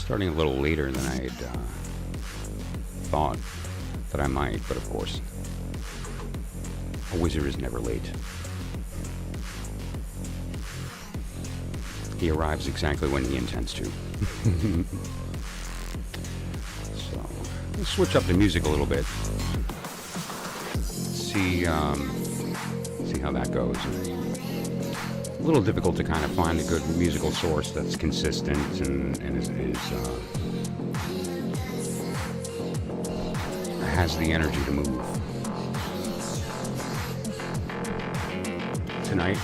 Starting a little later than I had thought that I might, but of course, a wizard is never late. He arrives exactly when he intends to. So, let's switch up the music a little bit. See how that goes. A little difficult to kind of find a good musical source that's consistent and has the energy to move. Tonight,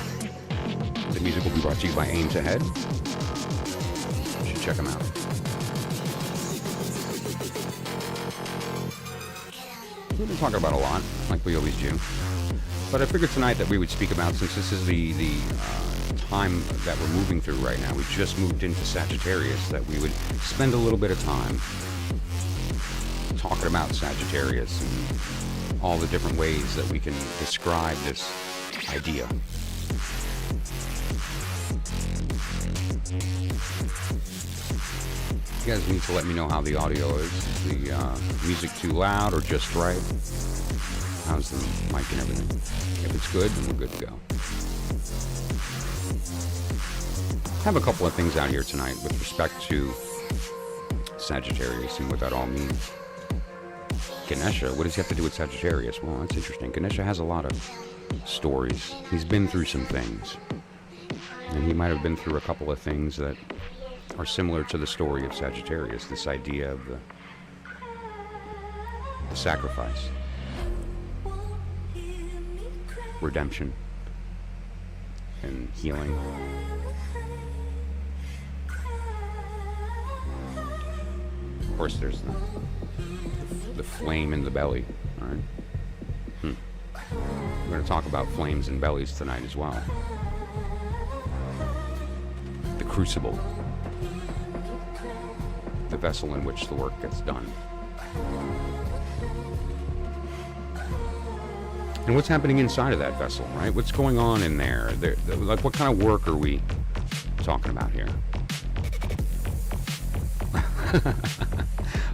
the music will be brought to you by etched. You should check them out. We've been talking about a lot, like we always do. But I figured tonight that we would speak about, since this is the time that we're moving through right now, we just moved into Sagittarius, that we would spend a little bit of time talking about Sagittarius and all the different ways that we can describe this idea. You guys need to let me know how the audio is. Is the music too loud or just right? How's the mic and everything? If it's good, then we're good to go. I have a couple of things out here tonight with respect to Sagittarius and what that all means. Ganesha, what does he have to do with Sagittarius? Well, that's interesting. Ganesha has a lot of stories. He's been through some things. And he might have been through a couple of things that are similar to the story of Sagittarius, this idea of the sacrifice, redemption, and healing. Of course, there's the flame in the belly. All right. We're going to talk about flames and bellies tonight as well. The crucible, the vessel in which the work gets done. And what's happening inside of that vessel, right? What's going on in there? Like, what kind of work are we talking about here?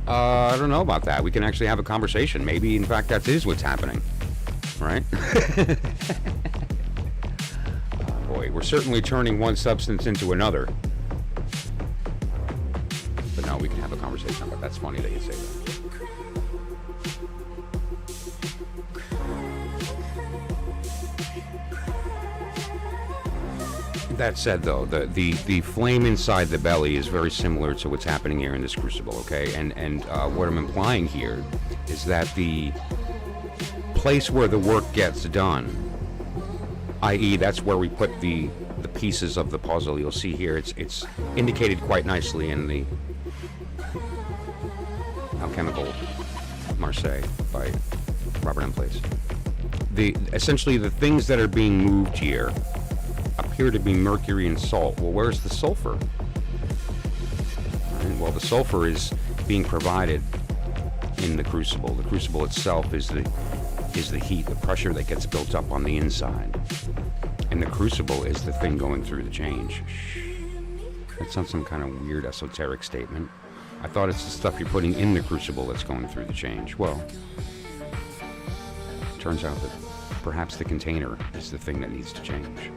I don't know about that. We can actually have a conversation. Maybe, in fact, that is what's happening, right? Oh boy, we're certainly turning one substance into another. But no, we can have a conversation. But that's funny that you say that. That said, though, the flame inside the belly is very similar to what's happening here in this crucible, okay? And what I'm implying here is that the place where the work gets done, i.e., that's where we put the pieces of the puzzle. You'll see here it's indicated quite nicely in the Alchemical Marseille by Robert M. Place. Essentially, the things that are being moved here appear to be mercury and salt. Well, where's the sulfur? Right, well, the sulfur is being provided in the crucible. The crucible itself is the heat, the pressure that gets built up on the inside. And the crucible is the thing going through the change. That's not some kind of weird esoteric statement. I thought it's the stuff you're putting in the crucible that's going through the change. Well, it turns out that perhaps the container is the thing that needs to change.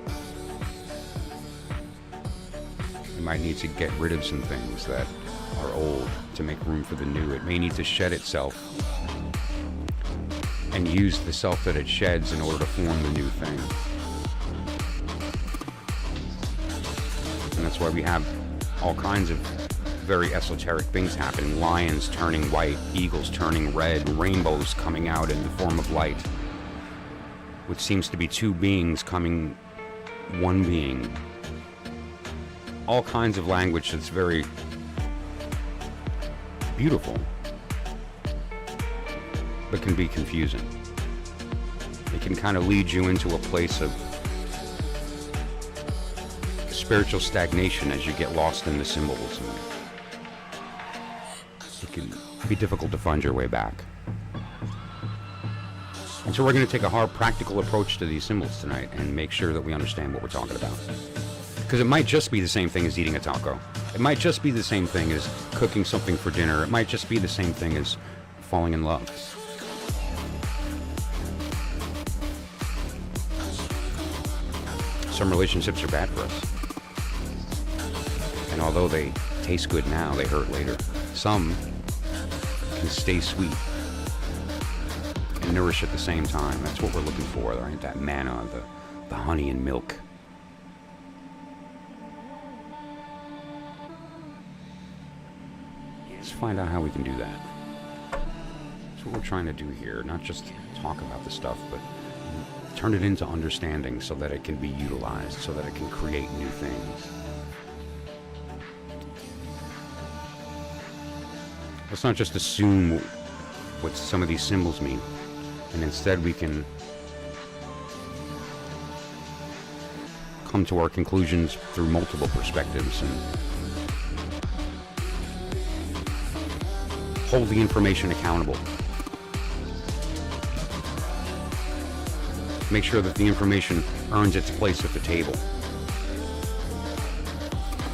You might need to get rid of some things that are old to make room for the new. It may need to shed itself and use the self that it sheds in order to form the new thing. And that's why we have all kinds of very esoteric things happening. Lions turning white, eagles turning red, rainbows coming out in the form of light, which seems to be two beings coming one being. All kinds of language that's very beautiful, but can be confusing. It can kind of lead you into a place of spiritual stagnation as you get lost in the symbols. It can be difficult to find your way back. And so we're going to take a hard practical approach to these symbols tonight and make sure that we understand what we're talking about. Because it might just be the same thing as eating a taco. It might just be the same thing as cooking something for dinner. It might just be the same thing as falling in love. Some relationships are bad for us. And although they taste good now, they hurt later. Some can stay sweet and nourish at the same time. That's what we're looking for, right? That manna, the honey and milk. Let's find out how we can do that. That's what we're trying to do here. Not just talk about the stuff, but turn it into understanding so that it can be utilized, so that it can create new things. Let's not just assume what some of these symbols mean, and instead we can come to our conclusions through multiple perspectives and hold the information accountable. Make sure that the information earns its place at the table.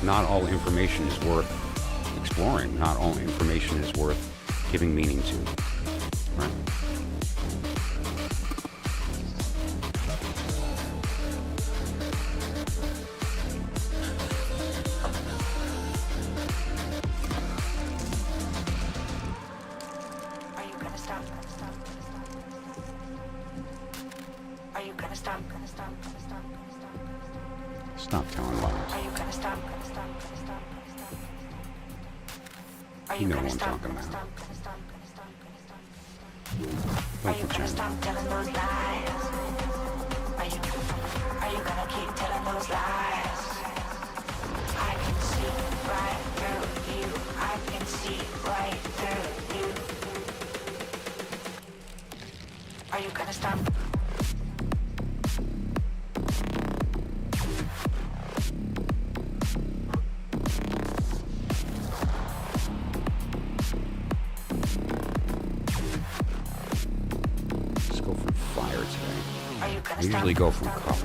Not all information is worth exploring. Not all information is worth giving meaning to. Right? Stop telling lies. You know what I'm talking about. Don't pretend. Are you gonna keep telling those lies? I can see right through you. I can see right through you. Are you gonna stop? I usually go from cup,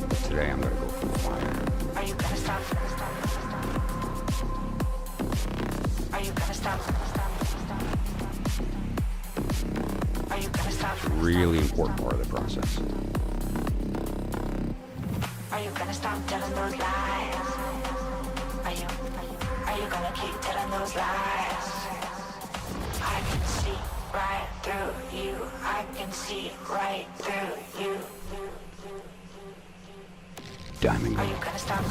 but today I'm going to go from fire. Are you going to stop? Are you going to stop? Are you going to stop? It's a really important part of the process. Are you going to stop telling those lies? Are you going to keep telling those lies? I can see right through you. I can see right through you. Diamond. Are you gonna stop?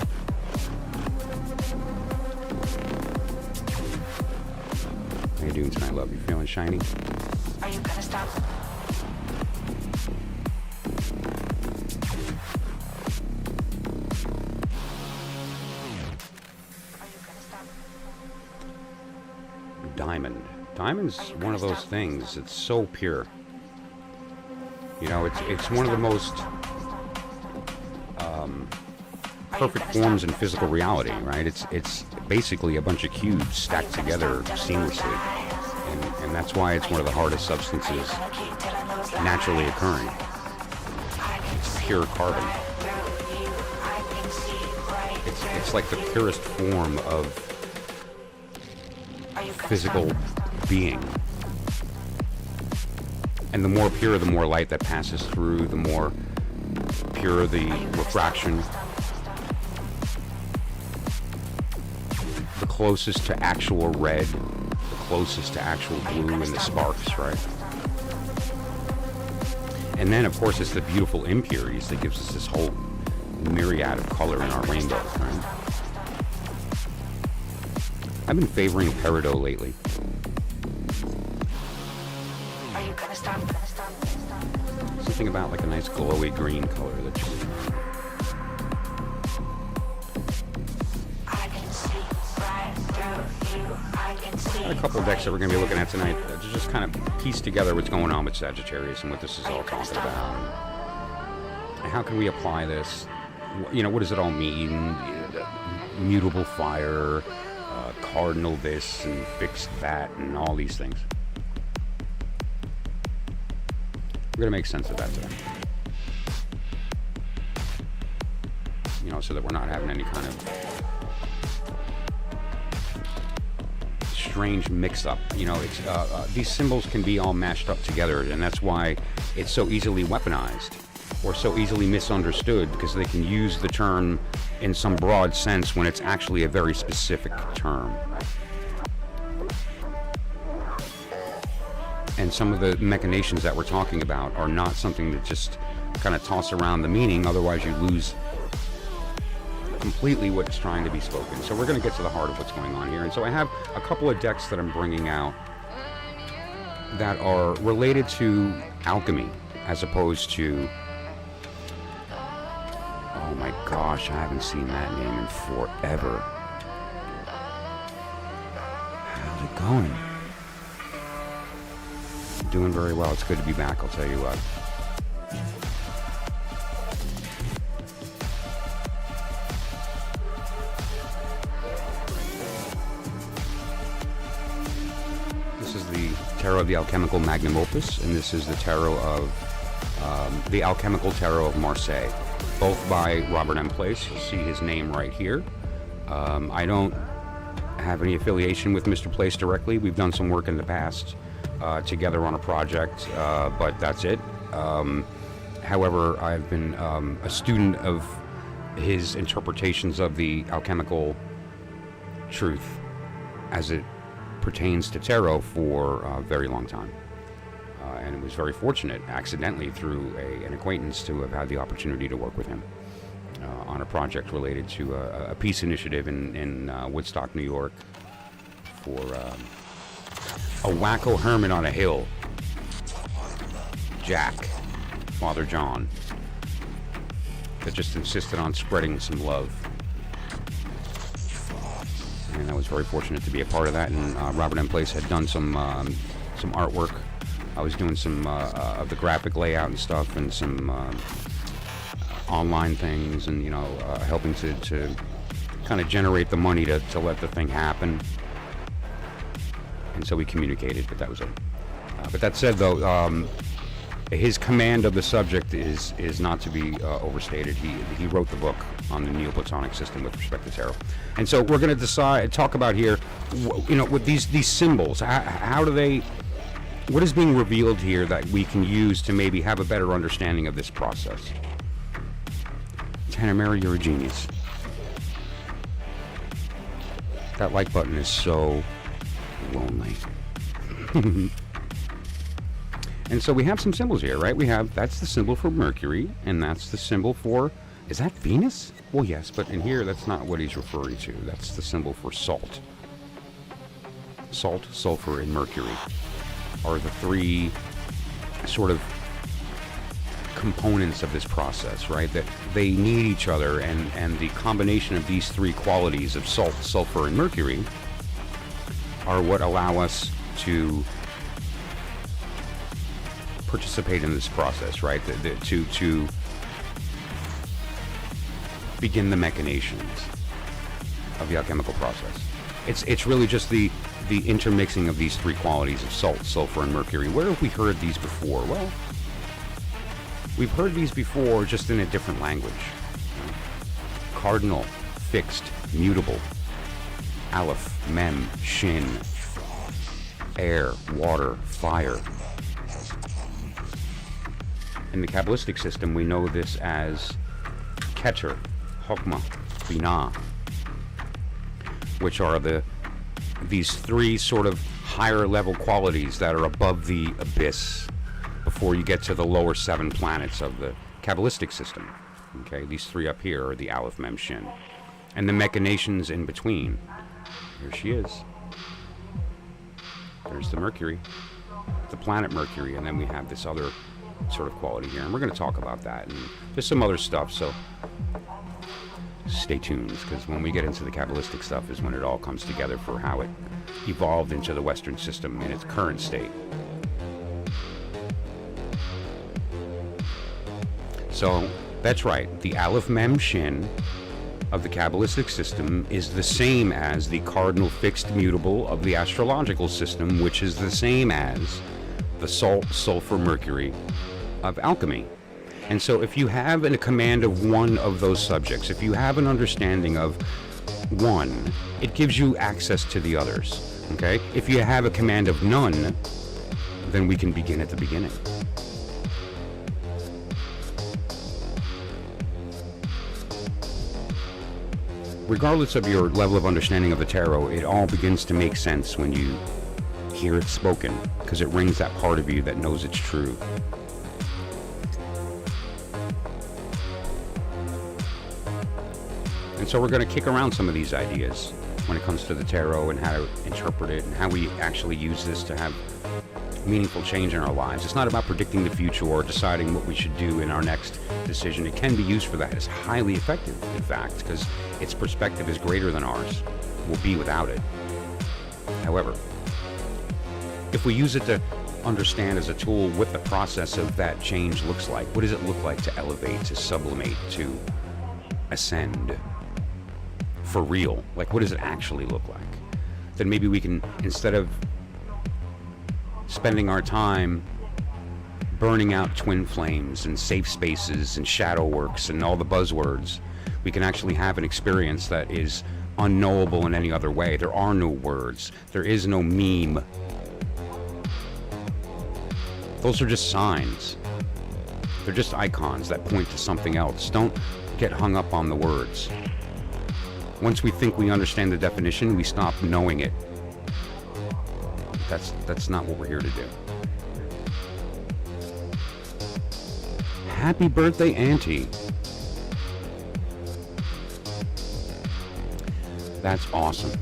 How you doing tonight, love? You feeling shiny? Are you gonna stop? Diamond. Diamond's one of those things. It's so pure. You know, it's one of the most perfect forms in physical reality, right? It's basically a bunch of cubes stacked together seamlessly, and that's why it's one of the hardest substances naturally occurring. It's pure carbon. It's like the purest form of physical being. And the more pure, the more light that passes through, the more pure the refraction. The closest to actual red, the closest to actual blue in the sparks, right? And then, of course, it's the beautiful impurities that gives us this whole myriad of color in our rainbow, right? I've been favoring peridot lately. Something about like a nice glowy green color that just... I got a couple of decks that we're going to be looking at tonight to just kind of piece together what's going on with Sagittarius and what this is all talking about. And how can we apply this? You know, what does it all mean? Mutable fire, cardinal this and fixed that and all these things. We're going to make sense of that today. You know, so that we're not having any kind of strange mix-up. You know, it's these symbols can be all mashed up together, and that's why it's so easily weaponized or so easily misunderstood, because they can use the term in some broad sense when it's actually a very specific term. And some of the machinations that we're talking about are not something that just kind of toss around the meaning, otherwise you lose completely what's trying to be spoken. So we're going to get to the heart of what's going on here. And so I have a couple of decks that I'm bringing out that are related to alchemy, as opposed to, oh my gosh, I haven't seen that name in forever. How's it going? Doing very well. It's good to be back, I'll tell you what. This is the Tarot of the Alchemical Magnum Opus, and this is the Tarot of the Alchemical Tarot of Marseille, both by Robert M. Place. You'll see his name right here. I don't have any affiliation with Mr. Place directly. We've done some work in the past together on a project, but that's it. However, I've been a student of his interpretations of the alchemical truth as it pertains to tarot for a very long time. And it was very fortunate, accidentally, through an acquaintance, to have had the opportunity to work with him on a project related to a peace initiative in Woodstock, New York, for a wacko hermit on a hill, Jack, Father John, that just insisted on spreading some love. And I was very fortunate to be a part of that. And Robert M. Place had done some artwork. I was doing some of the graphic layout and stuff, and some online things, and helping to kind of generate the money to let the thing happen. And so we communicated, but that was it. But that said, though, his command of the subject is not to be overstated. He wrote the book on the Neoplatonic system with respect to tarot. And so we're going to talk about here, with these symbols. How do they? What is being revealed here that we can use to maybe have a better understanding of this process? Tanner Mary, you're a genius. That like button is so lonely. And so we have some symbols here, right? That's the symbol for Mercury, and that's the symbol for, is that Venus? Well, yes, but in here, that's not what he's referring to. That's the symbol for salt. Salt, sulfur, and Mercury are the three sort of components of this process, right? That they need each other, and the combination of these three qualities of salt, sulfur, and Mercury are what allow us to participate in this process, right? To begin the machinations of the alchemical process. It's really just the intermixing of these three qualities of salt, sulfur, and Mercury. Where have we heard these before? Well, we've heard these before, just in a different language. Cardinal, fixed, mutable. Aleph, mem, shin. Air, water, fire. In the Kabbalistic system, we know this as Keter, Chokmah, Binah, which are these three sort of higher level qualities that are above the abyss before you get to the lower 7 planets of the Kabbalistic system. Okay, these three up here are the Aleph, Mem, Shin. And the machinations in between. Here she is. There's the Mercury, the planet Mercury, and then we have this other sort of quality here. And we're going to talk about that and just some other stuff, so stay tuned, because when we get into the Kabbalistic stuff is when it all comes together for how it evolved into the Western system in its current state. So that's right, the Aleph, Mem, Shin of the Kabbalistic system is the same as the cardinal, fixed, mutable of the astrological system, which is the same as the salt, sulfur, Mercury of alchemy. And so if you have a command of one of those subjects, if you have an understanding of one, it gives you access to the others. Okay? If you have a command of none, then we can begin at the beginning. Regardless of your level of understanding of the tarot, it all begins to make sense when you hear it spoken, because it rings that part of you that knows it's true. And so we're going to kick around some of these ideas when it comes to the tarot and how to interpret it and how we actually use this to have meaningful change in our lives. It's not about predicting the future or deciding what we should do in our next decision. It can be used for that. It's highly effective, in fact, because its perspective is greater than ours. We'll be without it. However, if we use it to understand as a tool what the process of that change looks like, what does it look like to elevate, to sublimate, to ascend for real? Like, what does it actually look like? Then maybe we can, instead of spending our time burning out twin flames and safe spaces and shadow works and all the buzzwords, we can actually have an experience that is unknowable in any other way. There are no words. There is no meme. Those are just signs. They're just icons that point to something else. Don't get hung up on the words. Once we think we understand the definition, we stop knowing it. That's not what we're here to do. Happy birthday, Auntie. That's awesome.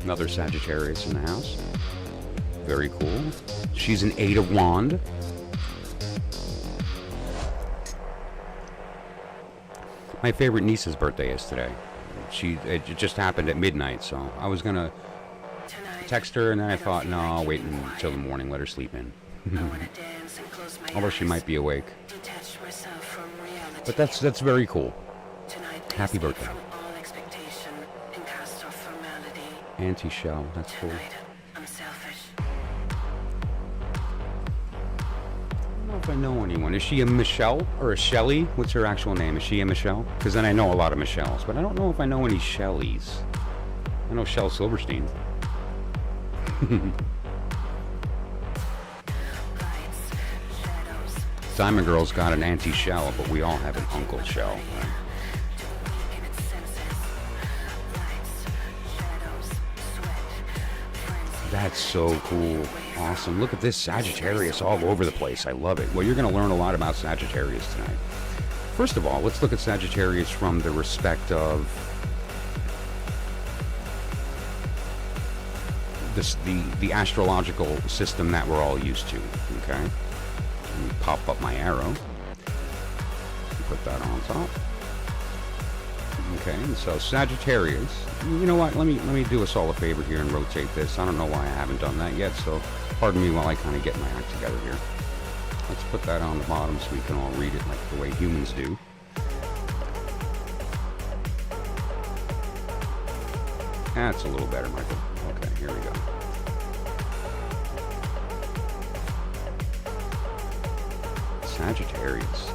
Another Sagittarius in the house. Very cool. She's an 8 of Wand. My favorite niece's birthday is today. It just happened at midnight, so I was gonna text her, and then I thought, no, I'll wait until the morning, let her sleep in. Although she might be awake. But that's very cool. Happy birthday. Auntie Shell, that's cool. I don't know if I know anyone. Is she a Michelle or a Shelley? What's her actual name? Is she a Michelle? Because then I know a lot of Michelles, but I don't know if I know any Shelleys. I know Shel Silverstein. Diamond Girl's got an Auntie Shell, but we all have an Uncle Shell. Right? That's so cool. Awesome. Look at this Sagittarius all over the place. I love it. Well, you're going to learn a lot about Sagittarius tonight. First of all, let's look at Sagittarius from the respect of the astrological system that we're all used to. Okay? Let me pop up my arrow. Put that on top. Okay, so Sagittarius. You know what? Let me do us all a favor here and rotate this. I don't know why I haven't done that yet, so pardon me while I kind of get my act together here. Let's put that on the bottom so we can all read it like the way humans do. That's a little better, Michael. Okay, here we go. Sagittarius.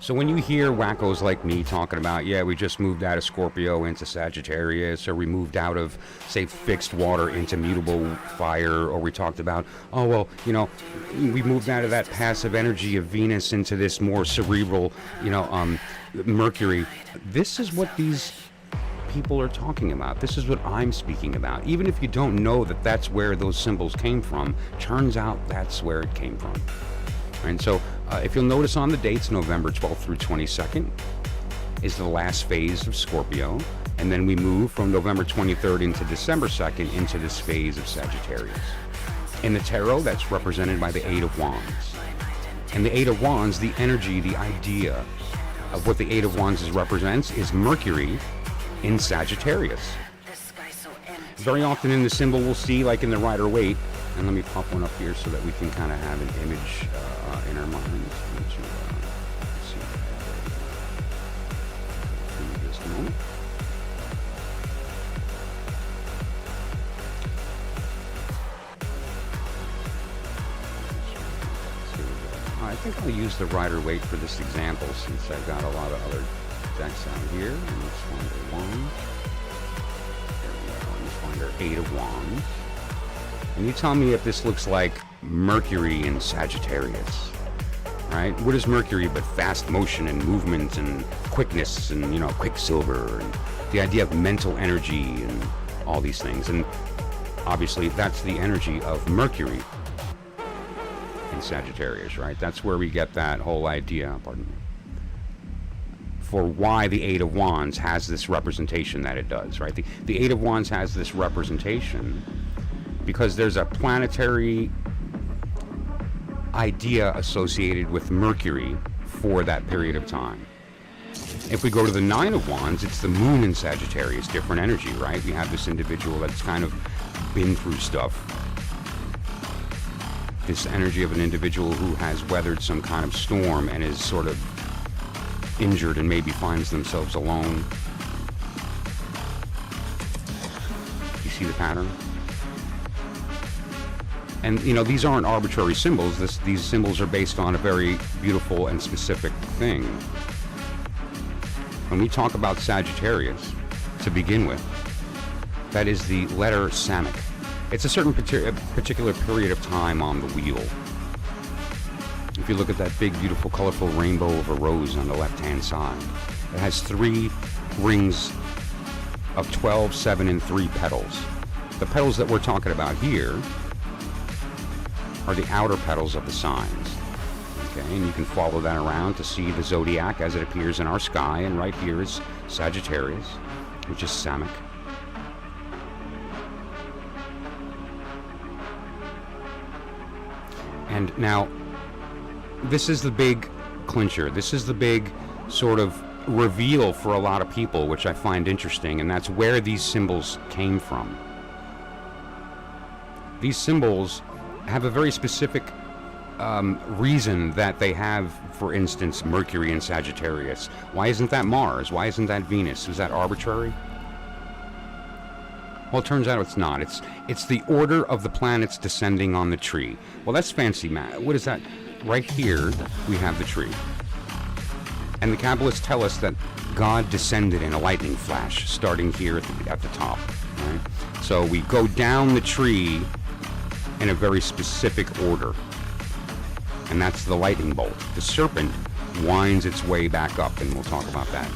So when you hear wackos like me talking about, yeah, we just moved out of Scorpio into Sagittarius, or we moved out of, say, fixed water into mutable fire, or we talked about, oh, well, you know, we moved out of that passive energy of Venus into this more cerebral, you know, Mercury. This is what these people are talking about. This is what I'm speaking about. Even if you don't know that that's where those symbols came from, turns out that's where it came from. And so if you'll notice on the dates, November 12th through 22nd is the last phase of Scorpio. And then we move from November 23rd into December 2nd into this phase of Sagittarius. In the tarot, that's represented by the 8 of Wands. And the 8 of Wands, the energy, the idea of what the 8 of Wands represents is Mercury in Sagittarius. Very often in the symbol we'll see, like in the Rider-Waite, and let me pop one up here so that we can kind of have an image in our minds. See. Give me just a moment. I think I'll use the Rider-Waite for this example since I've got a lot of other decks out here. Let's find our wands. There we go. Let's find our 8 of wands. And you tell me if this looks like Mercury in Sagittarius, right? What is Mercury but fast motion and movement and quickness and, you know, quicksilver and the idea of mental energy and all these things. And obviously that's the energy of Mercury in Sagittarius, right? That's where we get that whole idea, pardon me, for why the 8 of Wands has this representation that it does, right? The 8 of Wands has this representation because there's a planetary idea associated with Mercury for that period of time. If we go to the 9 of Wands, it's the moon in Sagittarius, different energy, right? We have this individual that's kind of been through stuff. This energy of an individual who has weathered some kind of storm and is sort of injured and maybe finds themselves alone. You see the pattern? And, you know, these aren't arbitrary symbols. These symbols are based on a very beautiful and specific thing. When we talk about Sagittarius, to begin with, that is the letter Samic. It's a certain particular period of time on the wheel. If you look at that big, beautiful, colorful rainbow of a rose on the left-hand side, it has 3 rings of 12, 7, and 3 petals. The petals that we're talking about here are the outer petals of the signs. Okay, and you can follow that around to see the zodiac as it appears in our sky, and right here is Sagittarius, which is Samic. And now, this is the big clincher. This is the big sort of reveal for a lot of people, which I find interesting, and that's where these symbols came from. These symbols have a very specific reason that they have, for instance, Mercury in Sagittarius. Why isn't that Mars? Why isn't that Venus? Is that arbitrary? Well, it turns out it's not. It's the order of the planets descending on the tree. Well, that's fancy math. What is that? Right here, we have the tree. And the Kabbalists tell us that God descended in a lightning flash, starting here at the top. Right? So we go down the tree in a very specific order. And that's the lightning bolt. The serpent winds its way back up, and we'll talk about that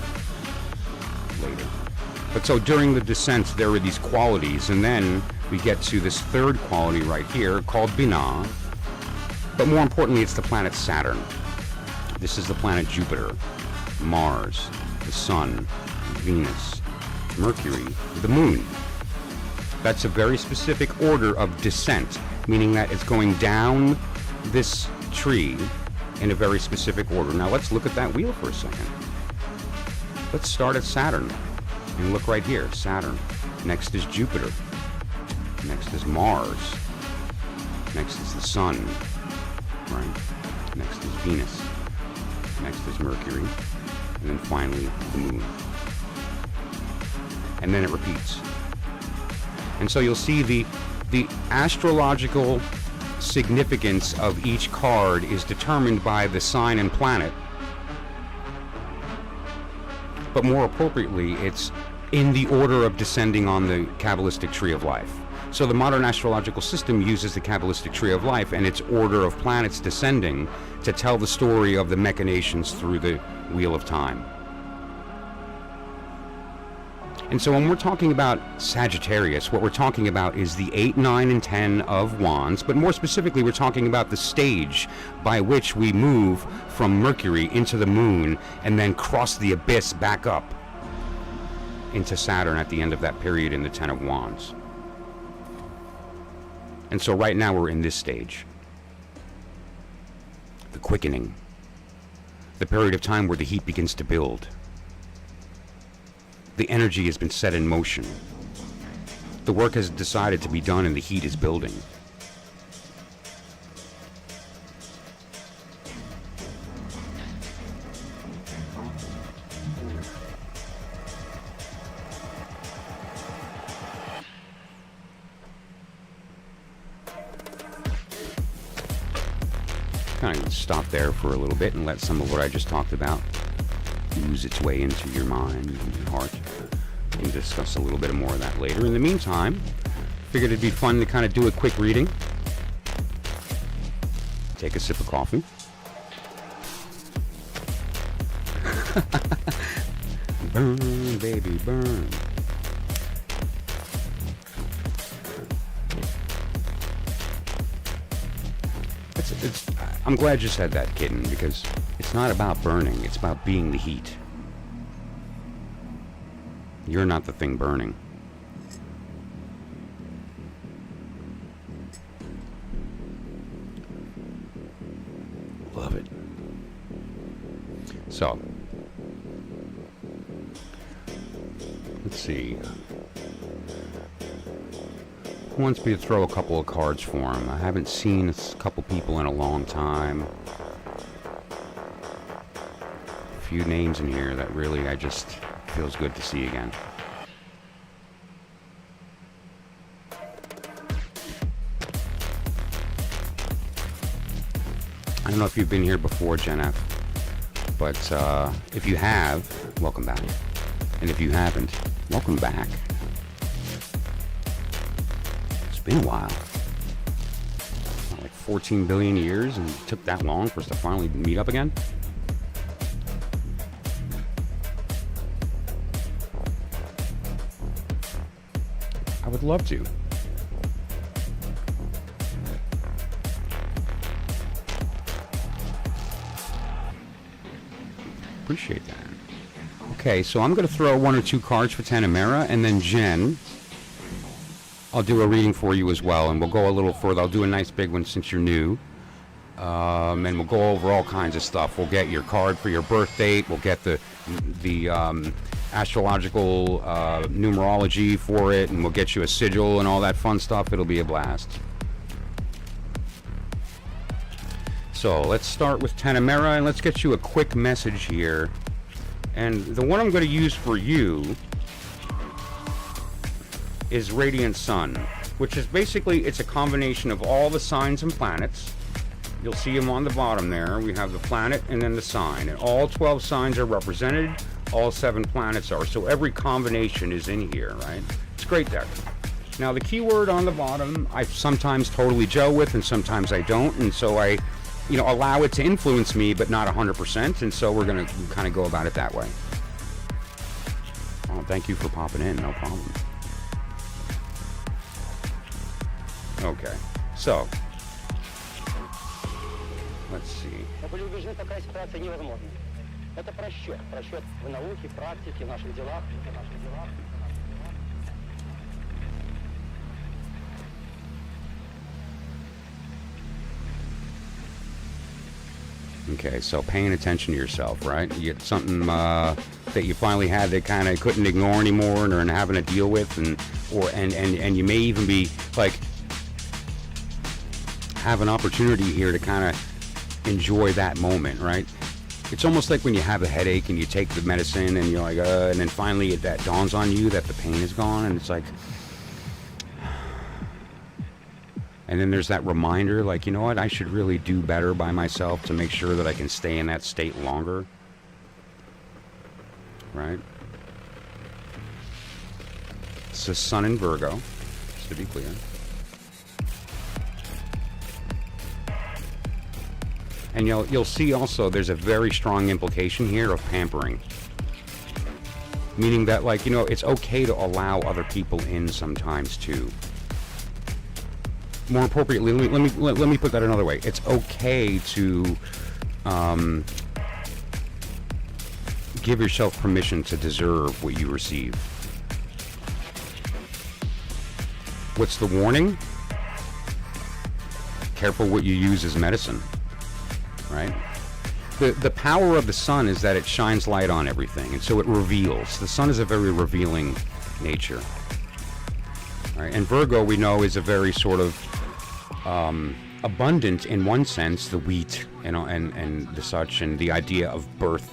later. But so during the descent, there are these qualities, and then we get to this third quality right here called Binah. But more importantly, it's the planet Saturn. This is the planet Jupiter, Mars, the Sun, Venus, Mercury, the Moon. That's a very specific order of descent, meaning that it's going down this tree in a very specific order. Now let's look at that wheel for a second. Let's start at Saturn and look right here, Saturn. Next is Jupiter. Next is Mars. Next is the Sun. Right? Next is Venus. Next is Mercury. And then finally the Moon. And then it repeats. And so you'll see the astrological significance of each card is determined by the sign and planet, but more appropriately, it's in the order of descending on the Kabbalistic tree of life. So the modern astrological system uses the Kabbalistic tree of life and its order of planets descending to tell the story of the machinations through the wheel of time. And so when we're talking about Sagittarius, what we're talking about is the 8, 9, and 10 of Wands, but more specifically, we're talking about the stage by which we move from Mercury into the Moon and then cross the abyss back up into Saturn at the end of that period in the 10 of Wands. And so right now we're in this stage. The quickening. The period of time where the heat begins to build. The energy has been set in motion. The work has decided to be done and the heat is building. Kind of stop there for a little bit and let some of what I just talked about ooze its way into your mind and your heart. We can discuss a little bit more of that later. In the meantime, figured it'd be fun to kind of do a quick reading. Take a sip of coffee. Burn, baby, burn. I'm glad you said that, kitten, because it's not about burning. It's about being the heat. You're not the thing burning. Love it. So, let's see. Who wants me to throw a couple of cards for him? I haven't seen a couple people in a long time. A few names in here that really I just feels good to see again. I don't know if you've been here before, Gen F, but if you have, welcome back. And if you haven't, welcome back. Been a while. Like 14 billion years, and it took that long for us to finally meet up again. I would love to. Appreciate that. Okay, so I'm going to throw one or two cards for Tanamera, and then Jen, I'll do a reading for you as well, and we'll go a little further. I'll do a nice big one since you're new. And we'll go over all kinds of stuff. We'll get your card for your birth date. We'll get the astrological numerology for it, and we'll get you a sigil and all that fun stuff. It'll be a blast. So let's start with Tanamera, and let's get you a quick message here. And the one I'm going to use for you is Radiant Sun, which is basically, it's a combination of all the signs and planets. You'll see them on the bottom there. We have the planet and then the sign, and all 12 signs are represented. All 7 planets are, so every combination is in here, right? It's a great deck. Now the keyword on the bottom I sometimes totally gel with, and sometimes I don't, and so I allow it to influence me, but not 100%, and so we're going to kind of go about it that way. Oh, thank you for popping in, no problem. Okay, so let's see. Были убеждены, такая ситуация невозможна. Это просчет в науке, в практике, в наших делах. Okay, so paying attention to yourself, right? You get something that you finally had that kind of couldn't ignore anymore, and having to deal with, and you may even be like have an opportunity here to kind of enjoy that moment, right? It's almost like when you have a headache and you take the medicine and you're like, and then finally that dawns on you that the pain is gone, and it's like, and then there's that reminder, like, you know what, I should really do better by myself to make sure that I can stay in that state longer, right? It's the Sun in Virgo, just to be clear. And you'll see also there's a very strong implication here of pampering. Meaning that, like, it's okay to allow other people in sometimes too. More appropriately, let me put that another way. It's okay to give yourself permission to deserve what you receive. What's the warning? Careful what you use as medicine. Right? The power of the sun is that it shines light on everything, and so it reveals. The sun is a very revealing nature. Right? And Virgo, we know, is a very sort of abundant in one sense, the wheat, and the such, and the idea of birth,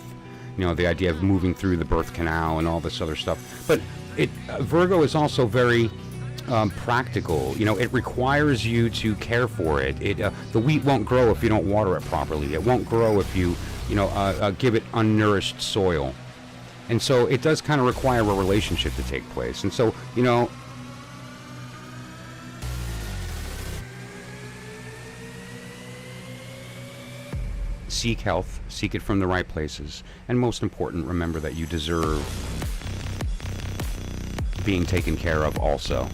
the idea of moving through the birth canal and all this other stuff. But Virgo is also very practical. It requires you to care for it. The wheat won't grow if you don't water it properly. It won't grow if you give it unnourished soil. And so it does kind of require a relationship to take place. And so, seek health, seek it from the right places. And most important, remember that you deserve being taken care of also.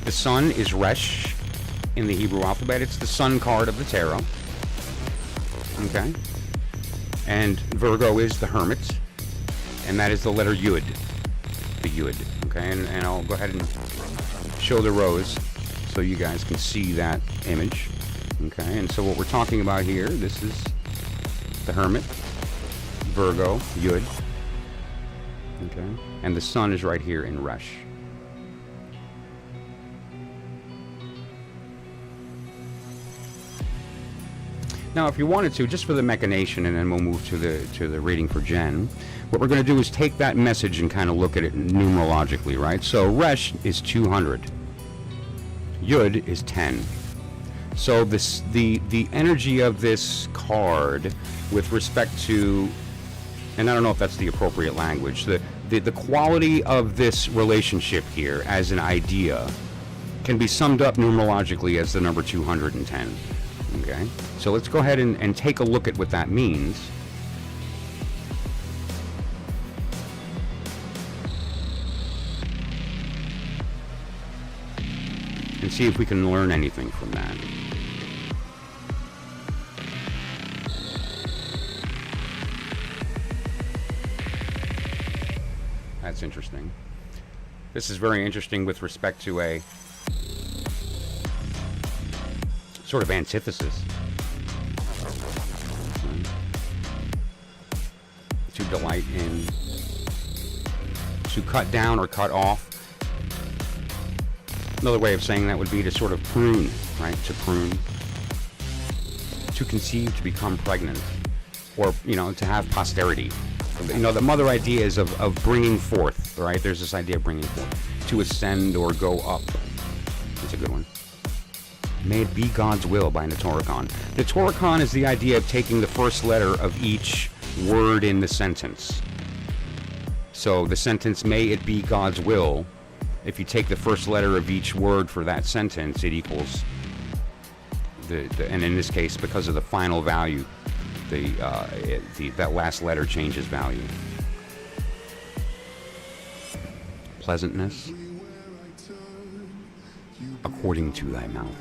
The sun is Resh in the Hebrew alphabet. It's the sun card of the tarot. Okay? And Virgo is the hermit. And that is the letter Yud. The Yud. Okay? And I'll go ahead and show the rose so you guys can see that image. Okay? And so what we're talking about here, this is the hermit, Virgo, Yud. Okay? And the sun is right here in Resh. Now, if you wanted to, just for the machination, and then we'll move to the reading for Jen, what we're going to do is take that message and kind of look at it numerologically, right? So Resh is 200. Yud is 10. So the energy of this card with respect to, and I don't know if that's the appropriate language, the quality of this relationship here as an idea can be summed up numerologically as the number 210. Okay, so let's go ahead and take a look at what that means. And see if we can learn anything from that. That's interesting. This is very interesting with respect to a sort of antithesis. To delight in, to cut down or cut off. Another way of saying that would be to sort of prune, right? To prune. To conceive, to become pregnant. Or, to have posterity. The mother idea is of bringing forth, right? There's this idea of bringing forth. To ascend or go up. That's a good one. May it be God's will by Netoricon. Netoricon is the idea of taking the first letter of each word in the sentence. So the sentence, may it be God's will, if you take the first letter of each word for that sentence, it equals and in this case, because of the final value, that last letter changes value. Pleasantness, according to thy mouth.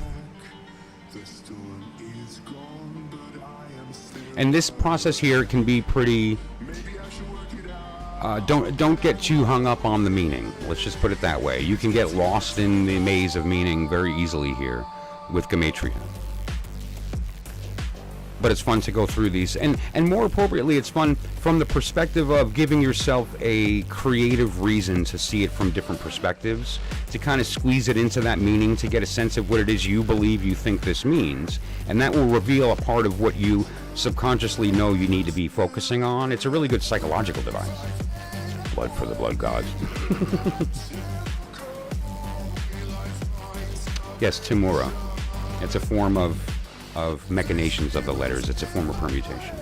And this process here can be pretty, don't get too hung up on the meaning. Let's just put it that way. You can get lost in the maze of meaning very easily here with Gematria. But it's fun to go through these. And more appropriately, it's fun from the perspective of giving yourself a creative reason to see it from different perspectives, to kind of squeeze it into that meaning, to get a sense of what it is you believe you think this means. And that will reveal a part of what you subconsciously know you need to be focusing on. It's a really good psychological device. Blood for the blood gods. Yes, Timura. It's a form of machinations of the letters. It's a form of permutation.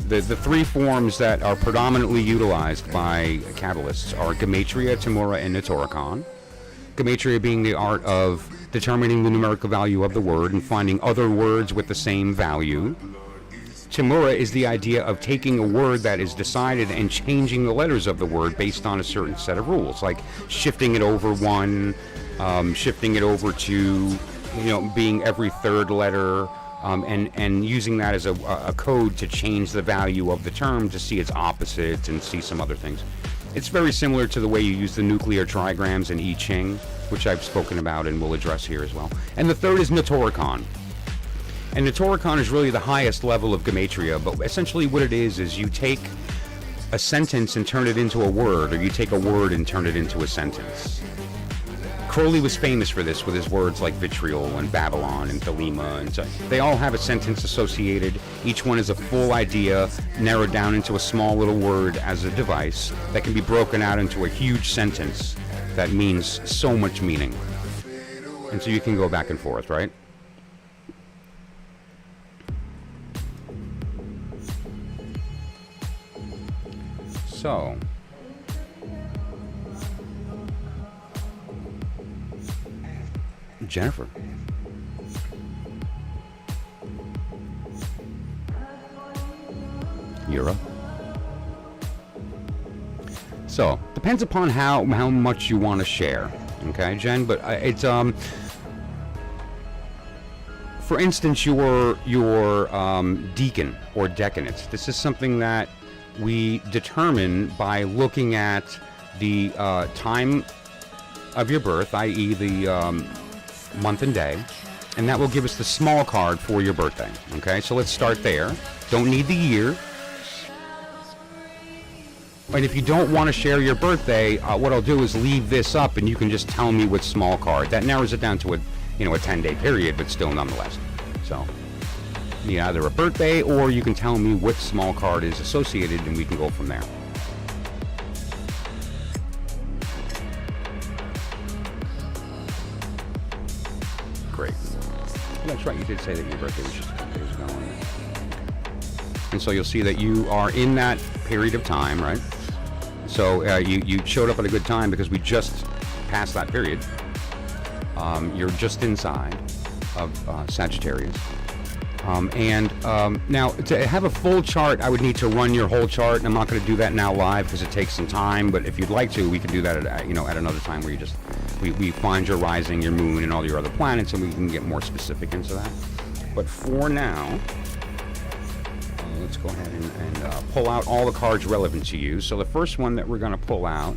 The three forms that are predominantly utilized by Kabbalists are Gematria, Timura, and Netoricon. Gematria being the art of determining the numerical value of the word and finding other words with the same value. Timura is the idea of taking a word that is decided and changing the letters of the word based on a certain set of rules, like shifting it over one, shifting it over to, being every third letter, and using that as a code to change the value of the term to see its opposite and see some other things. It's very similar to the way you use the nuclear trigrams in I Ching, which I've spoken about and will address here as well. And the third is Netoricon. And Netoricon is really the highest level of Gematria, but essentially what it is you take a sentence and turn it into a word, or you take a word and turn it into a sentence. Crowley was famous for this with his words like vitriol and Babylon and Thelema, and so they all have a sentence associated. Each one is a full idea narrowed down into a small little word as a device that can be broken out into a huge sentence that means so much meaning. And so you can go back and forth, right? So, Jennifer. You're up. So, depends upon how much you want to share. Okay, Jen, but it's for instance, your decan or decanates. This is something that we determine by looking at the time of your birth, i.e. the month and day, and that will give us the small card for your birthday. Okay, so let's start there. Don't need the year. And if you don't want to share your birthday, what I'll do is leave this up, and you can just tell me what small card. That narrows it down to a 10-day period, but still nonetheless. So, either a birthday, or you can tell me what small card is associated, and we can go from there. Great. Well, that's right. You did say that your birthday was just a couple days ago. And so you'll see that you are in that period of time, right? So you showed up at a good time because we just passed that period. You're just inside of Sagittarius. Now, to have a full chart, I would need to run your whole chart, and I'm not going to do that now live because it takes some time, but if you'd like to, we can do that at another time where we find your rising, your moon, and all your other planets, and we can get more specific into that. But for now, let's go ahead and pull out all the cards relevant to you. So the first one that we're going to pull out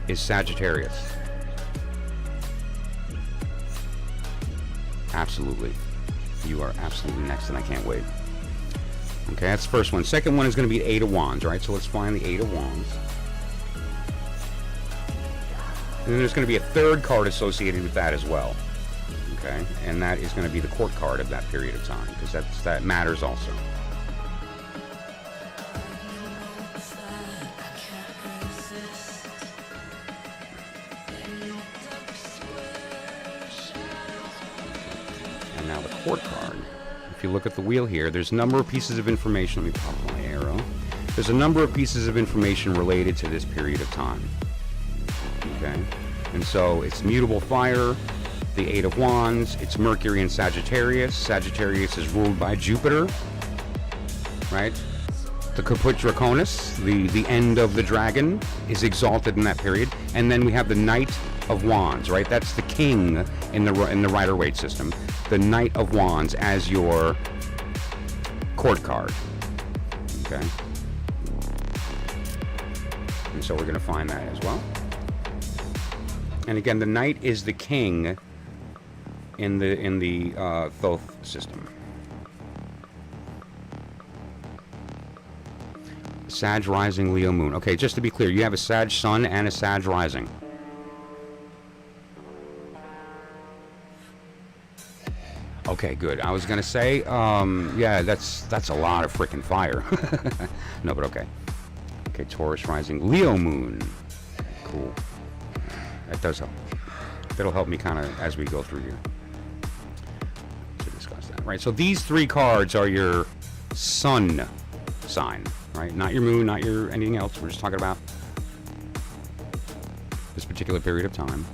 is Sagittarius. Absolutely. You are absolutely next, and I can't wait. Okay, that's the first one. Second one is going to be Eight of Wands, right? So let's find the Eight of Wands. And then there's going to be a third card associated with that as well. Okay, and that is going to be the Court card of that period of time, because that matters also. And now the Court card. If you look at the wheel here, there's a number of pieces of information. Let me pop my arrow. There's a number of pieces of information related to this period of time. Okay, and so it's mutable fire, the Eight of Wands, it's Mercury in Sagittarius. Sagittarius is ruled by Jupiter, right? The Caput Draconis, the end of the dragon, is exalted in that period. And then we have the Knight of Wands, right? That's the king in the Rider-Waite system. The Knight of Wands as your Court card, okay? And so we're going to find that as well. And again, the Knight is the king in the Thoth system. Sag rising, Leo moon. Okay, just to be clear, you have a Sag sun and a Sag rising. Okay, good. I was gonna say, yeah, that's a lot of freaking fire. No, but okay. Okay, Taurus rising, Leo moon. Cool. That does help. That'll help me kind of as we go through here to discuss that, right? So these three cards are your sun sign, right? Not your moon, not your anything else. We're just talking about this particular period of time.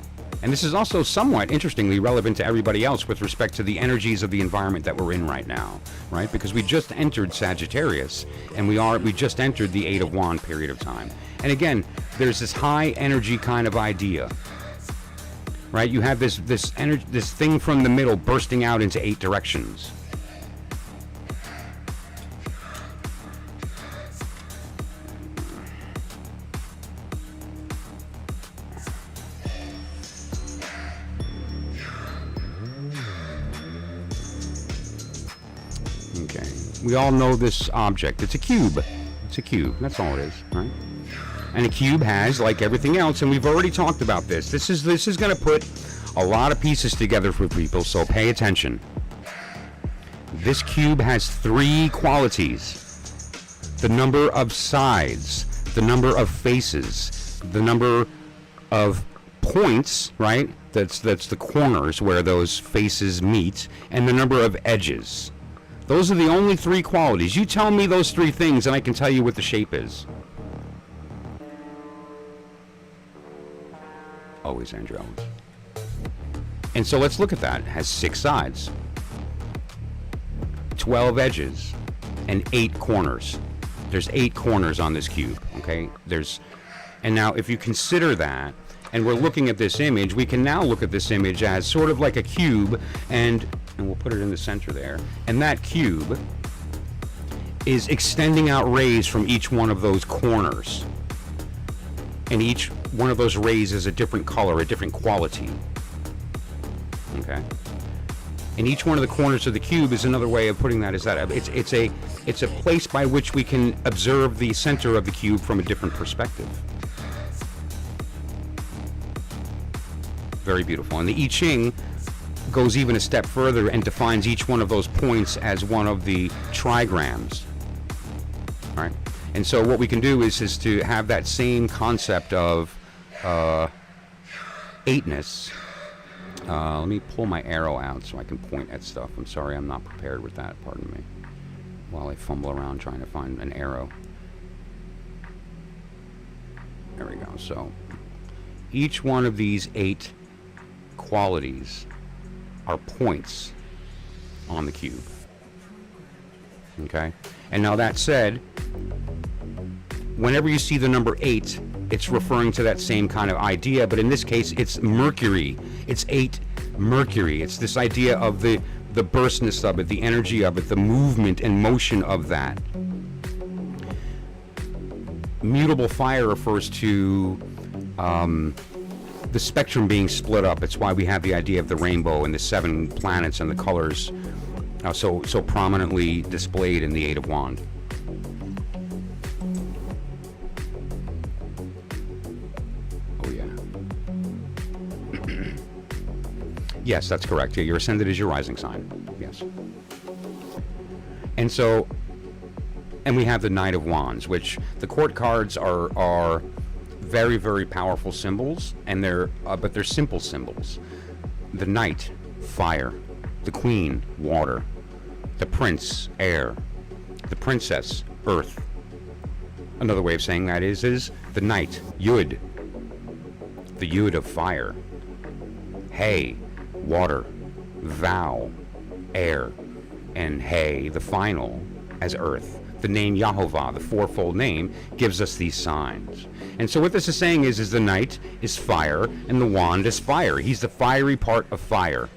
And this is also somewhat interestingly relevant to everybody else with respect to the energies of the environment that we're in right now, right? Because we just entered Sagittarius, and we just entered the Eight of Wands period of time. And again, there's this high energy kind of idea, right? You have this energy, this thing from the middle bursting out into 8 directions. Okay, we all know this object. It's a cube. It's a cube. That's all it is, right? And a cube has, like everything else, and we've already talked about this. This is going to put a lot of pieces together for people, so pay attention. This cube has 3 qualities: the number of sides, the number of faces, the number of points, right? That's the corners where those faces meet, and the number of edges. Those are the only three qualities. You tell me those three things, and I can tell you what the shape is. Always Andrew Owens. And so let's look at that. It has 6 sides, 12 edges, and 8 corners. There's 8 corners on this cube, okay? And now if you consider that, and we're looking at this image, we can now look at this image as sort of like a cube, and we'll put it in the center there, and that cube is extending out rays from each one of those corners. And each one of those rays is a different color, a different quality. Okay? And each one of the corners of the cube is another way of putting that is that it's a place by which we can observe the center of the cube from a different perspective. Very beautiful. And the I Ching goes even a step further and defines each one of those points as one of the trigrams. All right? And so what we can do is to have that same concept of eightness. Let me pull my arrow out so I can point at stuff. I'm sorry, I'm not prepared with that. Pardon me. While I fumble around trying to find an arrow. There we go. So each one of these 8 qualities are points on the cube. Okay? And now that said, whenever you see the number 8, it's referring to that same kind of idea, but in this case, it's Mercury. It's 8 Mercury. It's this idea of the burstness of it, the energy of it, the movement and motion of that. Mutable fire refers to the spectrum being split up. It's why we have the idea of the rainbow and the 7 planets and the colors so prominently displayed in the 8 of Wands. Yes, that's correct. Yeah, your ascendant is your rising sign. Yes. And so, and we have the Knight of Wands, which the court cards are very, very powerful symbols, and but they're simple symbols. The Knight, fire. The Queen, water. The Prince, air. The Princess, earth. Another way of saying that is the Knight, Yud. The Yud of fire. Hey, water, vow, air, and Hay, the final, as earth. The name Yahovah, the fourfold name, gives us these signs. And so what this is saying is the Knight is fire, and the wand is fire. He's the fiery part of fire.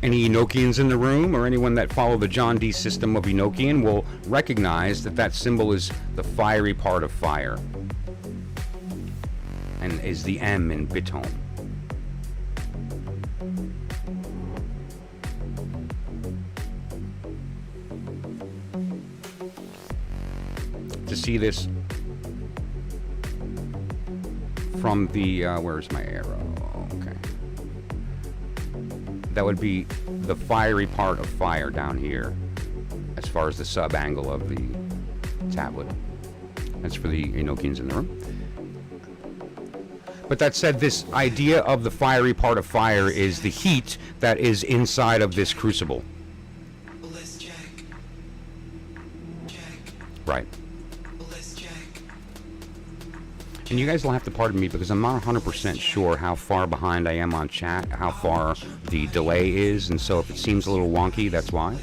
Any Enochians in the room, or anyone that follow the John Dee system of Enochian, will recognize that that symbol is the fiery part of fire, and is the M in Bitom. To see this from the where's my arrow? Okay, that would be the fiery part of fire down here, as far as the sub angle of the tablet. That's for the Enochians in the room. But that said, this idea of the fiery part of fire is the heat that is inside of this crucible. Right. And you guys will have to pardon me because I'm not 100% sure how far behind I am on chat, how far the delay is, and so if it seems a little wonky, that's why.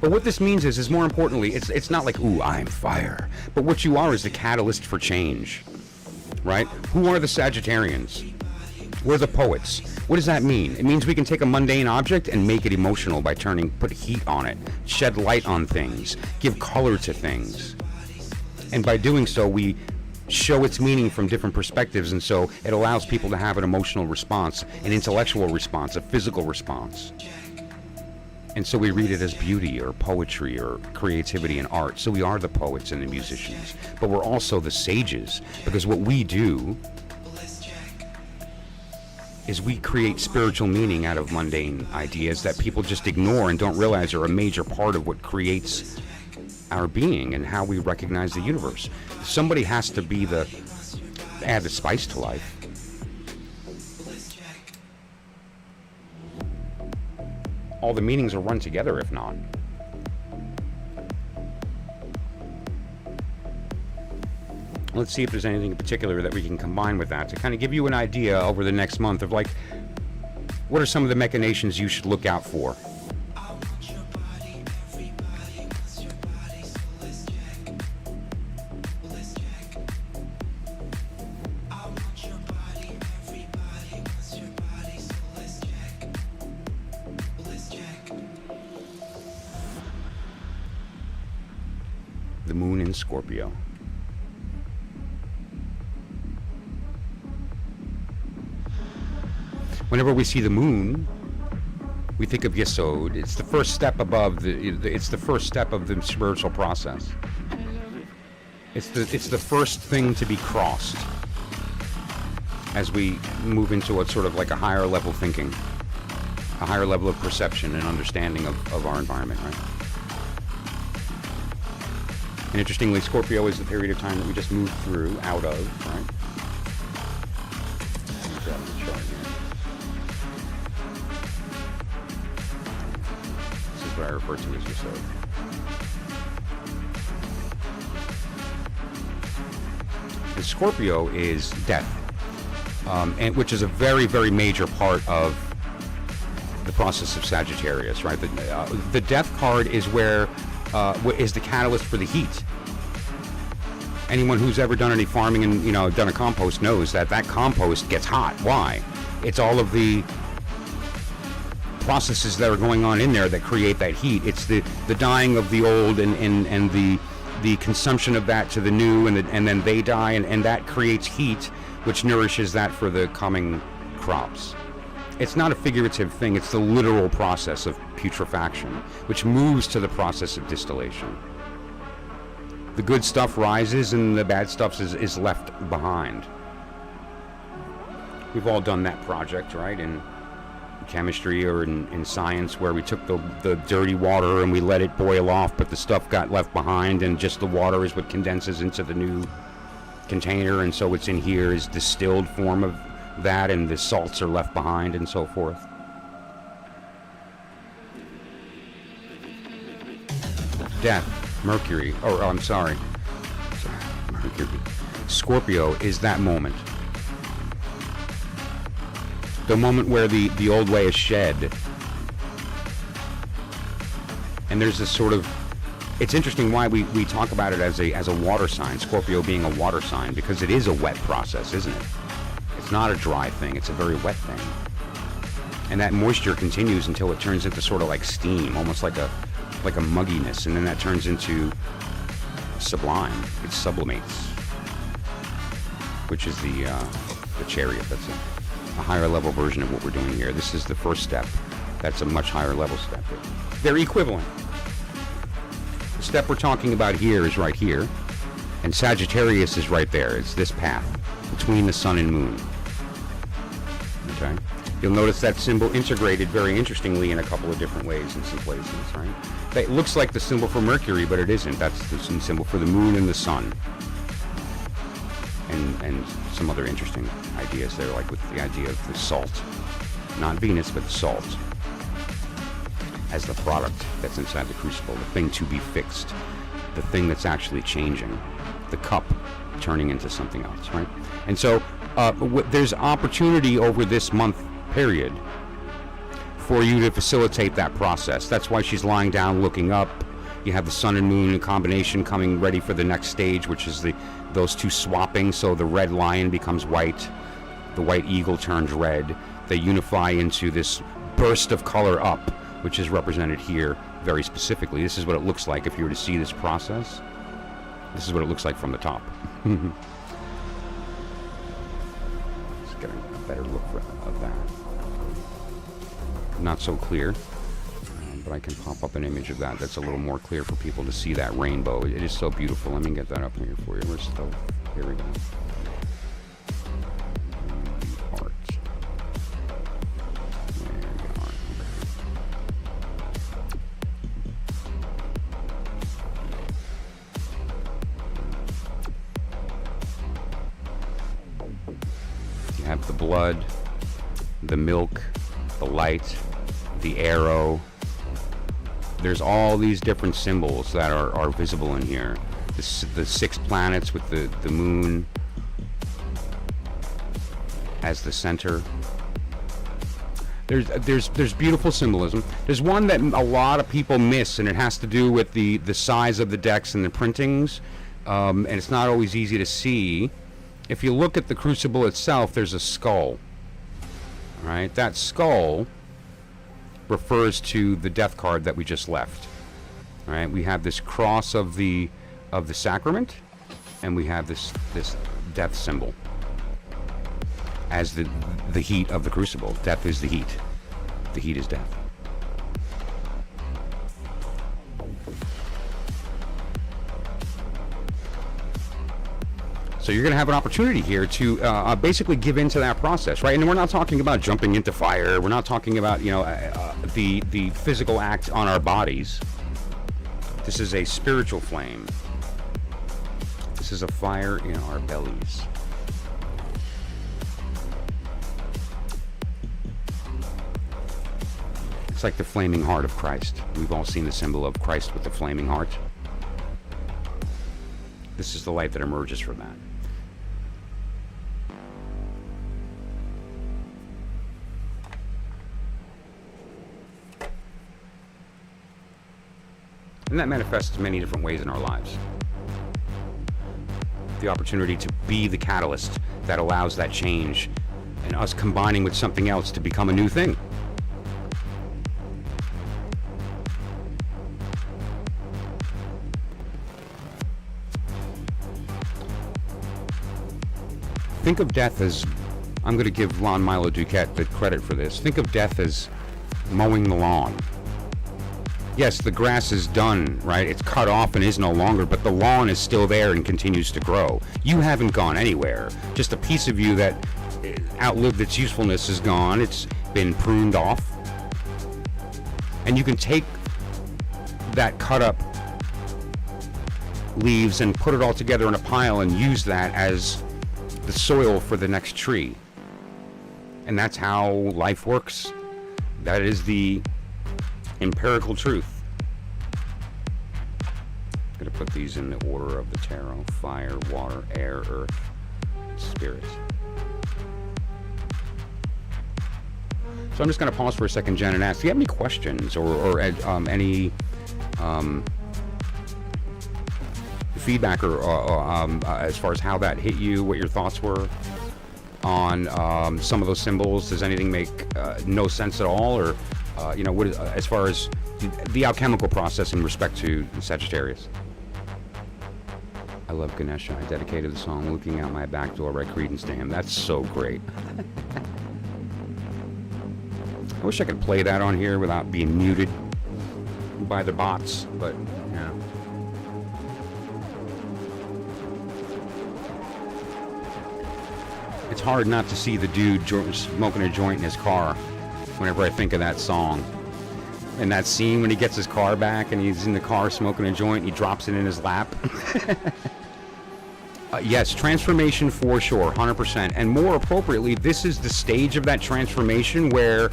But what this means is more importantly, it's not like, ooh, I'm fire. But what you are is the catalyst for change, right? Who are the Sagittarians? We're the poets. What does that mean? It means we can take a mundane object and make it emotional by put heat on it, shed light on things, give color to things. And by doing so, we show its meaning from different perspectives, and so it allows people to have an emotional response, an intellectual response, a physical response. And so we read it as beauty or poetry or creativity and art. So we are the poets and the musicians, but we're also the sages, because what we do is we create spiritual meaning out of mundane ideas that people just ignore and don't realize are a major part of what creates our being and how we recognize the universe. Somebody has to be add the spice to life. All the meanings will run together if not. Let's see if there's anything in particular that we can combine with that to kind of give you an idea over the next month of like, what are some of the machinations you should look out for? The moon in Scorpio. Whenever we see the moon, we think of Yesod. It's the first step above it's the first step of the spiritual process. It's the first thing to be crossed as we move into a sort of like a higher level thinking, a higher level of perception and understanding of our environment, right? And interestingly, Scorpio is the period of time that we just moved through, out of, right? This is what I refer to as Yesod. And Scorpio is death, and which is a very, very major part of the process of Sagittarius, right? The death card is where is the catalyst for the heat. Anyone who's ever done any farming and done a compost knows that compost gets hot. Why? It's all of the processes that are going on in there that create that heat. It's the dying of the old and the consumption of that to the new, and then they die, and that creates heat, which nourishes that for the coming crops. It's not a figurative thing, it's the literal process of putrefaction, which moves to the process of distillation. The good stuff rises and the bad stuff is left behind. We've all done that project, right? In chemistry or in science, where we took the dirty water and we let it boil off, but the stuff got left behind, and just the water is what condenses into the new container, and so what's in here is distilled form of that, and the salts are left behind and so forth. Death, Mercury, Mercury. Scorpio is that moment. The moment where the old way is shed. And there's this sort of, it's interesting why we talk about it as a water sign, Scorpio being a water sign, because it is a wet process, isn't it? It's not a dry thing, it's a very wet thing. And that moisture continues until it turns into sort of like steam, almost like a mugginess, and then that turns into sublime. It sublimates, which is the chariot. That's a higher level version of what we're doing here. This is the first step. That's a much higher level step. They're equivalent. The step we're talking about here is right here, and Sagittarius is right there. It's this path between the sun and moon. Okay? You'll notice that symbol integrated very interestingly in a couple of different ways in some places, right? It looks like the symbol for Mercury, but it isn't. That's the symbol for the moon and the sun. And some other interesting ideas there, like with the idea of the salt. Not Venus, but salt. As the product that's inside the crucible, the thing to be fixed, the thing that's actually changing, the cup turning into something else, right? And so there's opportunity over this month period for you to facilitate that process. That's why she's lying down looking up. You have the sun and moon in combination coming ready for the next stage, which is those two swapping, so the red lion becomes white, the white eagle turns red. They unify into this burst of color up, which is represented here very specifically. This is what it looks like if you were to see this process. This is what it looks like from the top. Just getting a better look of that. Not so clear, but I can pop up an image of that that's a little more clear for people to see that rainbow. It is so beautiful. Let me get that up here for you. We're still, here we go. Heart. You have the blood, the milk, the light, the arrow. There's all these different symbols that are visible in here. The 6 planets with the moon as the center. There's beautiful symbolism. There's one that a lot of people miss, and it has to do with the size of the decks and the printings, and it's not always easy to see. If you look at the crucible itself, there's a skull. All right, that skull refers to the death card that we just left. All right, we have this cross of the sacrament, and we have this death symbol as the heat of the crucible. Death is the heat. The heat is death. So you're going to have an opportunity here to basically give into that process, right? And we're not talking about jumping into fire. We're not talking about, the physical act on our bodies. This is a spiritual flame. This is a fire in our bellies. It's like the flaming heart of Christ. We've all seen the symbol of Christ with the flaming heart. This is the light that emerges from that. And that manifests many different ways in our lives. The opportunity to be the catalyst that allows that change, and us combining with something else to become a new thing. Think of death as, I'm going to give Lon Milo Duquette the credit for this. Think of death as mowing the lawn. Yes, the grass is done, right? It's cut off and is no longer, but the lawn is still there and continues to grow. You haven't gone anywhere. Just a piece of you that outlived its usefulness is gone. It's been pruned off. And you can take that cut up leaves and put it all together in a pile and use that as the soil for the next tree. And that's how life works. That is the empirical truth. I'm going to put these in the order of the tarot: fire, water, air, earth, spirit. So I'm just going to pause for a second, Jen, and ask, do you have any questions or any feedback or as far as how that hit you, what your thoughts were on some of those symbols? Does anything make no sense at all, or what is, as far as the alchemical process in respect to Sagittarius? I love Ganesha. I dedicated the song "Looking Out My Back Door" by Credence to him. That's so great. I wish I could play that on here without being muted by the bots, but yeah. It's hard not to see the dude smoking a joint in his car whenever I think of that song. And that scene when he gets his car back and he's in the car smoking a joint and he drops it in his lap. Yes, transformation for sure, 100%. And more appropriately, this is the stage of that transformation where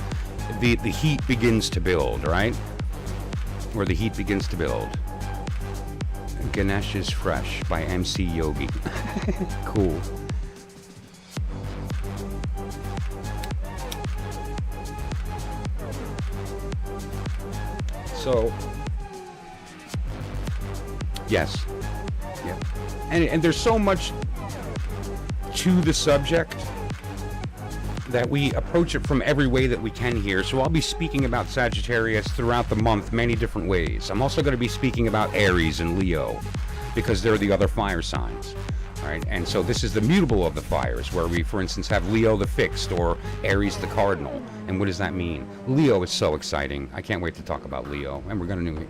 the heat begins to build, right? Where the heat begins to build. Ganesh is Fresh by MC Yogi. Cool. So, yes. Yeah. And there's so much to the subject that we approach it from every way that we can here. So I'll be speaking about Sagittarius throughout the month many different ways. I'm also going to be speaking about Aries and Leo because they're the other fire signs. Right? And so this is the mutable of the fires, where we, for instance, have Leo the fixed or Aries the cardinal. And what does that mean? Leo is so exciting. I can't wait to talk about Leo. And we're going to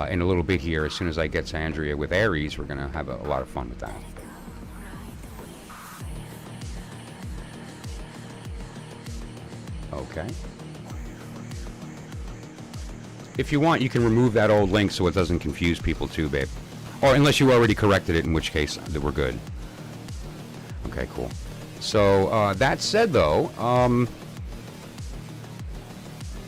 in a little bit here, as soon as I get to Andrea with Aries, we're going to have a lot of fun with that. Okay. If you want, you can remove that old link so it doesn't confuse people too, babe. Or unless you already corrected it, in which case we're good. Okay, cool. So that said, though,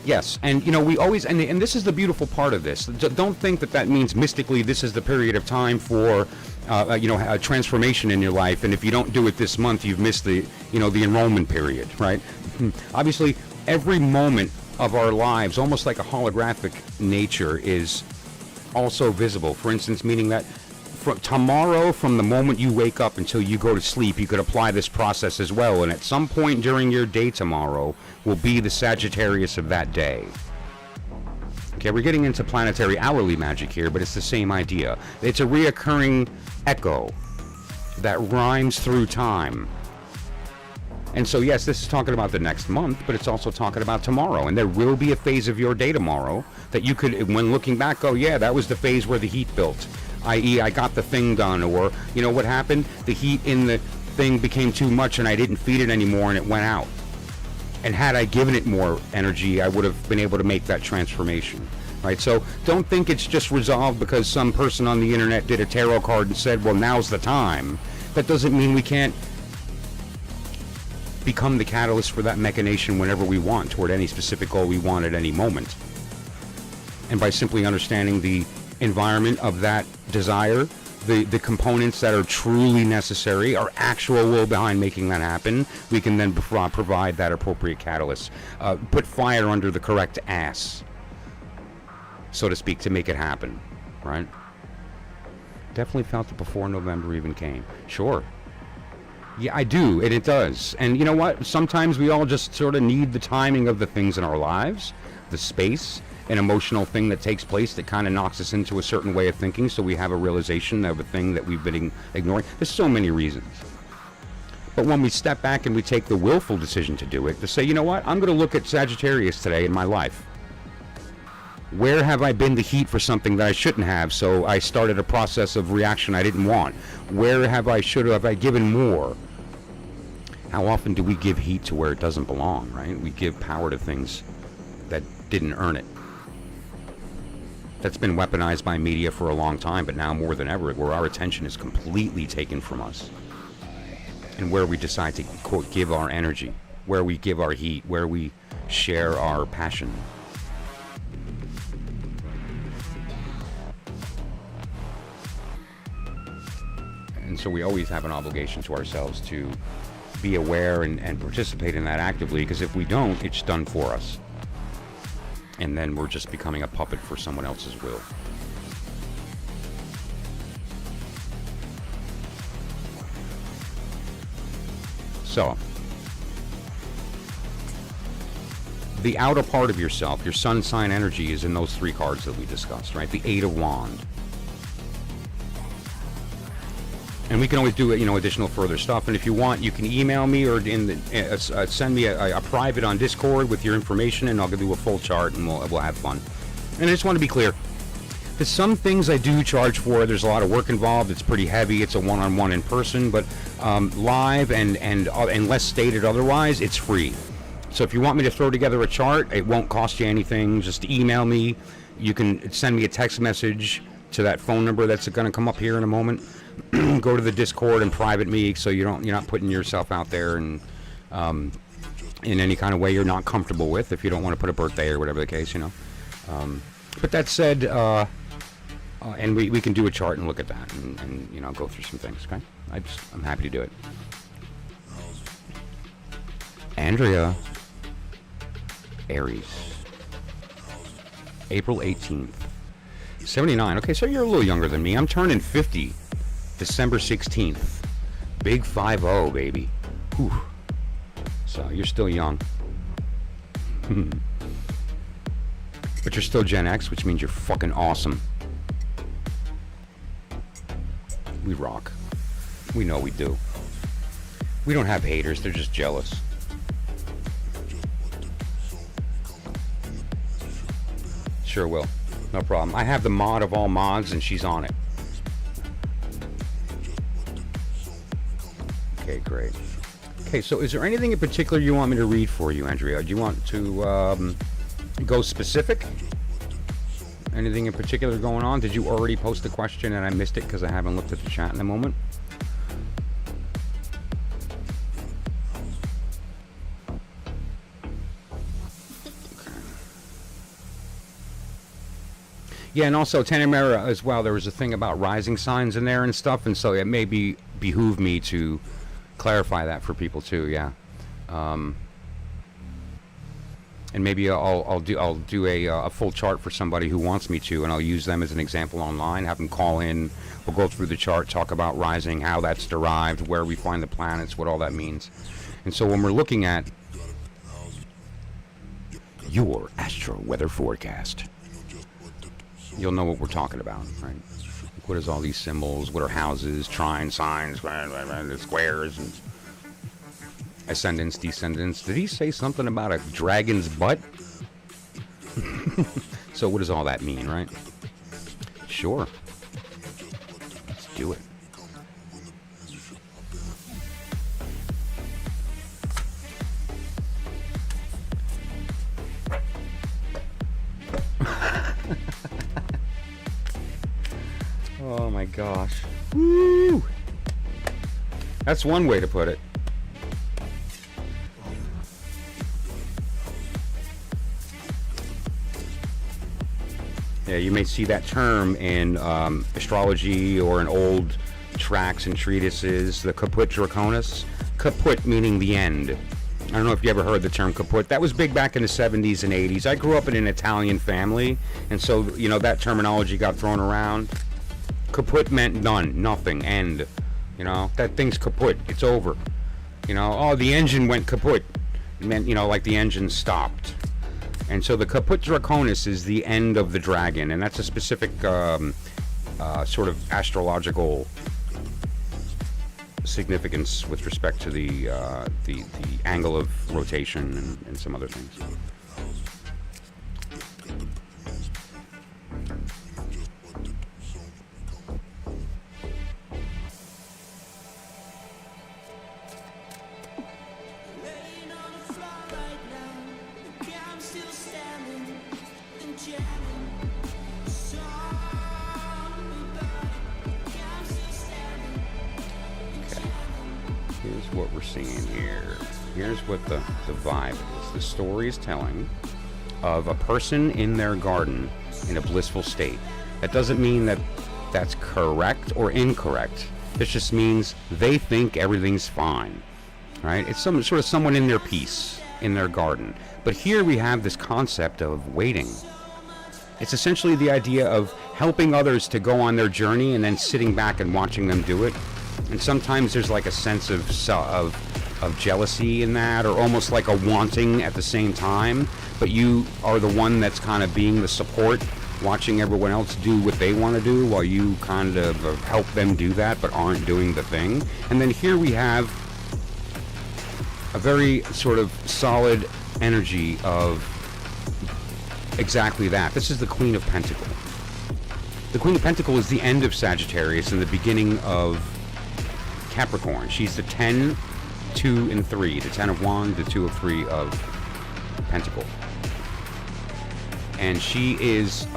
yes, and we always, and this is the beautiful part of this. Don't think that means mystically this is the period of time for, a transformation in your life, and if you don't do it this month, you've missed the enrollment period, right? Obviously, every moment of our lives, almost like a holographic nature, is also visible. For instance, meaning that from tomorrow, from the moment you wake up until you go to sleep, you could apply this process as well, and at some point during your day tomorrow will be the Sagittarius of that day. Okay, we're getting into planetary hourly magic here, but it's the same idea. It's a reoccurring echo that rhymes through time. And so, yes, this is talking about the next month, but it's also talking about tomorrow. And there will be a phase of your day tomorrow that you could, when looking back, go, yeah, that was the phase where the heat built. I.e., I got the thing done, or, what happened? The heat in the thing became too much and I didn't feed it anymore and it went out. And had I given it more energy, I would have been able to make that transformation. Right? So don't think it's just resolved because some person on the internet did a tarot card and said, well, now's the time. That doesn't mean we can't become the catalyst for that machination whenever we want, toward any specific goal we want at any moment. And by simply understanding the environment of that desire, the components that are truly necessary, our actual will behind making that happen, we can then provide that appropriate catalyst. Put fire under the correct ass, so to speak, to make it happen, right? Definitely felt it before November even came. Sure. Yeah, I do, and it does. And you know what? Sometimes we all just sort of need the timing of the things in our lives, the space, an emotional thing that takes place that kind of knocks us into a certain way of thinking, so we have a realization of a thing that we've been ignoring. There's so many reasons. But when we step back and we take the willful decision to do it, to say, you know what, I'm going to look at Sagittarius today in my life. Where have I been the heat for something that I shouldn't have, so I started a process of reaction I didn't want? Where have I given more? How often do we give heat to where it doesn't belong, right? We give power to things that didn't earn it. That's been weaponized by media for a long time, but now more than ever, where our attention is completely taken from us. And where we decide to, quote, give our energy, where we give our heat, where we share our passion. And so we always have an obligation to ourselves to be aware and participate in that actively, because if we don't, it's done for us. And then we're just becoming a puppet for someone else's will. So, the outer part of yourself, your sun sign energy, is in those three cards that we discussed, right? The Eight of Wands. And we can always do additional further stuff. And if you want, you can email me or send me a private on Discord with your information, and I'll give you a full chart, and we'll have fun. And I just want to be clear. There's some things I do charge for. There's a lot of work involved. It's pretty heavy. It's a one-on-one in person, but live and unless stated otherwise, it's free. So if you want me to throw together a chart, it won't cost you anything. Just email me. You can send me a text message to that phone number that's going to come up here in a moment. Go to the Discord and private me, so you're not putting yourself out there and in any kind of way you're not comfortable with, if you don't want to put a birthday or whatever the case, But that said, and we can do a chart and look at that and go through some things. Okay, I'm happy to do it. Andrea, Aries, April 18th, 79. Okay, so you're a little younger than me. I'm turning 50. December 16th. Big 5-0, baby. Whew. So, you're still young. But you're still Gen X, which means you're fucking awesome. We rock. We know we do. We don't have haters, they're just jealous. Sure will. No problem. I have the mod of all mods, and she's on it. Okay, great. Okay, so is there anything in particular you want me to read for you, Andrea? Do you want to go specific? Anything in particular going on? Did you already post a question and I missed it because I haven't looked at the chat in a moment? Yeah, and also Tenemera as well. There was a thing about rising signs in there and stuff, and so it may behoove me to clarify that for people too. Yeah, and maybe I'll do a full chart for somebody who wants me to, and I'll use them as an example online. Have them call in. We'll go through the chart, talk about rising, how that's derived, where we find the planets, what all that means. And so when we're looking at your astro weather forecast, you'll know what we're talking about, right? What is all these symbols? What are houses, trine, signs, squares, and ascendants, descendants? Did he say something about a dragon's butt? So what does all that mean, right? Sure. Let's do it. Oh my gosh. Woo! That's one way to put it. Yeah, you may see that term in astrology or in old tracts and treatises, the caput draconis. Caput meaning the end. I don't know if you ever heard the term caput. That was big back in the 70s and 80s. I grew up in an Italian family, and so, you know, that terminology got thrown around. Kaput meant none, nothing, end. You know, that thing's kaput, it's over. You know, oh, the engine went kaput. It meant, you know, like the engine stopped. And so the caput draconis is the end of the dragon, and that's a specific sort of astrological significance with respect to the angle of rotation and some other things. What we're seeing here. Here's what the vibe is. The story is telling of a person in their garden in a blissful state. That doesn't mean that that's correct or incorrect. This just means they think everything's fine, right? It's some sort of someone in their peace, in their garden. But here we have this concept of waiting. It's essentially the idea of helping others to go on their journey and then sitting back and watching them do it. And sometimes there's like a sense of jealousy in that, or almost like a wanting at the same time. But you are the one that's kind of being the support, watching everyone else do what they want to do while you kind of help them do that, but aren't doing the thing. And then here we have a very sort of solid energy of exactly that. This is the Queen of Pentacles. The Queen of Pentacles is the end of Sagittarius and the beginning of Capricorn. She's the 10, 2, and 3. The 10 of Wands, the 2 of 3 of Pentacles. And she is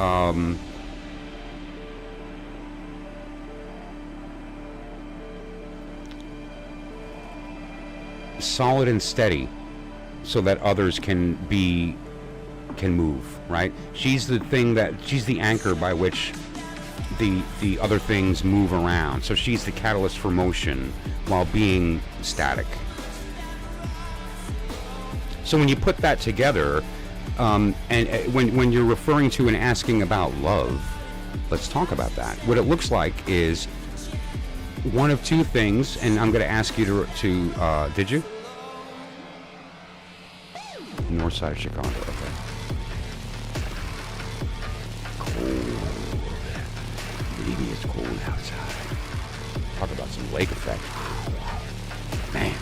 solid and steady so that others can move, right? She's the anchor by which the other things move around. So she's the catalyst for motion while being static. So when you put that together, and when you're referring to and asking about love, let's talk about that. What it looks like is one of two things, and I'm going to ask you to did you? North side of Chicago, okay. Cold. Maybe it's cold outside. Talk about some lake effect. Man.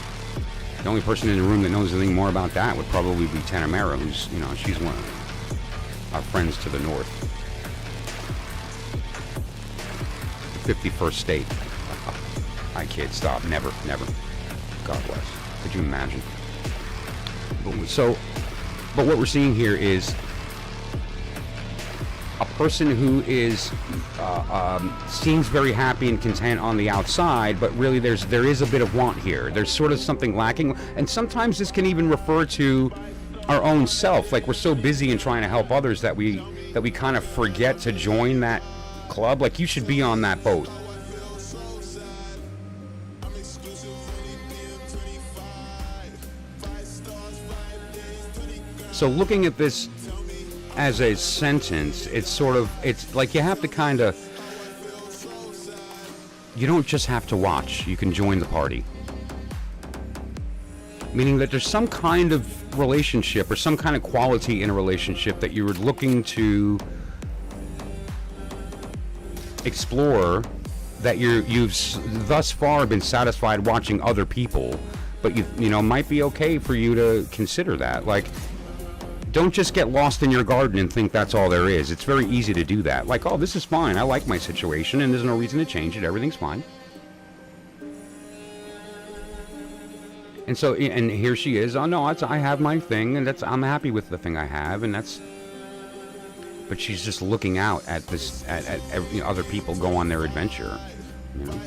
The only person in the room that knows anything more about that would probably be Tenemera, who's, you know, she's one of our friends to the north. 51st state. I kid, stop. Never, never. God bless. Could you imagine? But what we're seeing here is a person who is seems very happy and content on the outside, but really there is a bit of want here. There's sort of something lacking, and sometimes this can even refer to our own self. Like, we're so busy in trying to help others that we kind of forget to join that club. Like, you should be on that boat. So looking at this as a sentence, it's like you have to kind of, you don't just have to watch, you can join the party. Meaning that there's some kind of relationship or some kind of quality in a relationship that you're looking to explore, that you've thus far been satisfied watching other people, but you know, might be okay for you to consider that. Like, don't just get lost in your garden and think that's all there is. It's very easy to do that. Like, oh, this is fine. I like my situation, and there's no reason to change it. Everything's fine. And so, and here she is. Oh no, I have my thing, and I'm happy with the thing I have, and that's. But she's just looking out at this, at you know, other people go on their adventure, you know.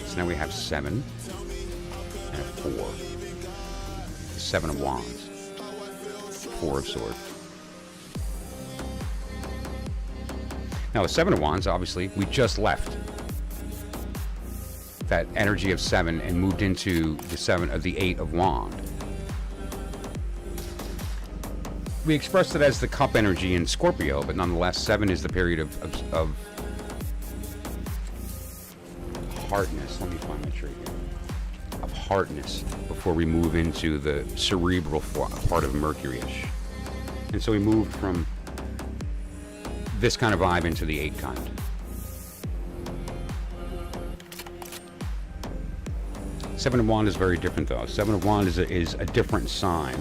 So now we have 7 and a 4. The 7 of Wands, 4 of Swords. Now the 7 of Wands, obviously, we just left that energy of 7 and moved into the 8 of Wand. We expressed it as the cup energy in Scorpio, but nonetheless, 7 is the period of hardness. Let me find my tree here. Of hardness before we move into the cerebral part of Mercury-ish. And so we moved from this kind of vibe into the 8 kind. Seven of Wand is very different, though. 7 of Wand is a different sign.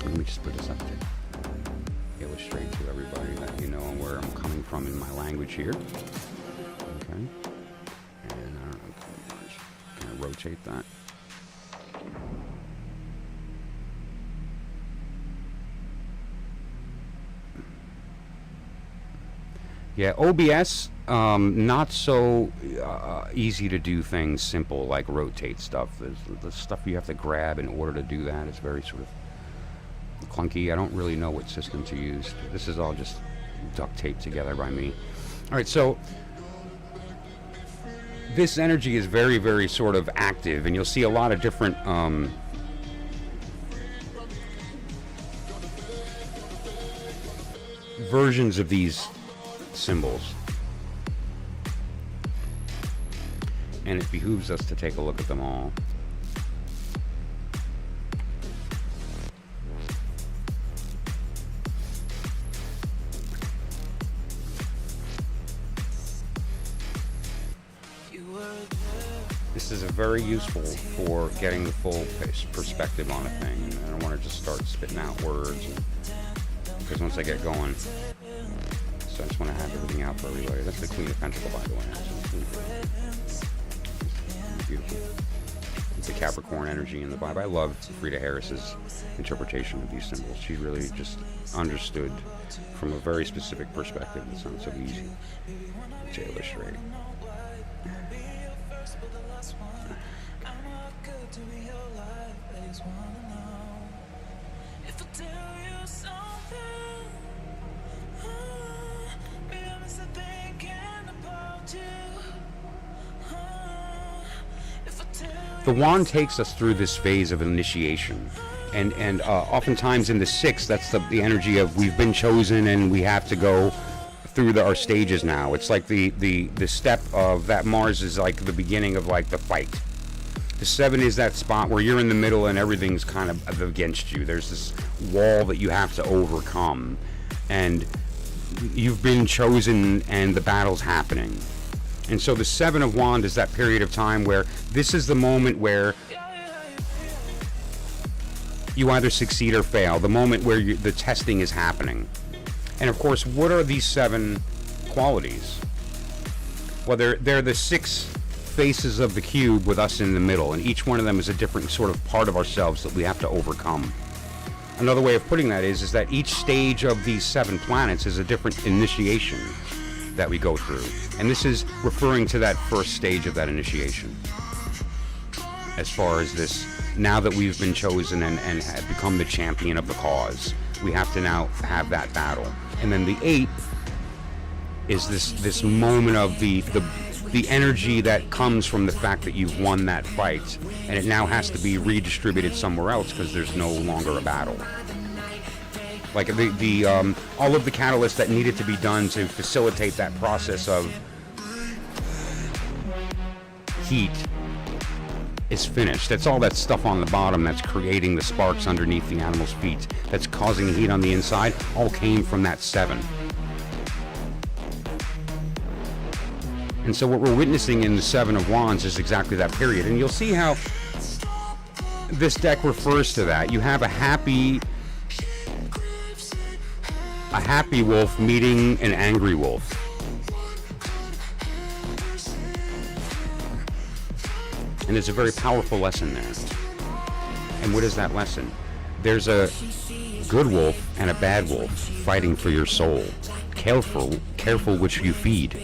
Let me just put this up to illustrate to everybody that you know where I'm coming from in my language here. Okay. And I don't know, I'm just going to rotate that. Yeah, OBS, not so easy to do things simple like rotate stuff. The stuff you have to grab in order to do that is very sort of clunky. I don't really know what system to use. This is all just duct taped together by me. All right, so this energy is very, very sort of active, and you'll see a lot of different versions of these symbols, and it behooves us to take a look at them all. This is very useful for getting the full perspective on a thing, and I don't want to just start spitting out words, because once I get going, so I just want to have everything out for everybody. That's the Queen of Pentacles, by the way. It's beautiful. It's the Capricorn energy in the vibe. I love Frida Harris's interpretation of these symbols. She really just understood from a very specific perspective. It's not so easy to illustrate. The wand takes us through this phase of initiation, and oftentimes in the 6th, that's the energy of we've been chosen and we have to go through our stages now. It's like the step of that. Mars is like the beginning of like the fight. The 7 is that spot where you're in the middle and everything's kind of against you. There's this wall that you have to overcome, and you've been chosen and the battle's happening. And so the 7 of Wands is that period of time where this is the moment where you either succeed or fail, the moment where the testing is happening. And of course, what are these 7 qualities? Well, they're the 6 faces of the cube with us in the middle, and each one of them is a different sort of part of ourselves that we have to overcome. Another way of putting that is that each stage of these 7 planets is a different initiation that we go through. And this is referring to that first stage of that initiation. As far as this, now that we've been chosen and have become the champion of the cause, we have to now have that battle. And then the 8 is this moment of the energy that comes from the fact that you've won that fight, and it now has to be redistributed somewhere else because there's no longer a battle. Like all of the catalysts that needed to be done to facilitate that process of heat is finished. That's all that stuff on the bottom that's creating the sparks underneath the animal's feet, that's causing the heat on the inside, all came from that 7. And so what we're witnessing in the 7 of Wands is exactly that period. And you'll see how this deck refers to that. You have a happy wolf meeting an angry wolf. And there's a very powerful lesson there. And what is that lesson? There's a good wolf and a bad wolf fighting for your soul. Careful which you feed.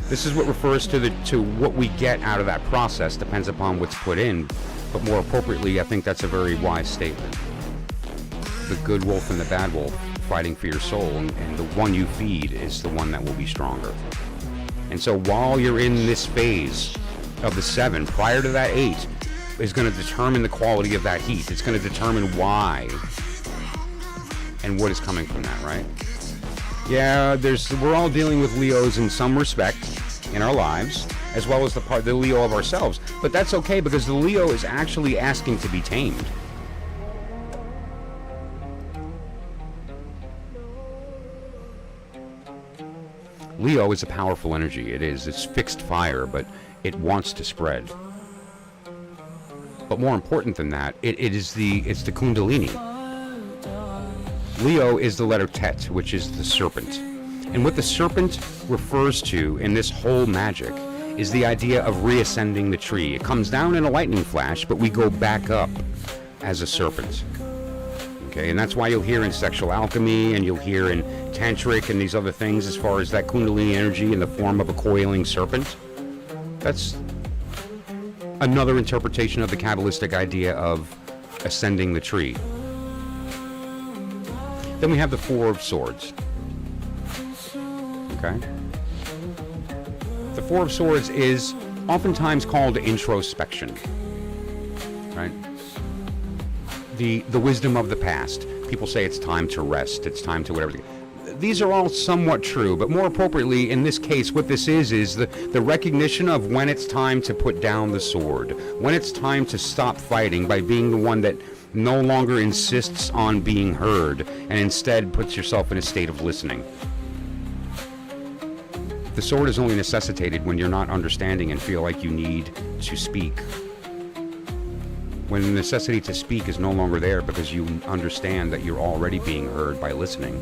This is what refers to what we get out of that process. Depends upon what's put in, but more appropriately, I think that's a very wise statement. The good wolf and the bad wolf fighting for your soul, and the one you feed is the one that will be stronger. And so while you're in this phase of the 7, prior to that 8, is going to determine the quality of that heat. It's going to determine why and what is coming from that, right? Yeah, we're all dealing with Leos in some respect in our lives, as well as the Leo of ourselves. But that's okay, because the Leo is actually asking to be tamed. Leo is a powerful energy. It is. It's fixed fire, but it wants to spread. But more important than that, it's the Kundalini. Leo is the letter Tet, which is the serpent. And what the serpent refers to in this whole magic is the idea of reascending the tree. It comes down in a lightning flash, but we go back up as a serpent. Okay, and that's why you'll hear in sexual alchemy, and you'll hear in tantric and these other things as far as that Kundalini energy in the form of a coiling serpent. That's another interpretation of the Kabbalistic idea of ascending the tree. Then we have the 4 of Swords. Okay? The 4 of Swords is oftentimes called introspection. Right? The wisdom of the past. People say it's time to rest, it's time to whatever. These are all somewhat true, but more appropriately in this case, what this is the recognition of when it's time to put down the sword, when it's time to stop fighting by being the one that no longer insists on being heard and instead puts yourself in a state of listening. The sword is only necessitated when you're not understanding and feel like you need to speak. When the necessity to speak is no longer there because you understand that you're already being heard by listening,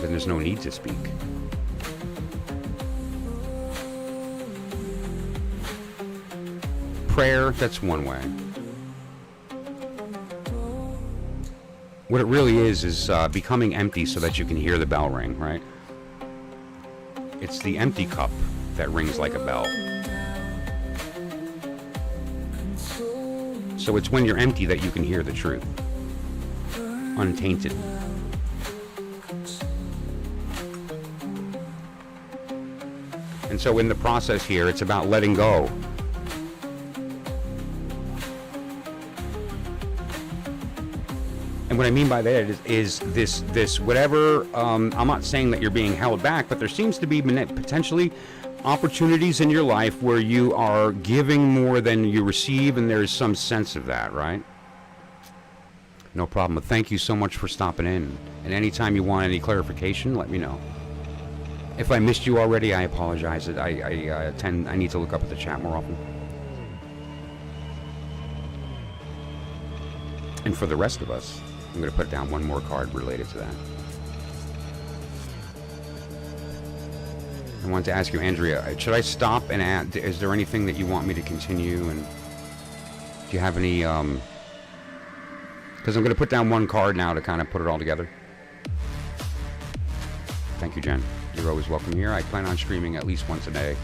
then there's no need to speak. Prayer, that's one way. What it really is becoming empty so that you can hear the bell ring, right? It's the empty cup that rings like a bell. So it's when you're empty that you can hear the truth, untainted. And so in the process here, it's about letting go. And what I mean by that is this whatever, I'm not saying that you're being held back, but there seems to be potentially opportunities in your life where you are giving more than you receive, and there's some sense of that, right? No problem. But thank you so much for stopping in. And anytime you want any clarification, let me know. If I missed you already, I apologize. I need to look up at the chat more often. And for the rest of us, I'm going to put down one more card related to that. I wanted to ask you, Andrea, should I stop and add, is there anything that you want me to continue? And do you have any, because I'm going to put down one card now to kind of put it all together. Thank you, Jen. You're always welcome here. I plan on streaming at least once a day.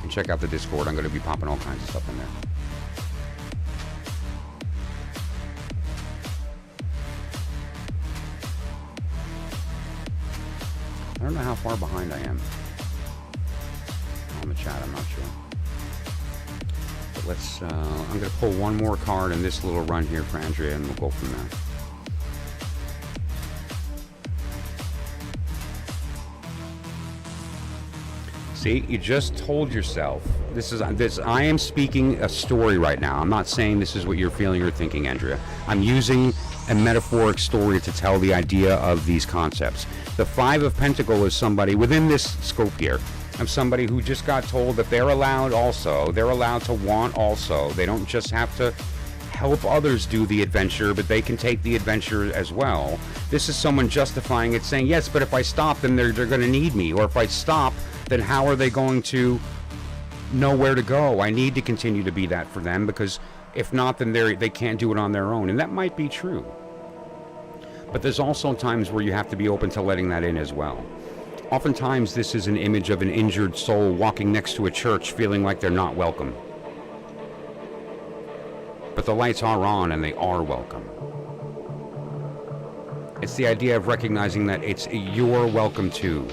And check out the Discord. I'm going to be popping all kinds of stuff in there. I don't know how far behind I am on the chat. I'm not sure. But let's, I'm going to pull one more card in this little run here for Andrea, and we'll go from there. See, you just told yourself, I am speaking a story right now. I'm not saying this is what you're feeling or thinking, Andrea. I'm using a metaphoric story to tell the idea of these concepts. The Five of Pentacles is somebody within this scope here, of somebody who just got told that they're allowed to want also. They don't just have to help others do the adventure, but they can take the adventure as well. This is someone justifying it, saying, yes, but if I stop, then they're going to need me. Or if I stop, then how are they going to know where to go? I need to continue to be that for them, because if not, then they can't do it on their own. And that might be true. But there's also times where you have to be open to letting that in as well. Oftentimes, this is an image of an injured soul walking next to a church feeling like they're not welcome. But the lights are on and they are welcome. It's the idea of recognizing that you're welcome too.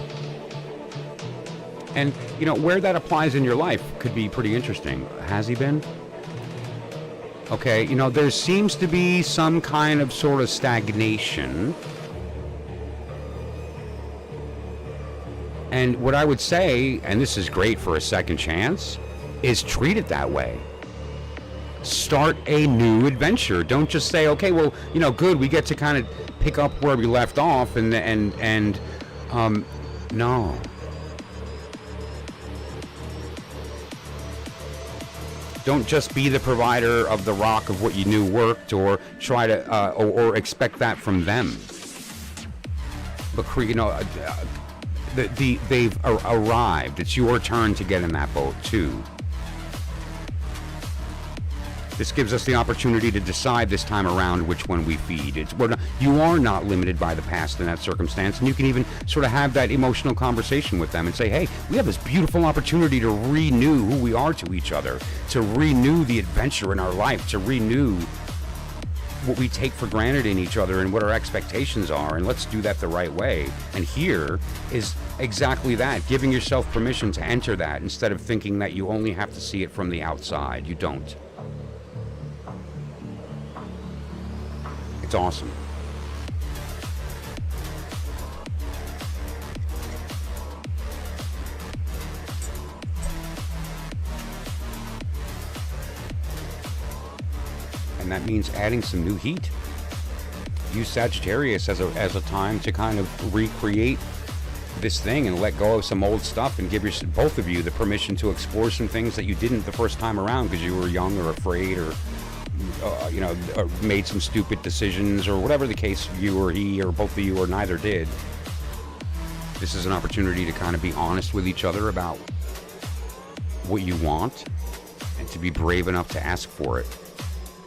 And, you know, where that applies in your life could be pretty interesting. Has he been? Okay, you know, there seems to be some kind of sort of stagnation. And what I would say, and this is great for a second chance, is treat it that way. Start a new adventure. Don't just say, okay, well, you know, good, we get to kind of pick up where we left off, no. Don't just be the provider of the rock of what you knew worked, or try to, or expect that from them. But you know, they've arrived. It's your turn to get in that boat too. This gives us the opportunity to decide this time around which one we feed. You are not limited by the past in that circumstance, and you can even sort of have that emotional conversation with them and say, hey, we have this beautiful opportunity to renew who we are to each other, to renew the adventure in our life, to renew what we take for granted in each other and what our expectations are, and let's do that the right way. And here is exactly that, giving yourself permission to enter that instead of thinking that you only have to see it from the outside. You don't. It's awesome. And that means adding some new heat. Use Sagittarius as a time to kind of recreate this thing and let go of some old stuff, and give both of you the permission to explore some things that you didn't the first time around because you were young or afraid, or you know, or made some stupid decisions, or whatever the case, you or he or both of you or neither did. This is an opportunity to kind of be honest with each other about what you want, and to be brave enough to ask for it,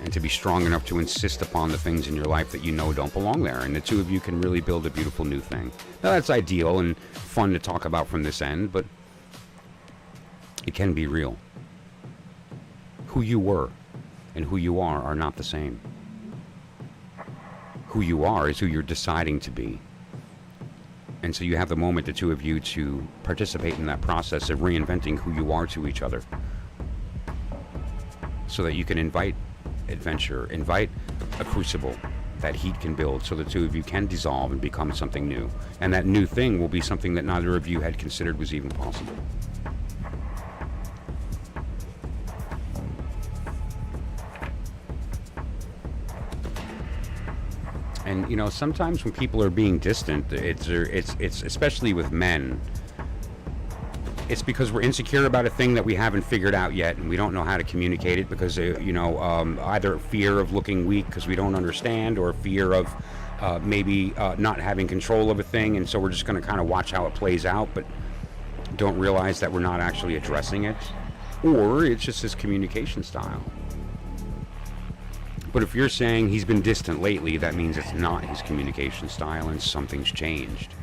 and to be strong enough to insist upon the things in your life that you know don't belong there, and the two of you can really build a beautiful new thing. Now, that's ideal and fun to talk about from this end, but it can be real. Who you were and who you are not the same. Who you are is who you're deciding to be. And so you have the moment, the two of you, to participate in that process of reinventing who you are to each other, so that you can invite adventure, invite a crucible that heat can build, so the two of you can dissolve and become something new. And that new thing will be something that neither of you had considered was even possible. And, you know, sometimes when people are being distant, it's especially with men, it's because we're insecure about a thing that we haven't figured out yet, and we don't know how to communicate it because, you know, either fear of looking weak because we don't understand, or fear of maybe not having control of a thing, and so we're just going to kind of watch how it plays out. But don't realize that we're not actually addressing it, or it's just his communication style. But if you're saying he's been distant lately, that means it's not his communication style and something's changed.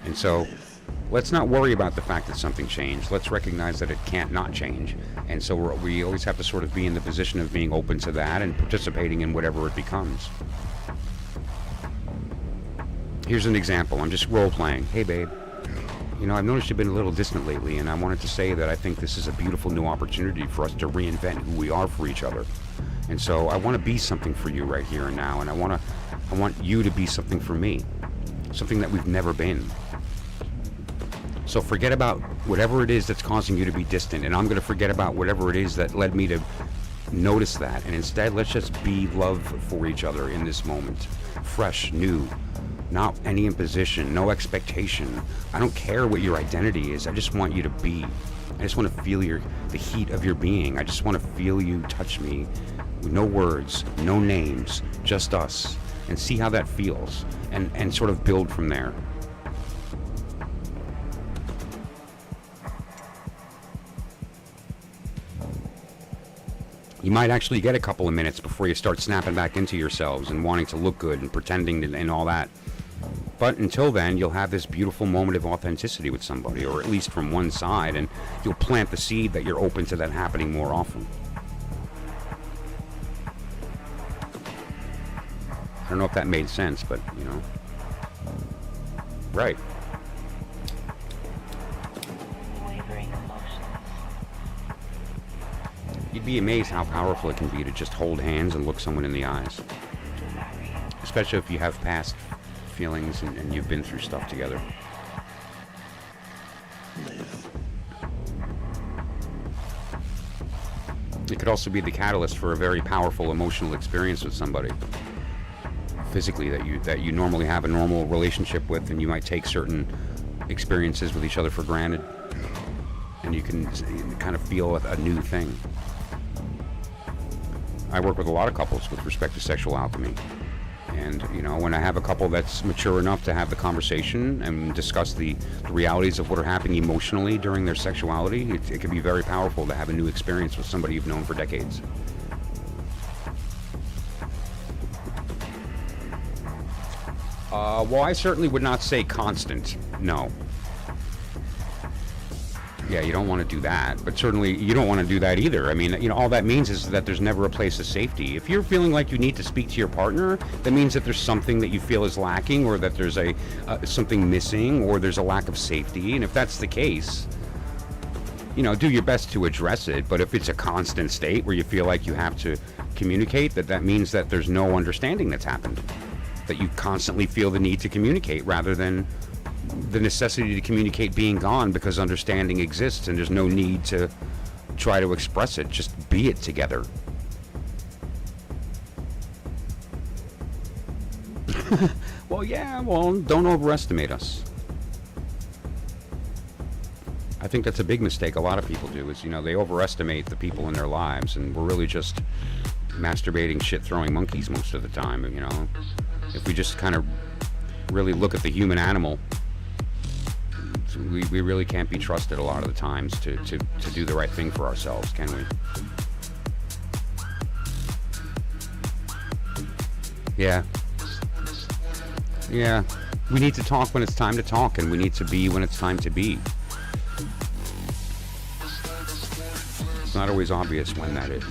And so, let's not worry about the fact that something changed. Let's recognize that it can't not change. And so we always have to sort of be in the position of being open to that and participating in whatever it becomes. Here's an example. I'm just role-playing. Hey, babe. You know, I've noticed you've been a little distant lately, and I wanted to say that I think this is a beautiful new opportunity for us to reinvent who we are for each other. And so I want to be something for you right here and now, and I want you to be something for me. Something that we've never been. So forget about whatever it is that's causing you to be distant, and I'm going to forget about whatever it is that led me to notice that. And instead, let's just be love for each other in this moment. Fresh, new, not any imposition, no expectation. I don't care what your identity is. I just want you to be. I just want to feel the heat of your being. I just want to feel you touch me. No words, no names, just us. And see how that feels. And sort of build from there. You might actually get a couple of minutes before you start snapping back into yourselves and wanting to look good and pretending and all that. But until then, you'll have this beautiful moment of authenticity with somebody, or at least from one side, and you'll plant the seed that you're open to that happening more often. I don't know if that made sense, but, you know. Right. You'd be amazed how powerful it can be to just hold hands and look someone in the eyes. Especially if you have past feelings and you've been through stuff together. It could also be the catalyst for a very powerful emotional experience with somebody. Physically, that you normally have a normal relationship with, and you might take certain experiences with each other for granted. And you can kind of feel a new thing. I work with a lot of couples with respect to sexual alchemy. And, you know, when I have a couple that's mature enough to have the conversation and discuss the realities of what are happening emotionally during their sexuality, it can be very powerful to have a new experience with somebody you've known for decades. Well, I certainly would not say constant, no. Yeah, you don't want to do that, but certainly you don't want to do that either. I mean, you know, all that means is that there's never a place of safety. If you're feeling like you need to speak to your partner, that means that there's something that you feel is lacking, or that there's something missing, or there's a lack of safety. And if that's the case, you know, do your best to address it. But if it's a constant state where you feel like you have to communicate, that means that there's no understanding that's happened. That you constantly feel the need to communicate rather than the necessity to communicate being gone, because understanding exists and there's no need to try to express it. Just be it together. Well, yeah, well, don't overestimate us. I think that's a big mistake a lot of people do, is, you know, they overestimate the people in their lives, and we're really just masturbating, shit-throwing monkeys most of the time, you know. If we just kind of really look at the human animal, we really can't be trusted a lot of the times to do the right thing for ourselves, can we? Yeah. Yeah. We need to talk when it's time to talk, and we need to be when it's time to be. It's not always obvious when that is.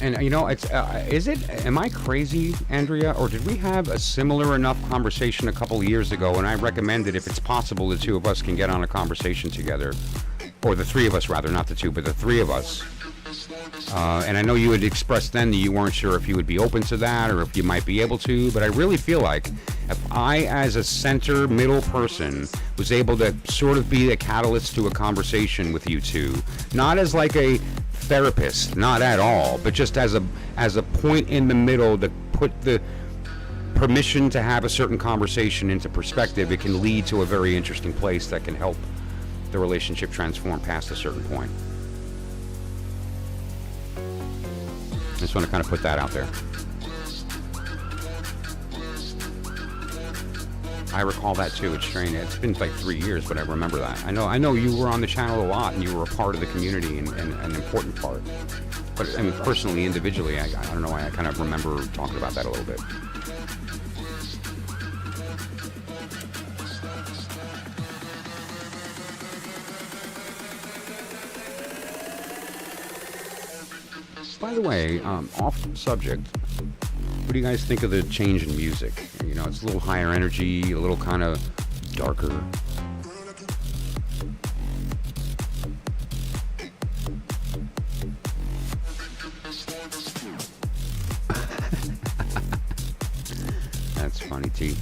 And, you know, it's am I crazy, Andrea, or did we have a similar enough conversation a couple of years ago, and I recommended, if it's possible, the two of us can get on a conversation together, or the three of us, rather, not the two, but the three of us. And I know you had expressed then that you weren't sure if you would be open to that, or if you might be able to, but I really feel like if I, as a center middle person, was able to sort of be a catalyst to a conversation with you two, not as like a therapist, not at all, but just as a point in the middle to put the permission to have a certain conversation into perspective, it can lead to a very interesting place that can help the relationship transform past a certain point. I just want to kind of put that out there. I recall that too. It's strange. It's been like 3 years, but I remember that. I know you were on the channel a lot, and you were a part of the community and an important part. But I mean, personally, individually, I don't know why I kind of remember talking about that a little bit. By the way, off subject, what do you guys think of the change in music? You know, it's a little higher energy, a little kind of darker. That's funny, T.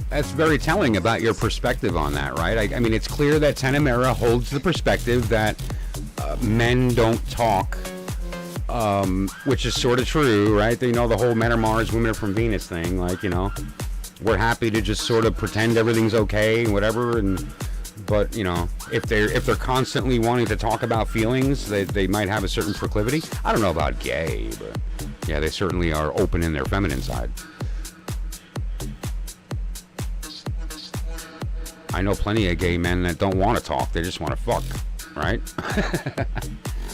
That's very telling about your perspective on that, right? I mean, it's clear that Tanamera holds the perspective that men don't talk, which is sort of true, right? You know, the whole men are Mars, women are from Venus thing. Like, you know, we're happy to just sort of pretend everything's okay and whatever. But you know, if they're constantly wanting to talk about feelings, they might have a certain proclivity. I don't know about gay, but yeah, they certainly are open in their feminine side. I know plenty of gay men that don't want to talk; they just want to fuck. Right?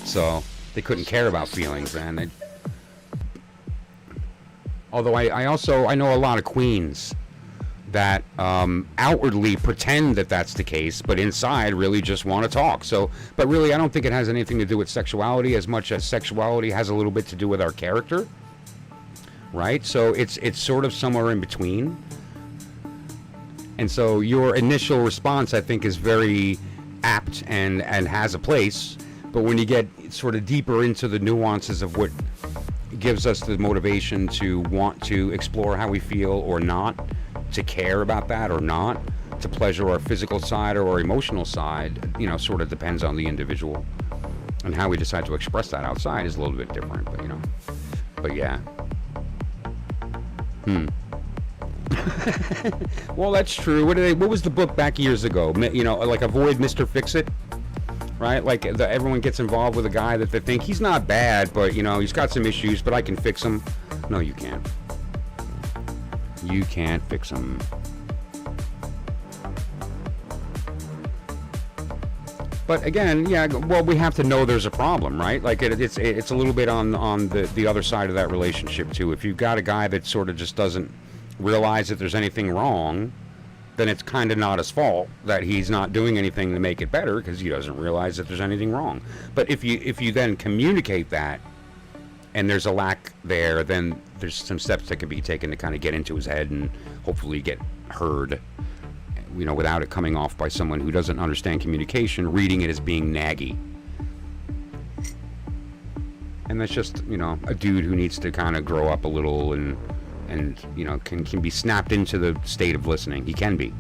So they couldn't care about feelings, man. Although I know a lot of queens that outwardly pretend that that's the case, but inside really just want to talk. So, but really, I don't think it has anything to do with sexuality as much as sexuality has a little bit to do with our character, right? So it's sort of somewhere in between. And so your initial response, I think, is very apt and has a place, but when you get sort of deeper into the nuances of what gives us the motivation to want to explore how we feel or not, to care about that or not, to pleasure our physical side or our emotional side, you know, sort of depends on the individual, and how we decide to express that outside is a little bit different. But you know, but yeah. Well, that's true. What was the book back years ago? You know, like Avoid Mr. Fix-It, right? Like everyone gets involved with a guy that they think he's not bad, but you know, he's got some issues, but I can fix him. No, you can't. You can't fix him. But again, yeah, well, we have to know there's a problem, right? Like it's a little bit on the other side of that relationship too. If you've got a guy that sort of just doesn't realize that there's anything wrong, then it's kind of not his fault that he's not doing anything to make it better, because he doesn't realize that there's anything wrong. But if you then communicate that and there's a lack there, then there's some steps that can be taken to kind of get into his head and hopefully get heard, you know, without it coming off by someone who doesn't understand communication, reading it as being naggy. And that's just, you know, a dude who needs to kind of grow up a little and you know, can be snapped into the state of listening. He can be.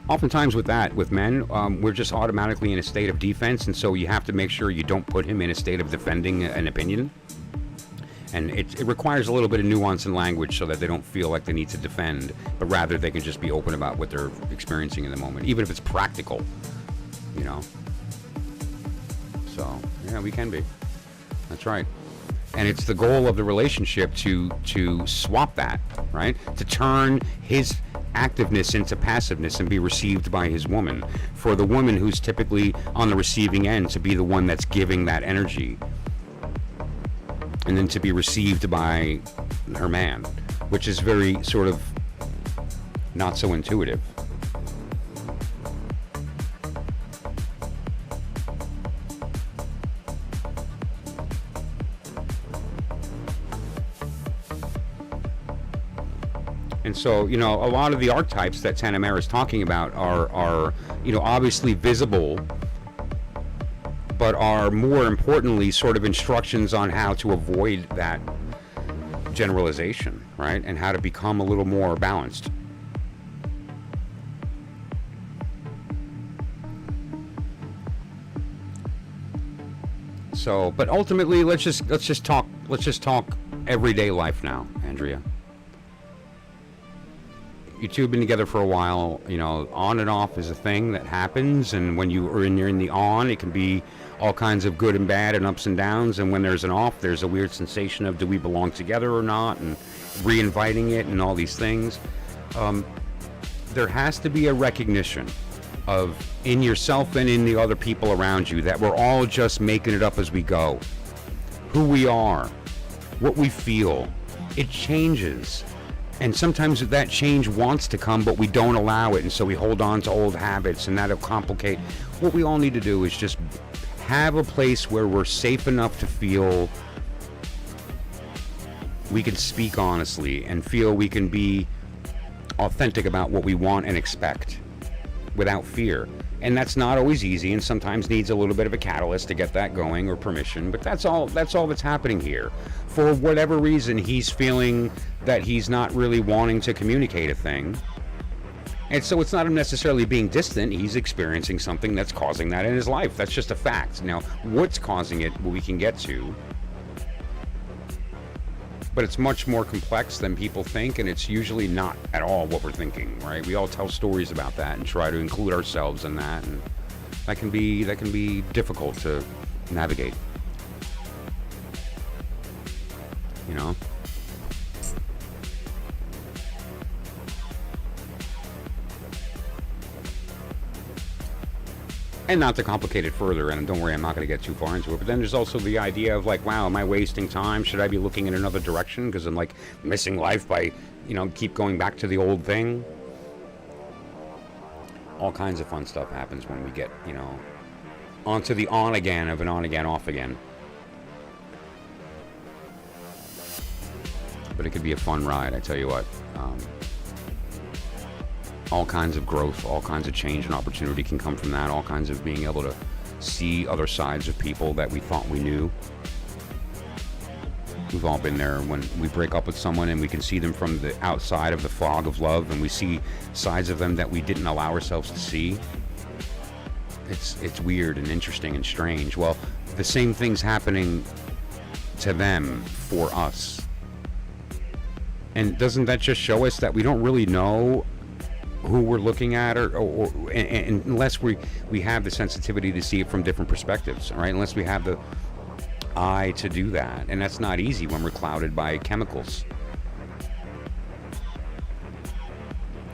Oftentimes with men, we're just automatically in a state of defense, and so you have to make sure you don't put him in a state of defending an opinion. And it requires a little bit of nuance in language so that they don't feel like they need to defend, but rather they can just be open about what they're experiencing in the moment, even if it's practical, you know. So, yeah, we can be. That's right. And it's the goal of the relationship to swap that, right? To turn his activeness into passiveness and be received by his woman. For the woman who's typically on the receiving end to be the one that's giving that energy. And then to be received by her man, which is very sort of not so intuitive. And so, you know, a lot of the archetypes that Tanamera is talking about are, you know, obviously visible, but are more importantly sort of instructions on how to avoid that generalization, right? And how to become a little more balanced. So, but ultimately, let's just talk everyday life now, Andrea. You two have been together for a while. You know, on and off is a thing that happens, and when you're in the on, it can be all kinds of good and bad and ups and downs. And when there's an off, there's a weird sensation of do we belong together or not, and re-inviting it and all these things. There has to be a recognition of in yourself and in the other people around you that we're all just making it up as we go. Who we are, what we feel, it changes. And sometimes that change wants to come, but we don't allow it, and so we hold on to old habits, and that'll complicate. What we all need to do is just have a place where we're safe enough to feel we can speak honestly and feel we can be authentic about what we want and expect without fear. And that's not always easy, and sometimes needs a little bit of a catalyst to get that going, or permission, but that's all that's happening here. For whatever reason, he's feeling that he's not really wanting to communicate a thing, and so it's not him necessarily being distant. He's experiencing something that's causing that in his life. That's just a fact. Now, what's causing it, we can get to, but it's much more complex than people think, and it's usually not at all what we're thinking, right? We all tell stories about that and try to include ourselves in that, and that can be difficult to navigate. You know? And not to complicate it further, and don't worry, I'm not going to get too far into it, but then there's also the idea of like, wow, am I wasting time? Should I be looking in another direction because I'm like missing life by, you know, keep going back to the old thing? All kinds of fun stuff happens when we get, you know, onto the on again of an on again, off again. But it could be a fun ride, I tell you what. All kinds of growth, all kinds of change and opportunity can come from that. All kinds of being able to see other sides of people that we thought we knew. We've all been there when we break up with someone and we can see them from the outside of the fog of love, and we see sides of them that we didn't allow ourselves to see. It's weird and interesting and strange. Well, the same thing's happening to them for us. And doesn't that just show us that we don't really know who we're looking at, or unless we have the sensitivity to see it from different perspectives, right? Unless we have the eye to do that, and that's not easy when we're clouded by chemicals.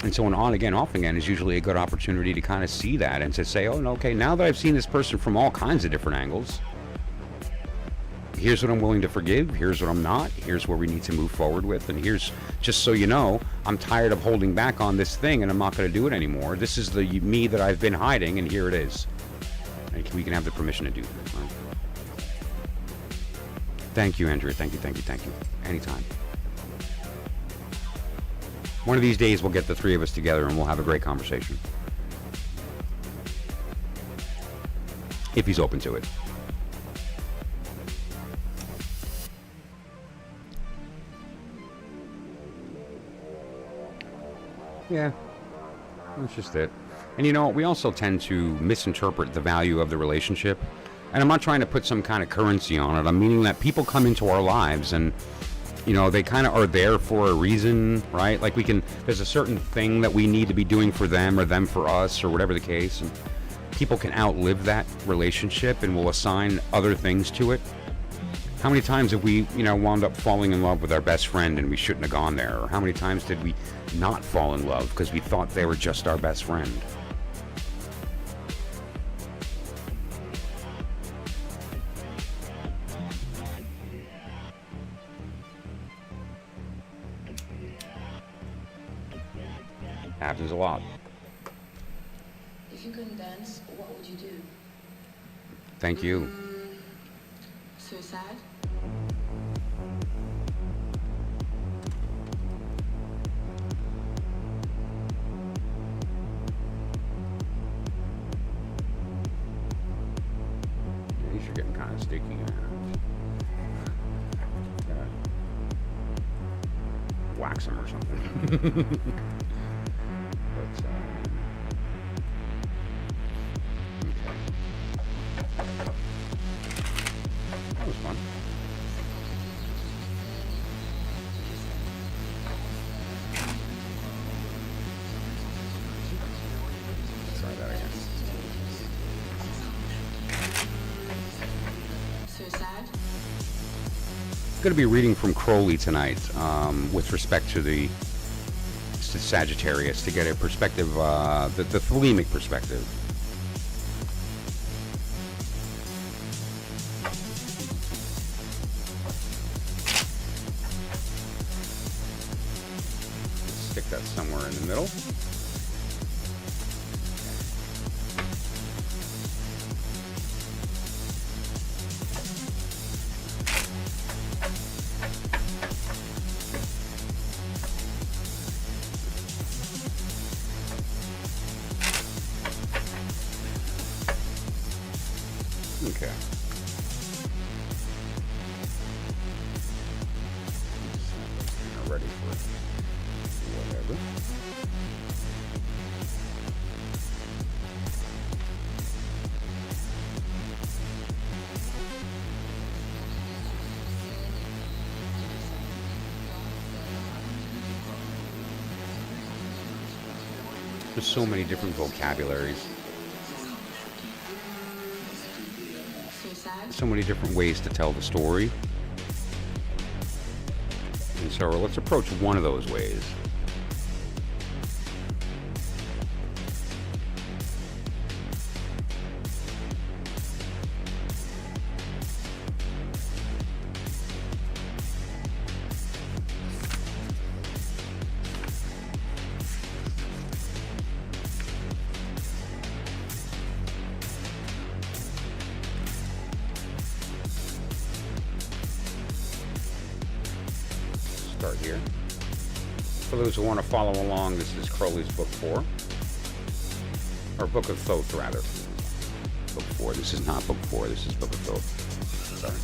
And so an on again, off again is usually a good opportunity to kind of see that and to say, oh, no, okay, now that I've seen this person from all kinds of different angles, here's what I'm willing to forgive, here's what I'm not, here's where we need to move forward with, and here's, just so you know, I'm tired of holding back on this thing and I'm not going to do it anymore. This is the me that I've been hiding, and here it is. And we can have the permission to do that. Right? Thank you, Andrea. Thank you. Anytime. One of these days we'll get the three of us together and we'll have a great conversation. If he's open to it. Yeah, that's just it. And you know, we also tend to misinterpret the value of the relationship. And I'm not trying to put some kind of currency on it. I'm meaning that people come into our lives and, you know, they kind of are there for a reason, right? Like there's a certain thing that we need to be doing for them, or them for us, or whatever the case. And people can outlive that relationship and will assign other things to it. How many times have we, you know, wound up falling in love with our best friend and we shouldn't have gone there? Or how many times did we not fall in love because we thought they were just our best friend? Happens a lot. If you couldn't dance, what would you do? Thank you. Suicide? These are getting kind of sticky. Gotta wax them or something. But, okay. going to be reading from Crowley tonight with respect to the Sagittarius to get a perspective, the thelemic perspective. Stick that somewhere in the middle. Okay. Ready for whatever. There's so many different vocabularies. So many different ways to tell the story. And so let's approach one of those ways. Start here. For those who want to follow along, this is Crowley's Book 4. Or Book of Thoth, rather. Book 4. This is not Book 4. This is Book of Thoth. Sorry.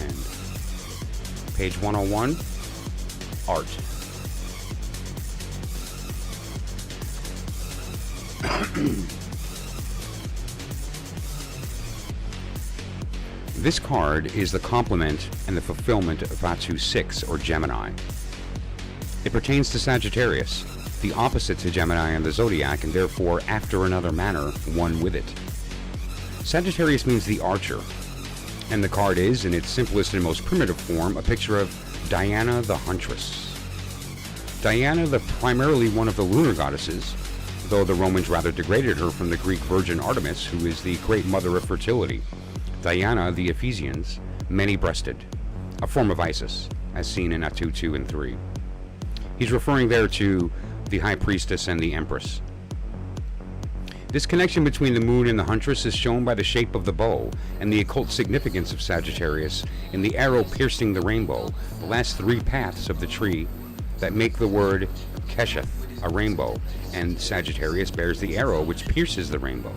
And page 101, Art. This card is the complement and the fulfillment of Vatu 6, or Gemini. It pertains to Sagittarius, the opposite to Gemini and the Zodiac, and therefore, after another manner, one with it. Sagittarius means the archer, and the card is, in its simplest and most primitive form, a picture of Diana the Huntress. Diana, primarily one of the lunar goddesses, though the Romans rather degraded her from the Greek virgin Artemis, who is the great mother of fertility. Diana, the Ephesians, many-breasted, a form of Isis, as seen in Atu 2 and 3. He's referring there to the High Priestess and the Empress. This connection between the moon and the huntress is shown by the shape of the bow and the occult significance of Sagittarius in the arrow piercing the rainbow, the last three paths of the tree that make the word Kesheth, a rainbow, and Sagittarius bears the arrow which pierces the rainbow.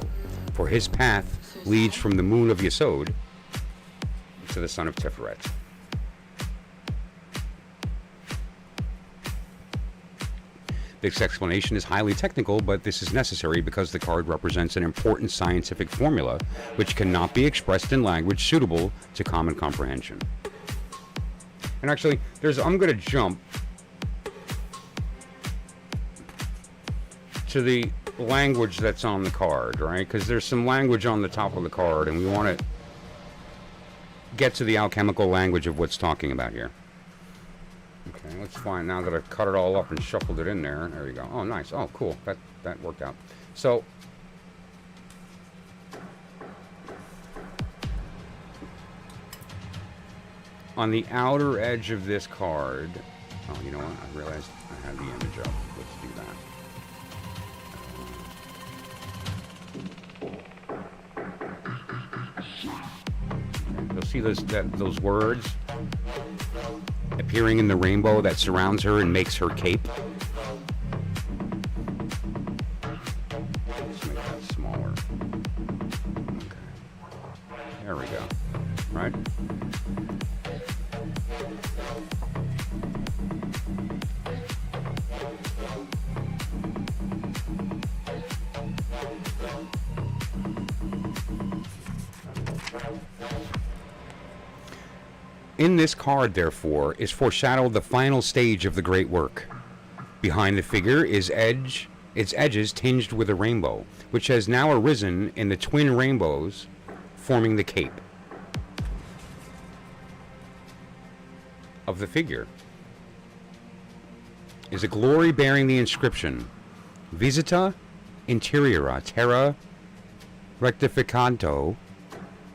For his path leads from the moon of Yesod to the sun of Tiferet. This explanation is highly technical, but this is necessary because the card represents an important scientific formula which cannot be expressed in language suitable to common comprehension. And actually, I'm going to jump to the language that's on the card, right? Because there's some language on the top of the card, and we want to get to the alchemical language of what's talking about here. Okay, let's find, now that I've cut it all up and shuffled it in there. There you go. Oh, nice. Oh, cool. That worked out. So, on the outer edge of this card, oh, you know what? I realized I had the image up. Let's do that. You'll see those words appearing in the rainbow that surrounds her and makes her cape. Let's make that smaller. Okay. There we go. Right? In this card, therefore, is foreshadowed the final stage of the great work. Behind the figure is its edges tinged with a rainbow, which has now arisen in the twin rainbows forming the cape. of the figure is a glory bearing the inscription Visita Interiora Terra Rectificanto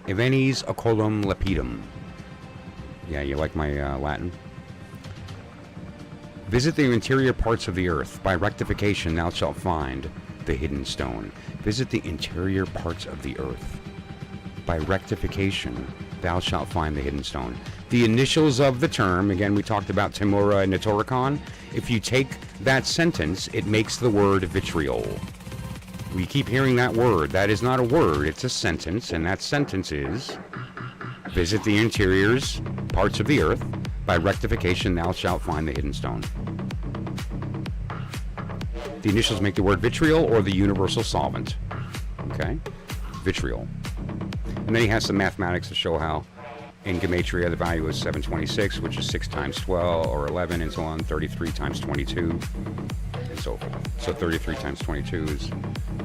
Evenis Oculum Lapidum. Yeah, you like my Latin? Visit the interior parts of the earth. By rectification thou shalt find the hidden stone. Visit the interior parts of the earth. By rectification thou shalt find the hidden stone. The initials of the term, again we talked about Timura and Notoricon. If you take that sentence, it makes the word vitriol. We keep hearing that word. That is not a word, it's a sentence, and that sentence is, visit the interiors, parts of the earth. By rectification thou shalt find the hidden stone. The initials make the word vitriol or the universal solvent. Okay? Vitriol. And then he has some mathematics to show how in Gematria the value is 726, which is 6 times 12 or 11 and so on, 33 times 22, and so forth. So 33 times 22 is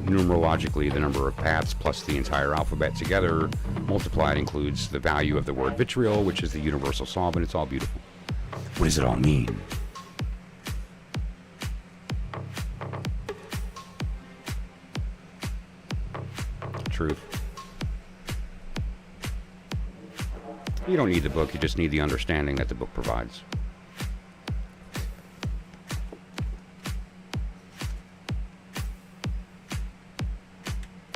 numerologically the number of paths plus the entire alphabet together. Multiplied includes the value of the word vitriol, which is the universal solvent. It's all beautiful. What does it all mean? Truth. You don't need the book, you just need the understanding that the book provides.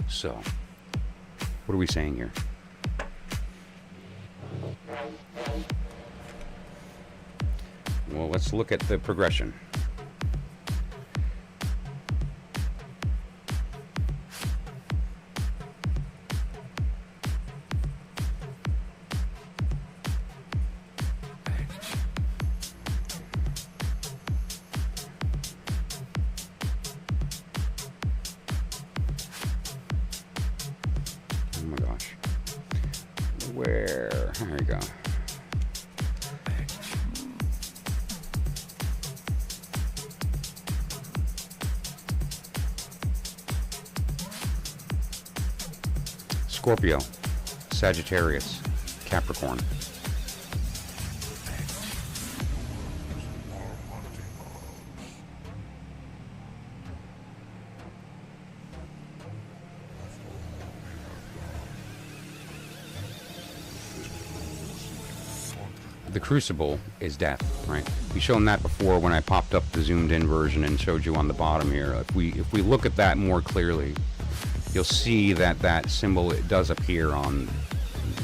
So, what are we saying here? Well, let's look at the progression. Oh my gosh. Where? There we go. Scorpio, Sagittarius, Capricorn. The crucible is death, right? We've shown that before when I popped up the zoomed in version and showed you on the bottom here. If we look at that more clearly, you'll see that that symbol, it does appear on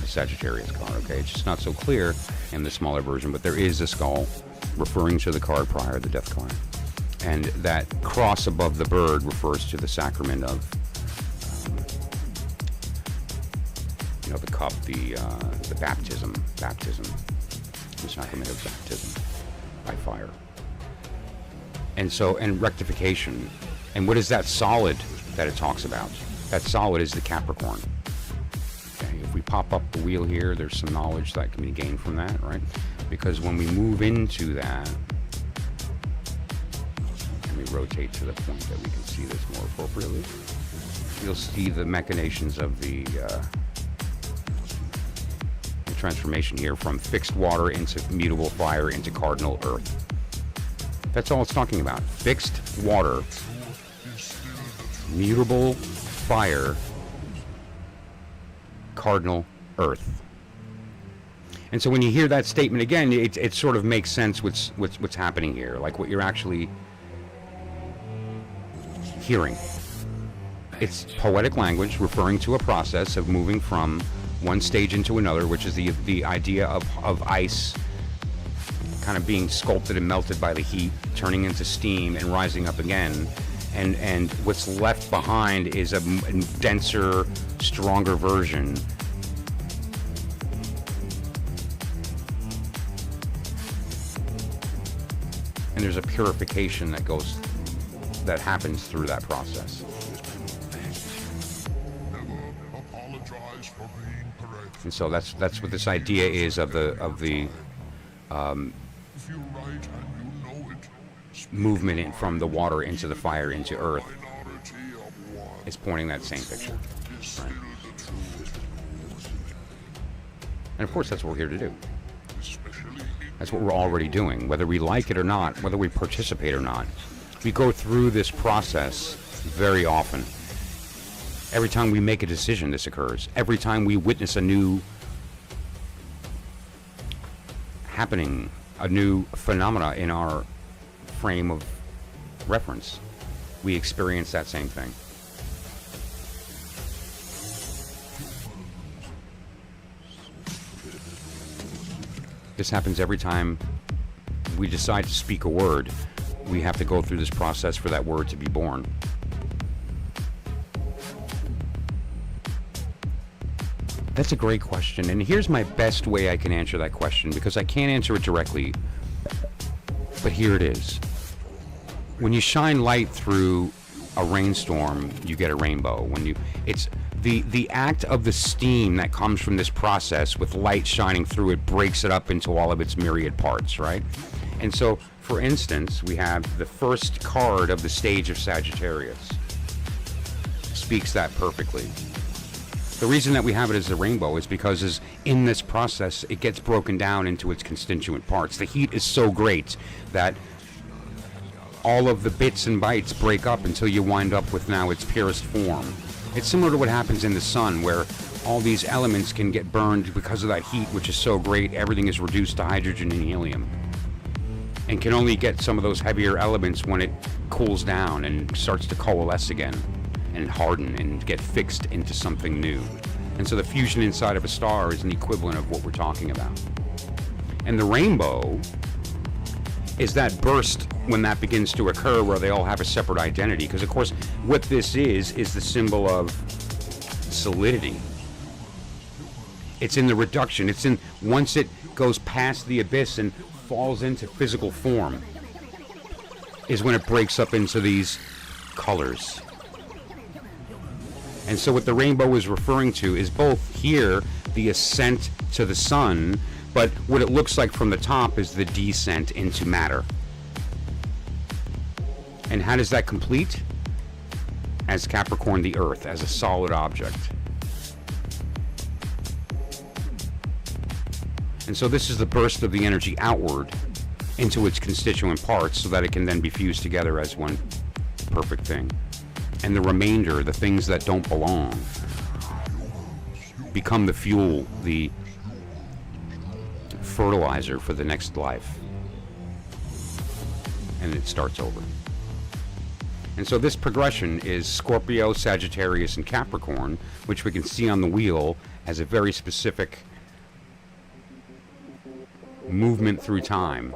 the Sagittarius card, okay? It's just not so clear in the smaller version, but there is a skull referring to the card prior, the death card. And that cross above the bird refers to the sacrament of, the cup, the baptism, the sacrament of baptism by fire. And so, and rectification. And what is that solid that it talks about? That solid is the Capricorn. Okay, if we pop up the wheel here, there's some knowledge that can be gained from that, right? Because when we move into that, let me rotate to the point that we can see this more appropriately. You'll see the machinations of the transformation here from fixed water into mutable fire into cardinal earth. That's all it's talking about. Fixed water, mutable fire, cardinal earth. And so when you hear that statement again, it sort of makes sense what's happening here, like what you're actually hearing. It's poetic language referring to a process of moving from one stage into another, which is the idea of ice kind of being sculpted and melted by the heat, turning into steam and rising up again. And what's left behind is a denser, stronger version. And there's a purification that happens through that process. And so that's what this idea is of the movement from the water into the fire into earth. It's pointing that same picture. Right? And of course that's what we're here to do. That's what we're already doing, whether we like it or not, whether we participate or not. We go through this process very often. Every time we make a decision, this occurs. Every time we witness a new happening, a new phenomena in our frame of reference, we experience that same thing. This happens every time we decide to speak a word. We have to go through this process for that word to be born. That's a great question, and here's my best way I can answer that question, because I can't answer it directly, but here it is. When you shine light through a rainstorm, you get a rainbow. It's the act of the steam that comes from this process with light shining through it breaks it up into all of its myriad parts, right? And so, for instance, we have the first card of the stage of Sagittarius. Speaks that perfectly. The reason that we have it as a rainbow is because in this process, it gets broken down into its constituent parts. The heat is so great that all of the bits and bytes break up until you wind up with now its purest form. It's similar to what happens in the sun, where all these elements can get burned because of that heat, which is so great. Everything is reduced to hydrogen and helium, and can only get some of those heavier elements when it cools down and starts to coalesce again and harden and get fixed into something new. And so the fusion inside of a star is an equivalent of what we're talking about. And the rainbow is that burst when that begins to occur, where they all have a separate identity. Because of course, what this is the symbol of solidity. It's in the reduction. It's in, once it goes past the abyss and falls into physical form, is when it breaks up into these colors. And so what the rainbow is referring to is both here the ascent to the sun, but what it looks like from the top is the descent into matter. And how does that complete? As Capricorn, the earth, as a solid object. And so this is the burst of the energy outward into its constituent parts, so that it can then be fused together as one perfect thing. And the remainder, the things that don't belong, become the fuel, the fertilizer for the next life. And it starts over. And so this progression is Scorpio, Sagittarius, and Capricorn, which we can see on the wheel as a very specific movement through time.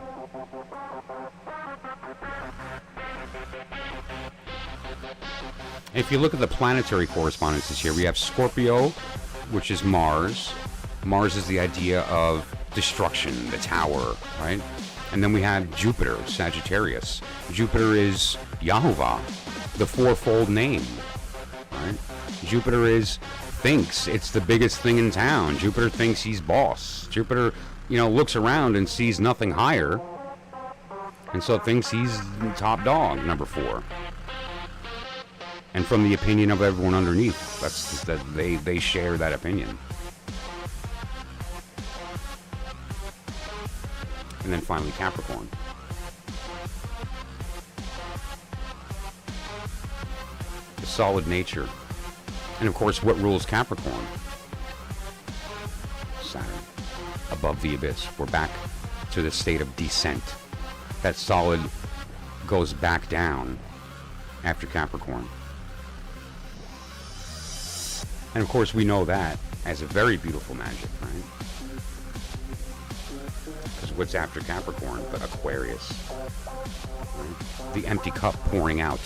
If you look at the planetary correspondences here, we have Scorpio, which is Mars. Mars is the idea of destruction, the tower, right? And then we have Jupiter, Sagittarius. Jupiter is Yahovah, the fourfold name, right? Jupiter thinks it's the biggest thing in town. Jupiter thinks he's boss. Jupiter, looks around and sees nothing higher, and so thinks he's top dog, number 4. And from the opinion of everyone underneath, that's that they share that opinion. And then finally Capricorn. The solid nature. And of course, what rules Capricorn? Saturn. Above the abyss. We're back to the state of descent. That solid goes back down after Capricorn. And of course, we know that as a very beautiful magic, right? Because what's after Capricorn but Aquarius? Right? The empty cup pouring out.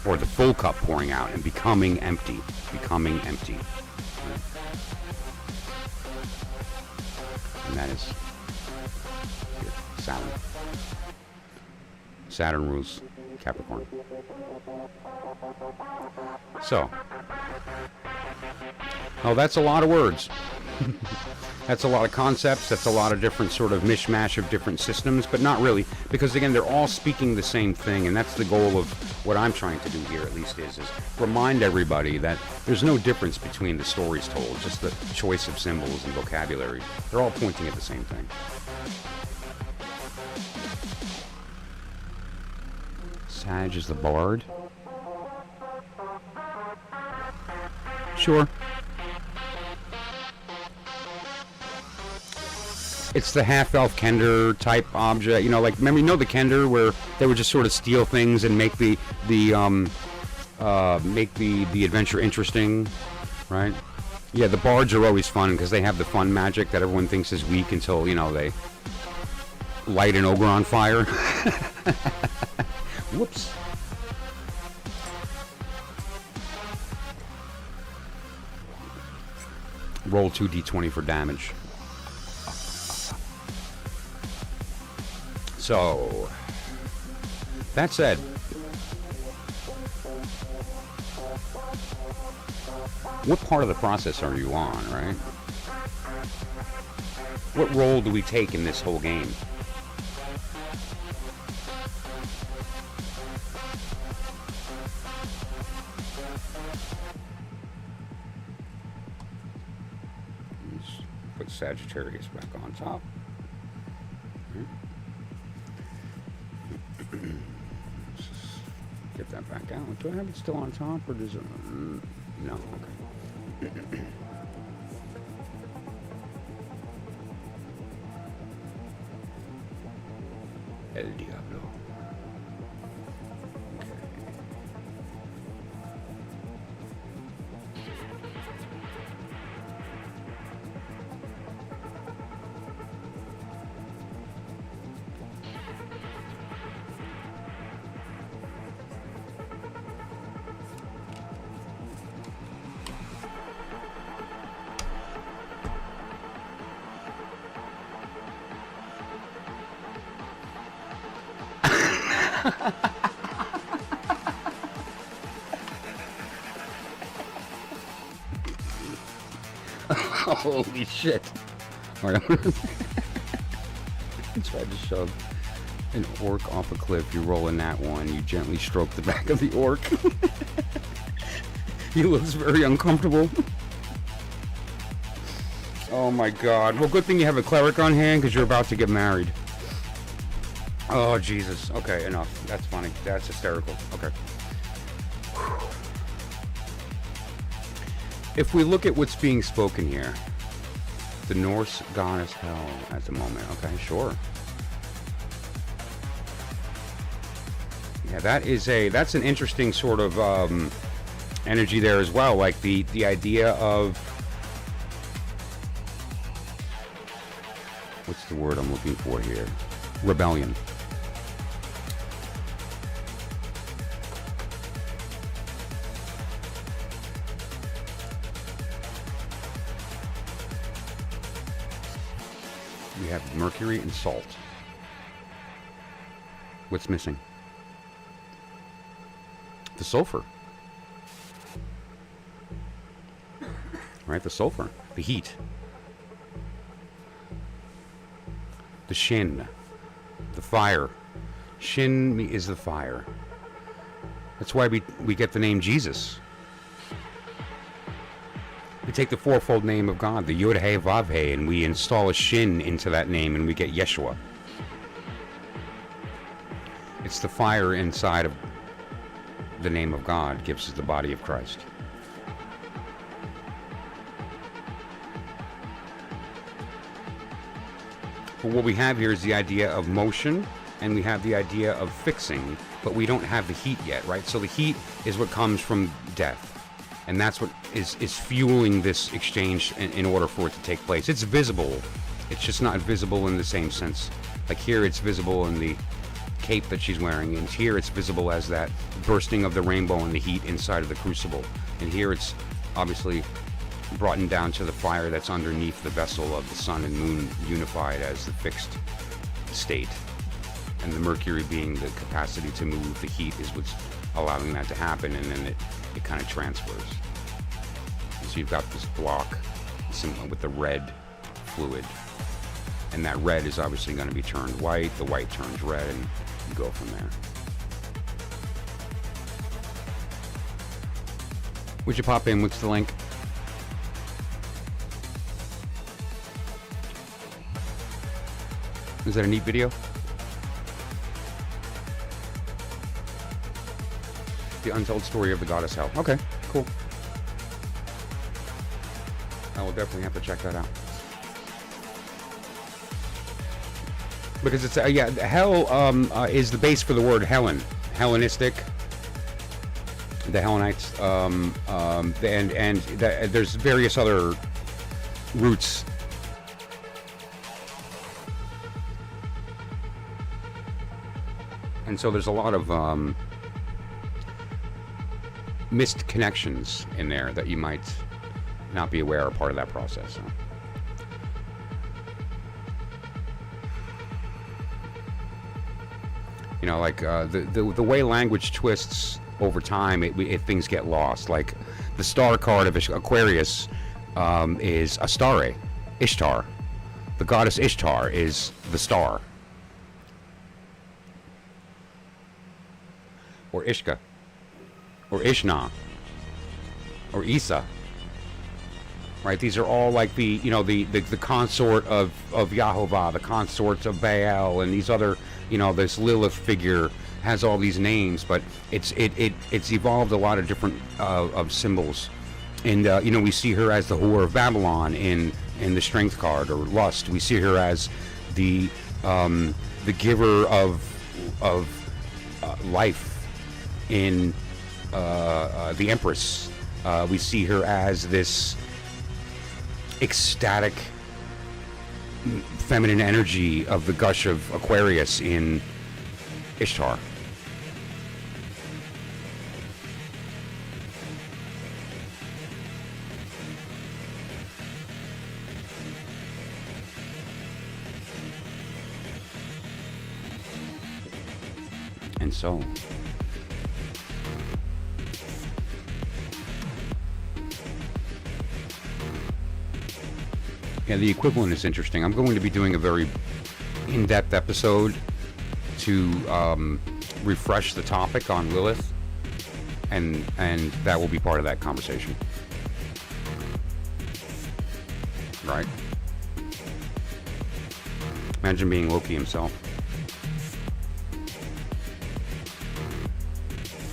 Or the full cup pouring out and becoming empty. Becoming empty. Right? And that is here, Saturn. Saturn rules Capricorn. So, oh, that's a lot of words. That's a lot of concepts. That's a lot of different sort of mishmash of different systems, but not really, because again, they're all speaking the same thing, and that's the goal of what I'm trying to do here, at least, is remind everybody that there's no difference between the stories told, just the choice of symbols and vocabulary. They're all pointing at the same thing. Sag is the bard. Sure. It's the half-elf Kender type object, you know, like, remember, you know the Kender where they would just sort of steal things and make the adventure interesting, right? Yeah, the bards are always fun because they have the fun magic that everyone thinks is weak until, you know, they light an ogre on fire. Whoops. Roll 2d20 for damage. So, that said, what part of the process are you on, right? What role do we take in this whole game? Let's put Sagittarius back on top. Get that back out. Do I have it still on top, or does it? No. Okay. El Diablo. Holy shit. Alright, I tried to shove an orc off a cliff. You roll in that one. You gently stroke the back of the orc. He looks very uncomfortable. Oh my god. Well, good thing you have a cleric on hand because you're about to get married. Oh, Jesus. Okay, enough. That's funny. That's hysterical. Okay. If we look at what's being spoken here, the Norse goddess Hel at the moment. Okay, sure. Yeah, that's an interesting sort of energy there as well. Like the idea of, what's the word I'm looking for here? Rebellion. We have mercury and salt. What's missing? The sulfur. Right, the sulfur. The heat. The shin. The fire. Shin is the fire. That's why we get the name Jesus. We take the fourfold name of God, the Yod He Vav He, and we install a shin into that name, and we get Yeshua. It's the fire inside of the name of God gives us the body of Christ. But what we have here is the idea of motion, and we have the idea of fixing, but we don't have the heat yet, right? So the heat is what comes from death. And that's what is fueling this exchange in order for it to take place. It's visible. It's just not visible in the same sense. Like here, it's visible in the cape that she's wearing. And here, it's visible as that bursting of the rainbow and the heat inside of the crucible. And here, it's obviously brought down to the fire that's underneath the vessel of the sun and moon unified as the fixed state. And the mercury being the capacity to move, the heat is what's allowing that to happen, and then it kind of transfers. So you've got this block with the red fluid. And that red is obviously going to be turned white, the white turns red, and you go from there. Would you pop in? What's the link? Is that a neat video? The Untold Story of the Goddess Hell. Okay, cool. I will definitely have to check that out. Because it's, yeah, hell is the base for the word Helen. Hellenistic. The Hellenites. And there's various other roots. And so there's a lot of missed connections in there that you might not be aware are part of that process. So. You know, like the way language twists over time, things get lost. Like the star card of Aquarius is Astarte, Ishtar. The goddess Ishtar is the star. Or Ishka. Or Ishna. Or Isa. Right? These are all like the, you know, the consort of Yahovah, the consort of Baal, and these other, you know, this Lilith figure has all these names, but it's evolved a lot of different of symbols. And you know, we see her as the whore of Babylon in the Strength card, or Lust. We see her as the giver of life in the Empress. We see her as this ecstatic feminine energy of the gush of Aquarius in Ishtar. And so yeah, the equivalent is interesting. I'm going to be doing a very in-depth episode to refresh the topic on Lilith, and that will be part of that conversation. Right? Imagine being Loki himself.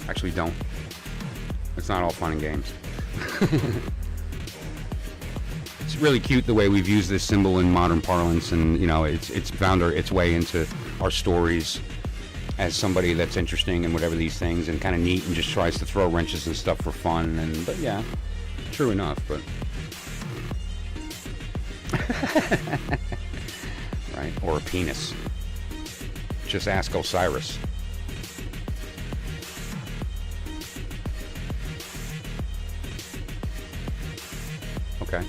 Actually, don't. It's not all fun and games. It's really cute the way we've used this symbol in modern parlance, and you know, it's found its way into our stories as somebody that's interesting and whatever these things, and kind of neat, and just tries to throw wrenches and stuff for fun. And but yeah, true enough. But right, or a penis. Just ask Osiris. Okay.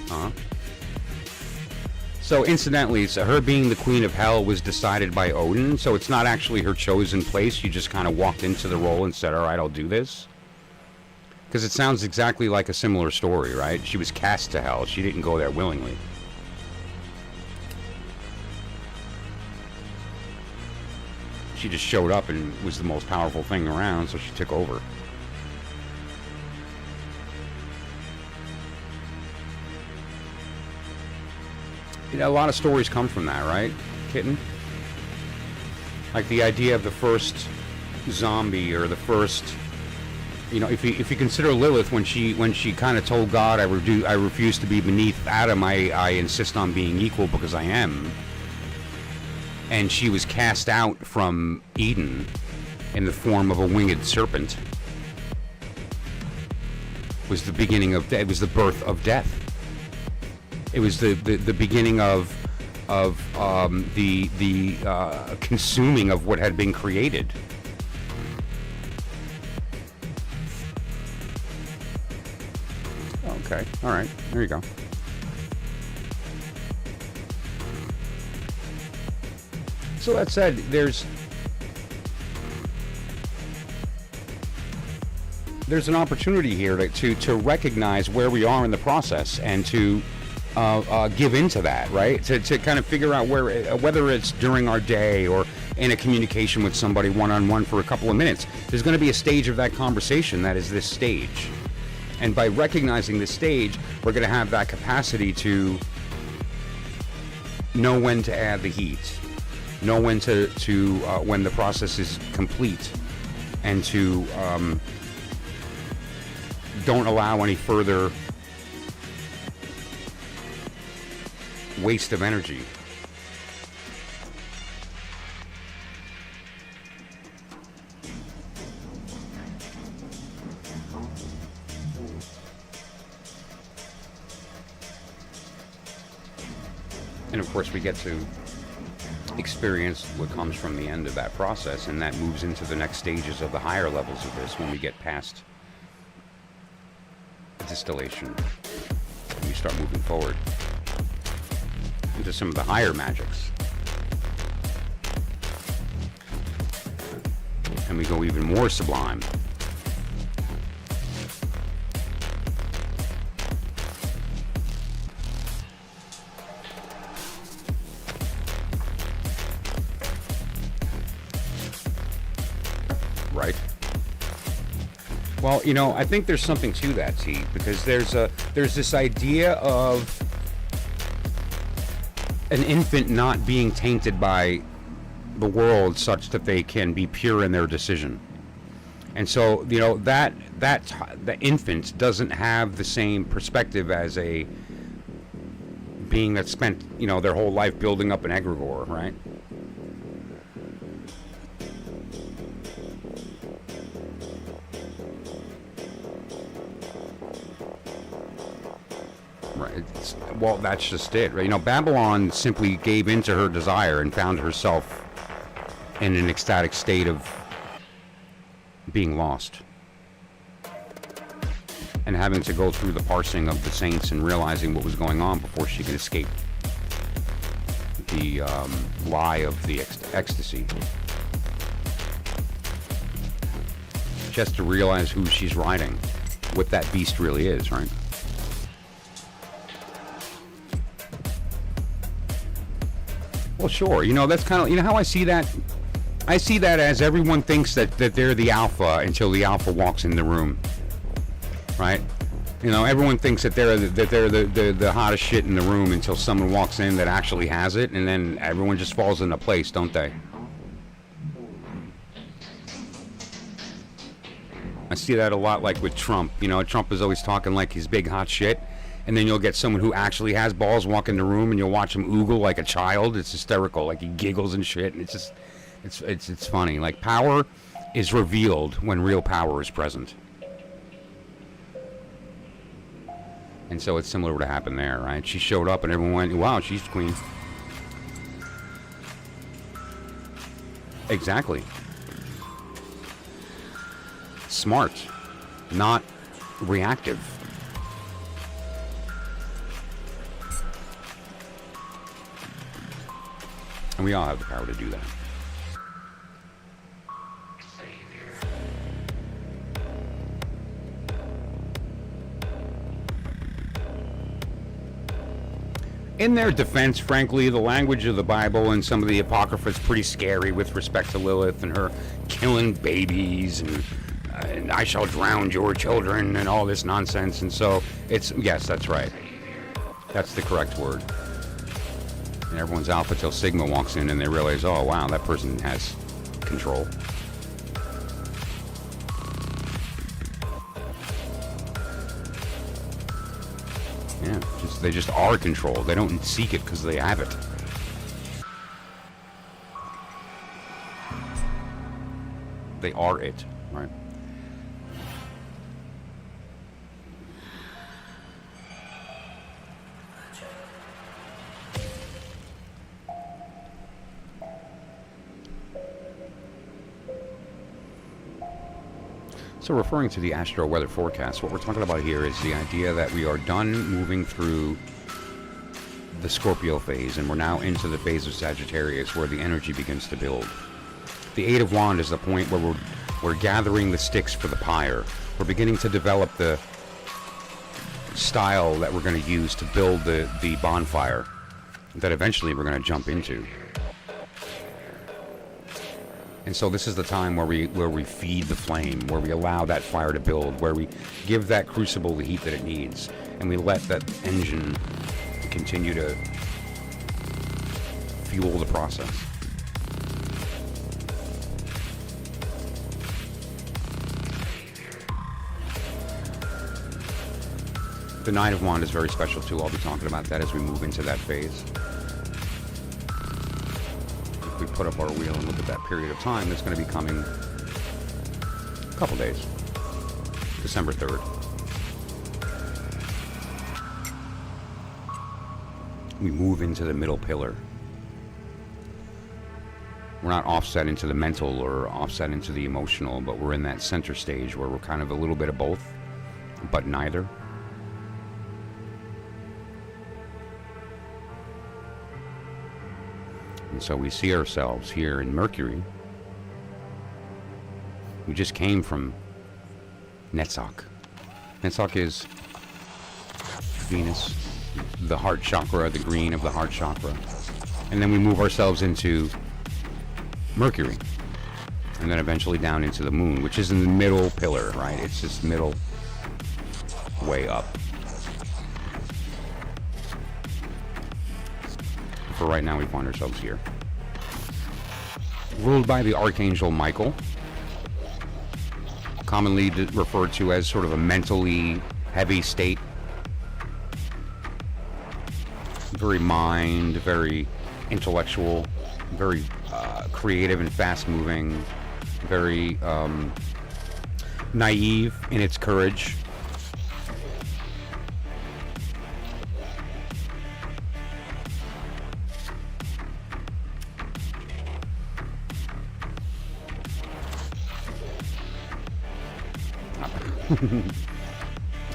So incidentally, so her being the queen of hell was decided by Odin, so it's not actually her chosen place. She just kind of walked into the role and said, all right, I'll do this. Because it sounds exactly like a similar story, right? She was cast to hell. She didn't go there willingly. She just showed up and was the most powerful thing around, so she took over. You know, a lot of stories come from that, right, Kitten? Like the idea of the first zombie, or the first, you know, if you consider Lilith, when she kind of told God, I refuse to be beneath Adam, I insist on being equal because I am, and she was cast out from Eden in the form of a winged serpent, was the beginning of, it was the birth of death. It was the beginning of the consuming of what had been created. Okay, all right, there you go. So that said, there's an opportunity here to recognize where we are in the process, and to give into that, right? To kind of figure out where, whether it's during our day or in a communication with somebody one-on-one for a couple of minutes, there's going to be a stage of that conversation that is this stage. And by recognizing this stage, we're going to have that capacity to know when to add the heat, know when to when the process is complete, and to don't allow any further waste of energy. And of course we get to experience what comes from the end of that process, and that moves into the next stages of the higher levels of this when we get past distillation and we start moving forward into some of the higher magics, and we go even more sublime. Right? Well, you know, I think there's something to that, T, because there's this idea of an infant not being tainted by the world such that they can be pure in their decision. And so, you know, that the infant doesn't have the same perspective as a being that spent, you know, their whole life building up an egregore, right? Well, that's just it, right? You know, Babylon simply gave into her desire and found herself in an ecstatic state of being lost, and having to go through the parsing of the saints and realizing what was going on before she could escape the lie of the ecstasy. She has to realize who she's riding, what that beast really is, right? Well, sure. You know, that's kind of, you know how I see that? I see that as everyone thinks that they're the alpha until the alpha walks in the room, right? You know, everyone thinks that they're the hottest shit in the room until someone walks in that actually has it, and then everyone just falls into place, don't they? I see that a lot, like with Trump. You know, Trump is always talking like he's big hot shit. And then you'll get someone who actually has balls walk in the room, and you'll watch him oogle like a child. It's hysterical, like he giggles and shit. And it's just, it's funny. Like, power is revealed when real power is present. And so it's similar to what happened there, right? She showed up, and everyone went, "Wow, she's the queen." Exactly. Smart, not reactive. And we all have the power to do that. In their defense, frankly, the language of the Bible and some of the Apocrypha is pretty scary with respect to Lilith and her killing babies and I shall drown your children and all this nonsense. And so it's, yes, that's right. That's the correct word. And everyone's alpha till sigma walks in and they realize, oh wow, that person has control. Yeah, they just are control. They don't seek it because they have it. They are it, right? So referring to the astro weather forecast, what we're talking about here is the idea that we are done moving through the Scorpio phase, and we're now into the phase of Sagittarius, where the energy begins to build. The Eight of Wands is the point where we're gathering the sticks for the pyre. We're beginning to develop the style that we're going to use to build the bonfire that eventually we're going to jump into. And so this is the time where we feed the flame, where we allow that fire to build, where we give that crucible the heat that it needs, and we let that engine continue to fuel the process. The Nine of Wands is very special too. I'll be talking about that as we move into that phase. If we put up our wheel and look at that period of time, that's going to be coming a couple days. December 3rd. We move into the middle pillar. We're not offset into the mental or offset into the emotional, but we're in that center stage where we're kind of a little bit of both, but neither. And so we see ourselves here in Mercury. We just came from Netzach. Netzach is Venus, the heart chakra, the green of the heart chakra. And then we move ourselves into Mercury. And then eventually down into the moon, which is in the middle pillar, right? It's this middle way up. For right now, we find ourselves here. Ruled by the Archangel Michael, commonly referred to as sort of a mentally heavy state. Very mind, very intellectual, very creative and fast-moving, very naive in its courage.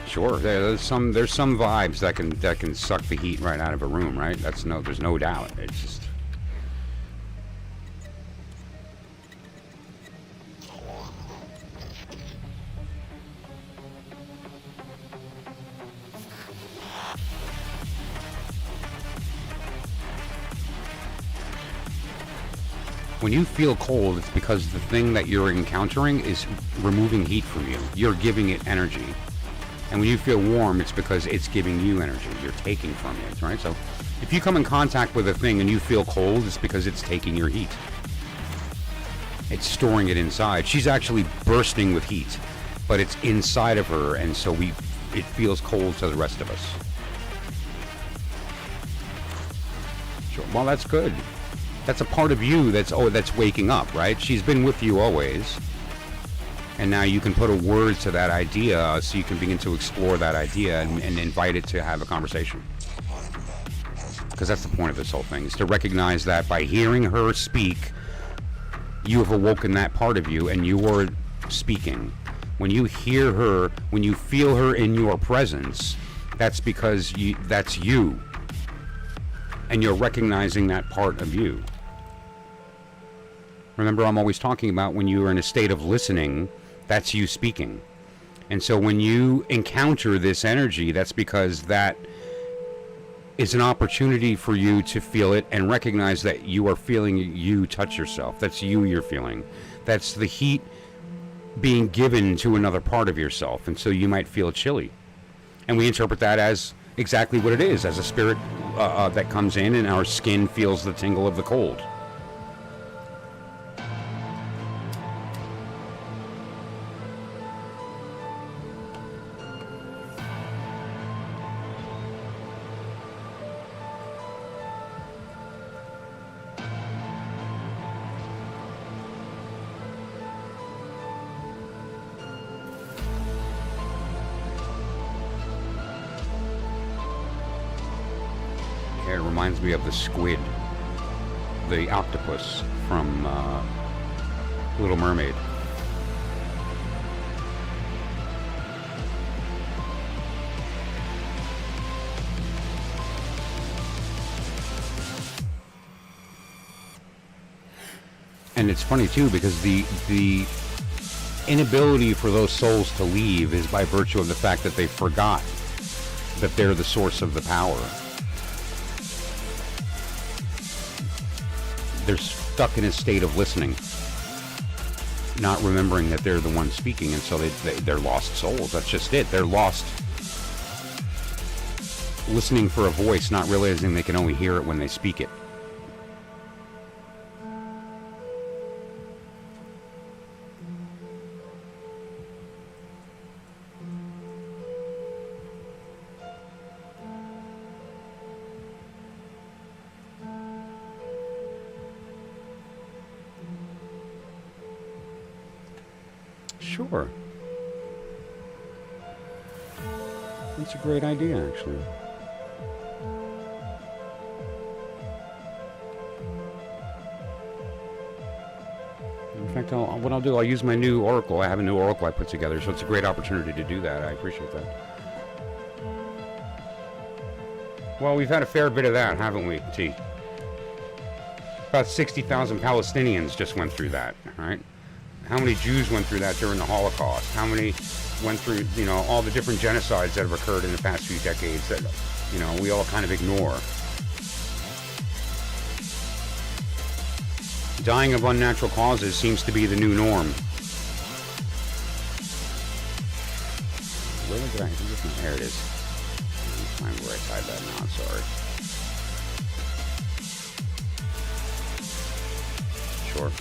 Sure, there's some vibes that can suck the heat right out of a room, right? There's no doubt. It's just when you feel cold, it's because the thing that you're encountering is removing heat from you. You're giving it energy. And when you feel warm, it's because it's giving you energy. You're taking from it, right? So if you come in contact with a thing and you feel cold, it's because it's taking your heat. It's storing it inside. She's actually bursting with heat, but it's inside of her, and so it feels cold to the rest of us. Sure. Well, that's good. That's a part of you that's waking up, right? She's been with you always. And now you can put a word to that idea, so you can begin to explore that idea and invite it to have a conversation. Because that's the point of this whole thing, is to recognize that by hearing her speak, you have awoken that part of you and you are speaking. When you hear her, when you feel her in your presence, that's because that's you. And you're recognizing that part of you. Remember, I'm always talking about when you are in a state of listening, that's you speaking. And so when you encounter this energy, that's because that is an opportunity for you to feel it and recognize that you are feeling you touch yourself. That's you're feeling. That's the heat being given to another part of yourself. And so you might feel chilly. And we interpret that as exactly what it is, as a spirit that comes in and our skin feels the tingle of the cold. It reminds me of the squid, the octopus from Little Mermaid. And it's funny too, because the inability for those souls to leave is by virtue of the fact that they forgot that they're the source of the power. They're stuck in a state of listening, not remembering that they're the ones speaking, and so they're lost souls. That's just it. They're lost listening for a voice, not realizing they can only hear it when they speak it. Sure. That's a great idea, actually. In fact, what I'll do, I'll use my new oracle. I have a new oracle I put together, so it's a great opportunity to do that. I appreciate that. Well, we've had a fair bit of that, haven't we, T? About 60,000 Palestinians just went through that, right? How many Jews went through that during the Holocaust? How many went through, you know, all the different genocides that have occurred in the past few decades that, you know, we all kind of ignore? Dying of unnatural causes seems to be the new norm. Where did I? There it is. Find where I tied that knot. Sorry. Sure.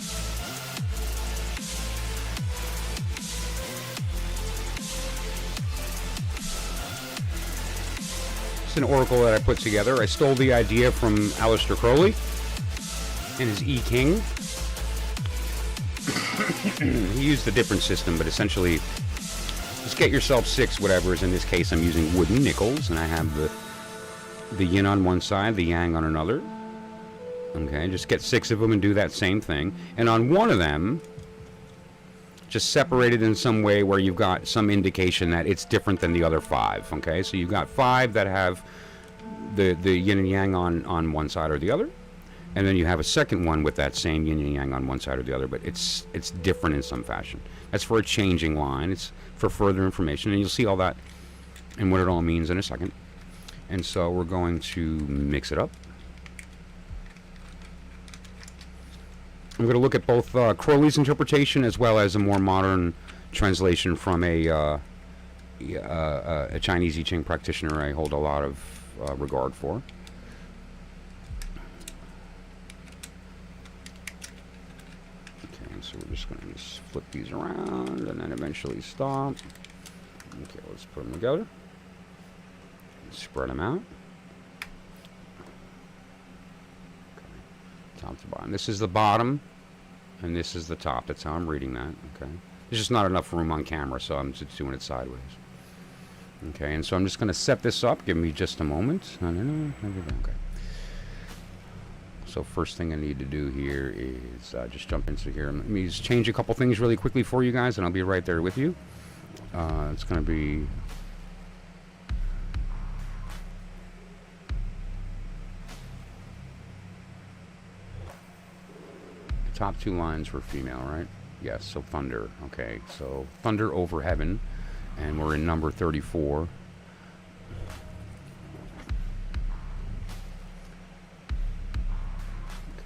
It's an oracle that I put together. I stole the idea from Aleister Crowley and his King. He used a different system, but essentially, just get yourself 6 whatever's. In this case, I'm using wooden nickels, and I have the yin on one side, the yang on another. Okay, just get 6 of them and do that same thing. And on one of them, just separate it in some way where you've got some indication that it's different than the other 5. Okay, so you've got 5 that have the yin and yang on one side or the other. And then you have a second one with that same yin and yang on one side or the other, but it's different in some fashion. That's for a changing line. It's for further information, and you'll see all that and what it all means in a second. And so we're going to mix it up. I'm going to look at both Crowley's interpretation as well as a more modern translation from a Chinese I Ching practitioner I hold a lot of regard for. So we're just going to flip these around and then eventually stop. Okay, let's put them together. Spread them out. Okay. Top to bottom. This is the bottom, and this is the top. That's how I'm reading that. Okay. There's just not enough room on camera, so I'm just doing it sideways. Okay, and so I'm just going to set this up. Give me just a moment. Okay. So first thing I need to do here is just jump into here. Let me just change a couple things really quickly for you guys, and I'll be right there with you. It's going to be... the top 2 lines were female, right? Yes, so thunder. Okay, so thunder over heaven, and we're in number 34.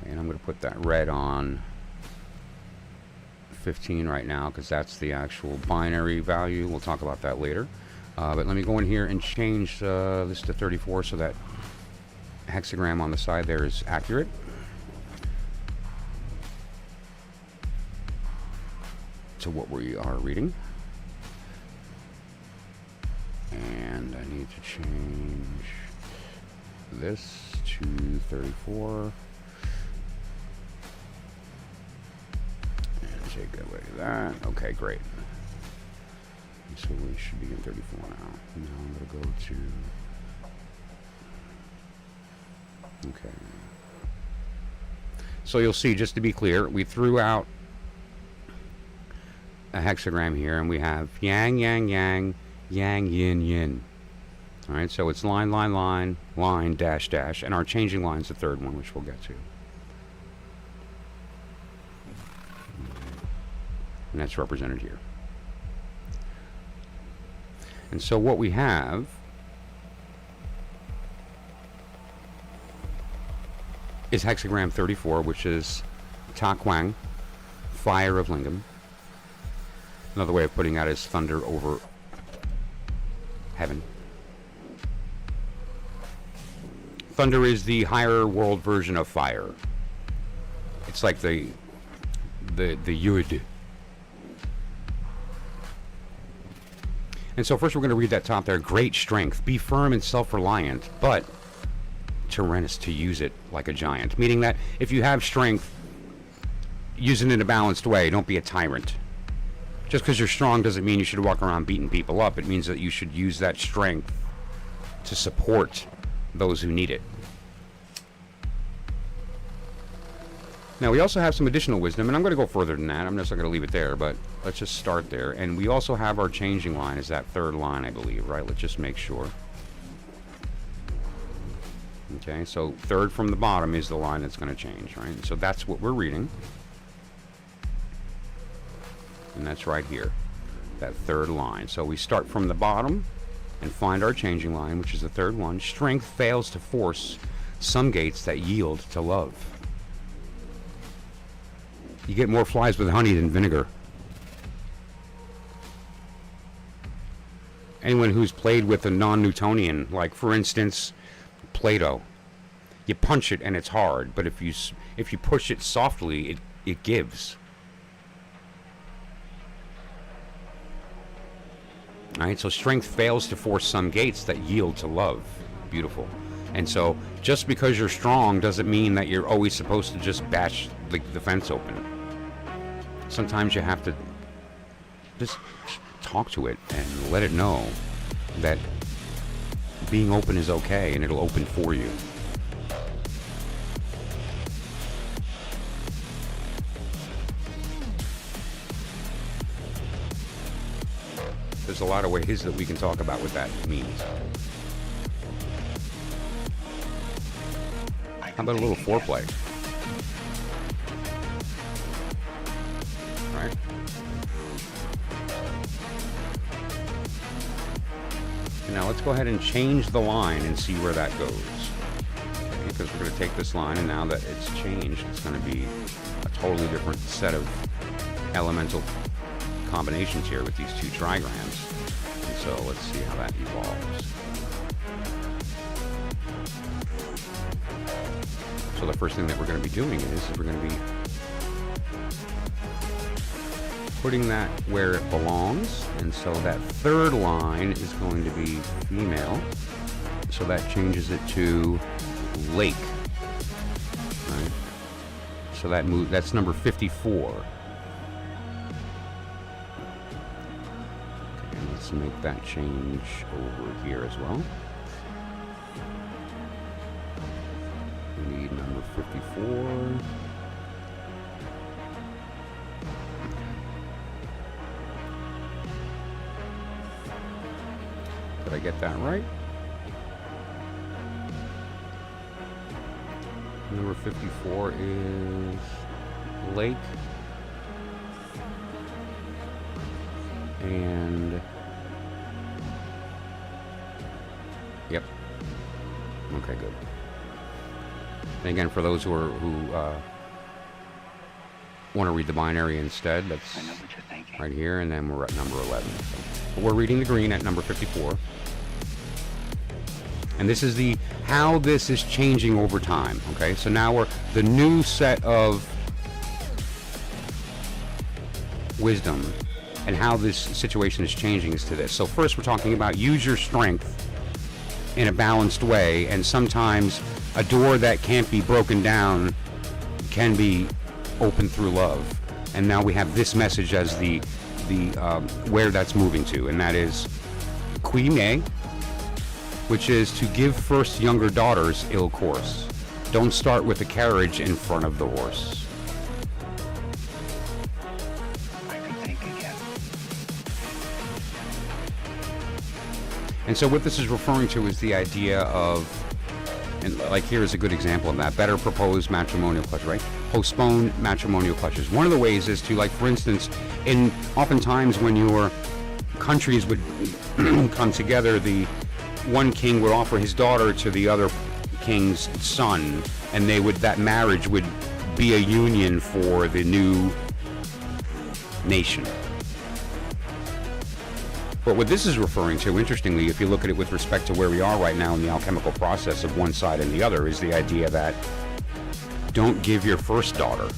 And I'm going to put that red on 15 right now because that's the actual binary value. We'll talk about that later. But let me go in here and change this to 34 so that hexagram on the side there is accurate. To what we are reading. And I need to change this to 34. Take away that. Okay, great. So we should be in 34 now. Now I'm going to go to... Okay. So you'll see, just to be clear, we threw out a hexagram here, and we have yang, yang, yang, yang, yin, yin. All right, so it's line, line, line, line, dash, dash, and our changing line's the third one, which we'll get to. And that's represented here. And so what we have is hexagram 34, which is Ta Kwang, fire of lingam. Another way of putting that is thunder over heaven. Thunder is the higher world version of fire. It's like the Yud. And so first we're going to read that top there. Great strength. Be firm and self-reliant, but tyrannous to use it like a giant. Meaning that if you have strength, use it in a balanced way. Don't be a tyrant. Just because you're strong doesn't mean you should walk around beating people up. It means that you should use that strength to support those who need it. Now we also have some additional wisdom, and I'm going to go further than that. I'm just not going to leave it there, but let's just start there. And we also have our changing line is that third line, I believe, right? Let's just make sure. Okay, so third from the bottom is the line that's going to change, right? So that's what we're reading. And that's right here, that third line. So we start from the bottom and find our changing line, which is the third one. Strength fails to force some gates that yield to love. You get more flies with honey than vinegar. Anyone who's played with a non-Newtonian, like for instance, Plato, you punch it and it's hard, but if you push it softly, it gives. Alright, so strength fails to force some gates that yield to love. Beautiful. And so, just because you're strong doesn't mean that you're always supposed to just bash the fence open. Sometimes you have to just talk to it and let it know that being open is okay and it'll open for you. There's a lot of ways that we can talk about what that means. How about a little foreplay? Right? And now let's go ahead and change the line and see where that goes. Okay, because we're going to take this line, and now that it's changed, it's going to be a totally different set of elemental combinations here with these two trigrams. And so let's see how that evolves. So the first thing that we're going to be doing is we're going to be putting that where it belongs. And so that third line is going to be female. So that changes it to lake. Right? So that's number 54. To make that change over here as well. We need number 54. Did I get that right? Number 54 is lake. And yep. Okay, good. And again, for those who want to read the binary instead, that's right here, and then we're at number 11. But we're reading the green at number 54. And this is how this is changing over time. Okay, so now the new set of wisdom and how this situation is changing is to this. So first we're talking about use your strength in a balanced way, and sometimes a door that can't be broken down can be opened through love. And now we have this message as the where that's moving to, and that is Kui Mei, which is to give first younger daughters ill course. Don't start with the carriage in front of the horse. And so what this is referring to is the idea of, and like here is a good example of that, better propose matrimonial clutches, right? Postpone matrimonial clutches. One of the ways is to, like, for instance, oftentimes when your countries would come together, the one king would offer his daughter to the other king's son, and that marriage would be a union for the new nation. But what this is referring to, interestingly, if you look at it with respect to where we are right now in the alchemical process of one side and the other, is the idea that don't give your first daughter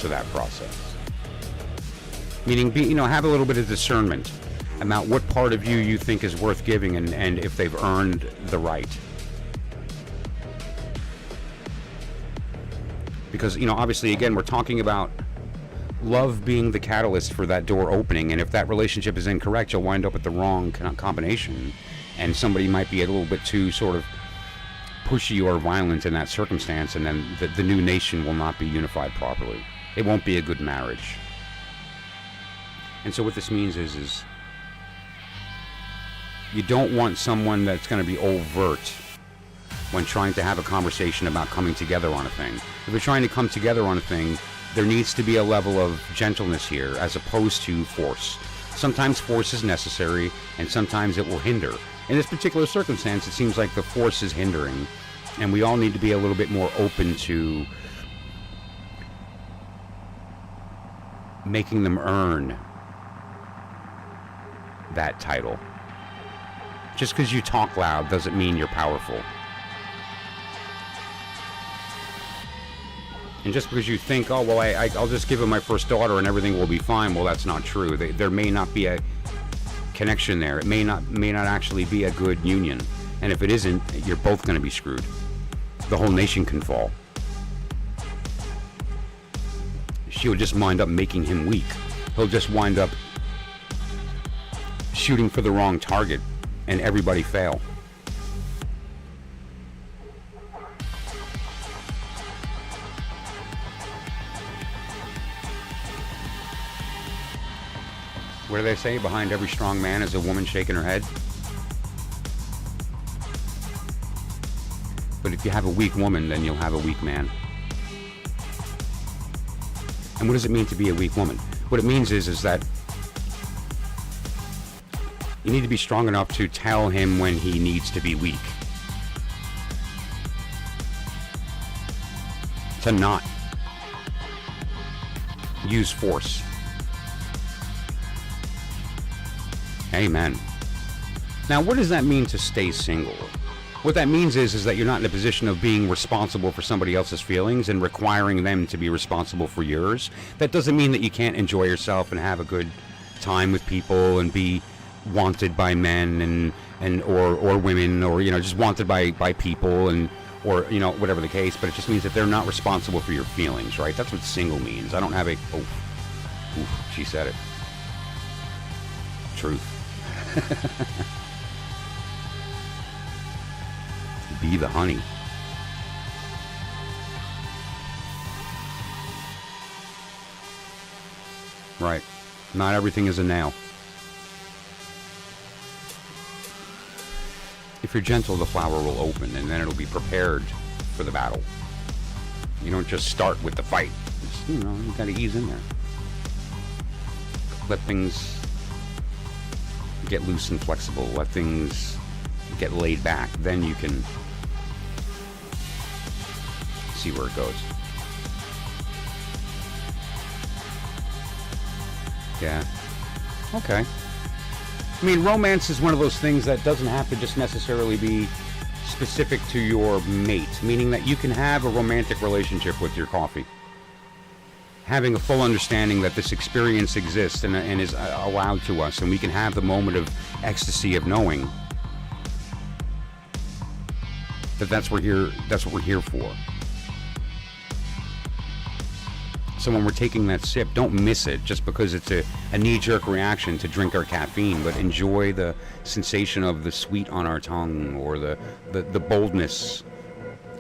to that process. Meaning, have a little bit of discernment about what part of you think is worth giving, and if they've earned the right. Because, obviously, again, we're talking about love being the catalyst for that door opening, and if that relationship is incorrect, you'll wind up with the wrong combination, and somebody might be a little bit too sort of pushy or violent in that circumstance, and then the new nation will not be unified properly. It won't be a good marriage. And so what this means is you don't want someone that's going to be overt when trying to have a conversation about coming together on a thing. If you're trying to come together on a thing, there needs to be a level of gentleness here as opposed to force. Sometimes force is necessary, and sometimes it will hinder. In this particular circumstance, it seems like the force is hindering, and we all need to be a little bit more open to making them earn that title. Just because you talk loud doesn't mean you're powerful. And just because you think, oh, well, I'll just give him my first daughter and everything will be fine, well, that's not true. There may not be a connection there. It may not actually be a good union. And if it isn't, you're both going to be screwed. The whole nation can fall. She will just wind up making him weak. He'll just wind up shooting for the wrong target, and everybody fail. What do they say? Behind every strong man is a woman shaking her head. But if you have a weak woman, then you'll have a weak man. And what does it mean to be a weak woman? What it means is that you need to be strong enough to tell him when he needs to be weak. To not use force. Amen. Now, what does that mean to stay single? What that means is that you're not in a position of being responsible for somebody else's feelings and requiring them to be responsible for yours. That doesn't mean that you can't enjoy yourself and have a good time with people and be wanted by men or women, or just wanted by people, and or whatever the case. But it just means that they're not responsible for your feelings, right? That's what single means. I don't have a she said it. Truth. Be the honey. Right. Not everything is a nail. If you're gentle, the flower will open, and then it'll be prepared for the battle. You don't just start with the fight. Just, you gotta ease in there. Let things get loose and flexible. Let things get laid back. Then you can see where it goes. Yeah. Okay. I mean, romance is one of those things that doesn't have to just necessarily be specific to your mate, meaning that you can have a romantic relationship with your coffee. Having a full understanding that this experience exists and is allowed to us, and we can have the moment of ecstasy of knowing that that's what we're here for. So when we're taking that sip, don't miss it just because it's a knee-jerk reaction to drink our caffeine, but enjoy the sensation of the sweet on our tongue, or the boldness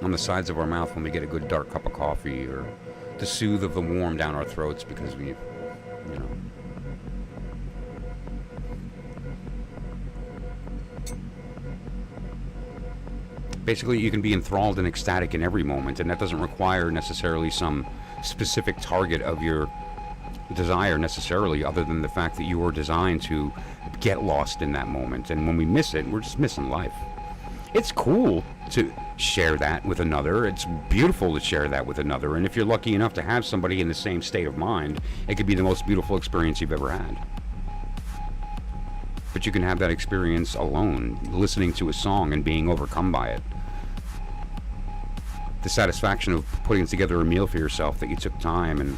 on the sides of our mouth when we get a good dark cup of coffee, or the soothe of the warm down our throats because we, Basically, you can be enthralled and ecstatic in every moment, and that doesn't require necessarily some specific target of your desire necessarily, other than the fact that you were designed to get lost in that moment. And when we miss it, we're just missing life. It's cool to share that with another. It's beautiful to share that with another. And if you're lucky enough to have somebody in the same state of mind, it could be the most beautiful experience you've ever had. But you can have that experience alone, listening to a song and being overcome by it. The satisfaction of putting together a meal for yourself, that you took time and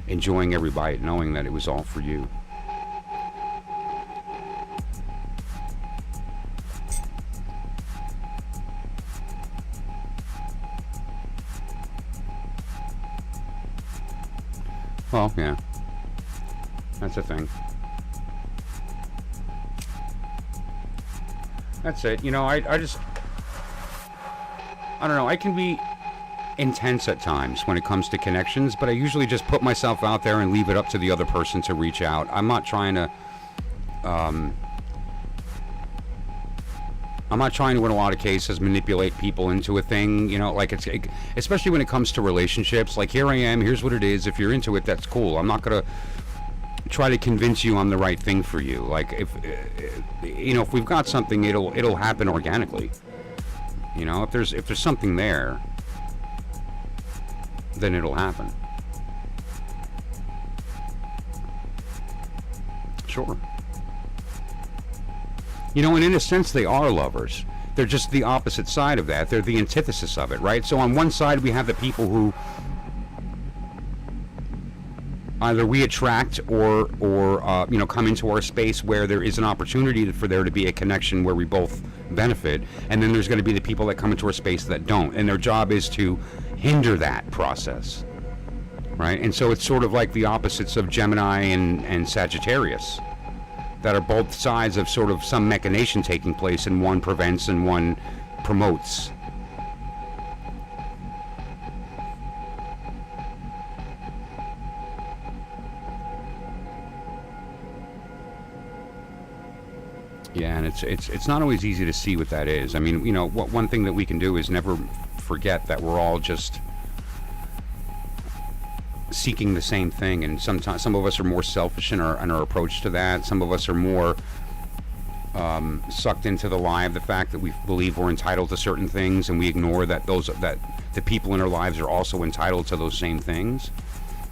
enjoying every bite, knowing that it was all for you. Well, yeah, that's a thing. That's it. You know, I don't know, I can be intense at times when it comes to connections, but I usually just put myself out there and leave it up to the other person to reach out. I'm not trying to, in a lot of cases, manipulate people into a thing, you know, like especially when it comes to relationships. Like, here I am, here's what it is. If you're into it, that's cool. I'm not going to try to convince you I'm the right thing for you. Like, if we've got something, it'll happen organically. You know, if there's something there, then it'll happen. Sure. You know, and in a sense, they are lovers. They're just the opposite side of that. They're the antithesis of it, right? So on one side, we have the people who either we attract or come into our space where there is an opportunity for there to be a connection where we both benefit. And then there's going to be the people that come into our space that don't. And their job is to hinder that process, right? And so it's sort of like the opposites of Gemini and Sagittarius, that are both sides of sort of some machination taking place, and one prevents and one promotes. Yeah, and it's not always easy to see what that is. I mean, you know, one thing that we can do is never forget that we're all just seeking the same thing, and sometimes some of us are more selfish in our approach to that. Some of us are more sucked into the lie of the fact that we believe we're entitled to certain things, and we ignore that the people in our lives are also entitled to those same things.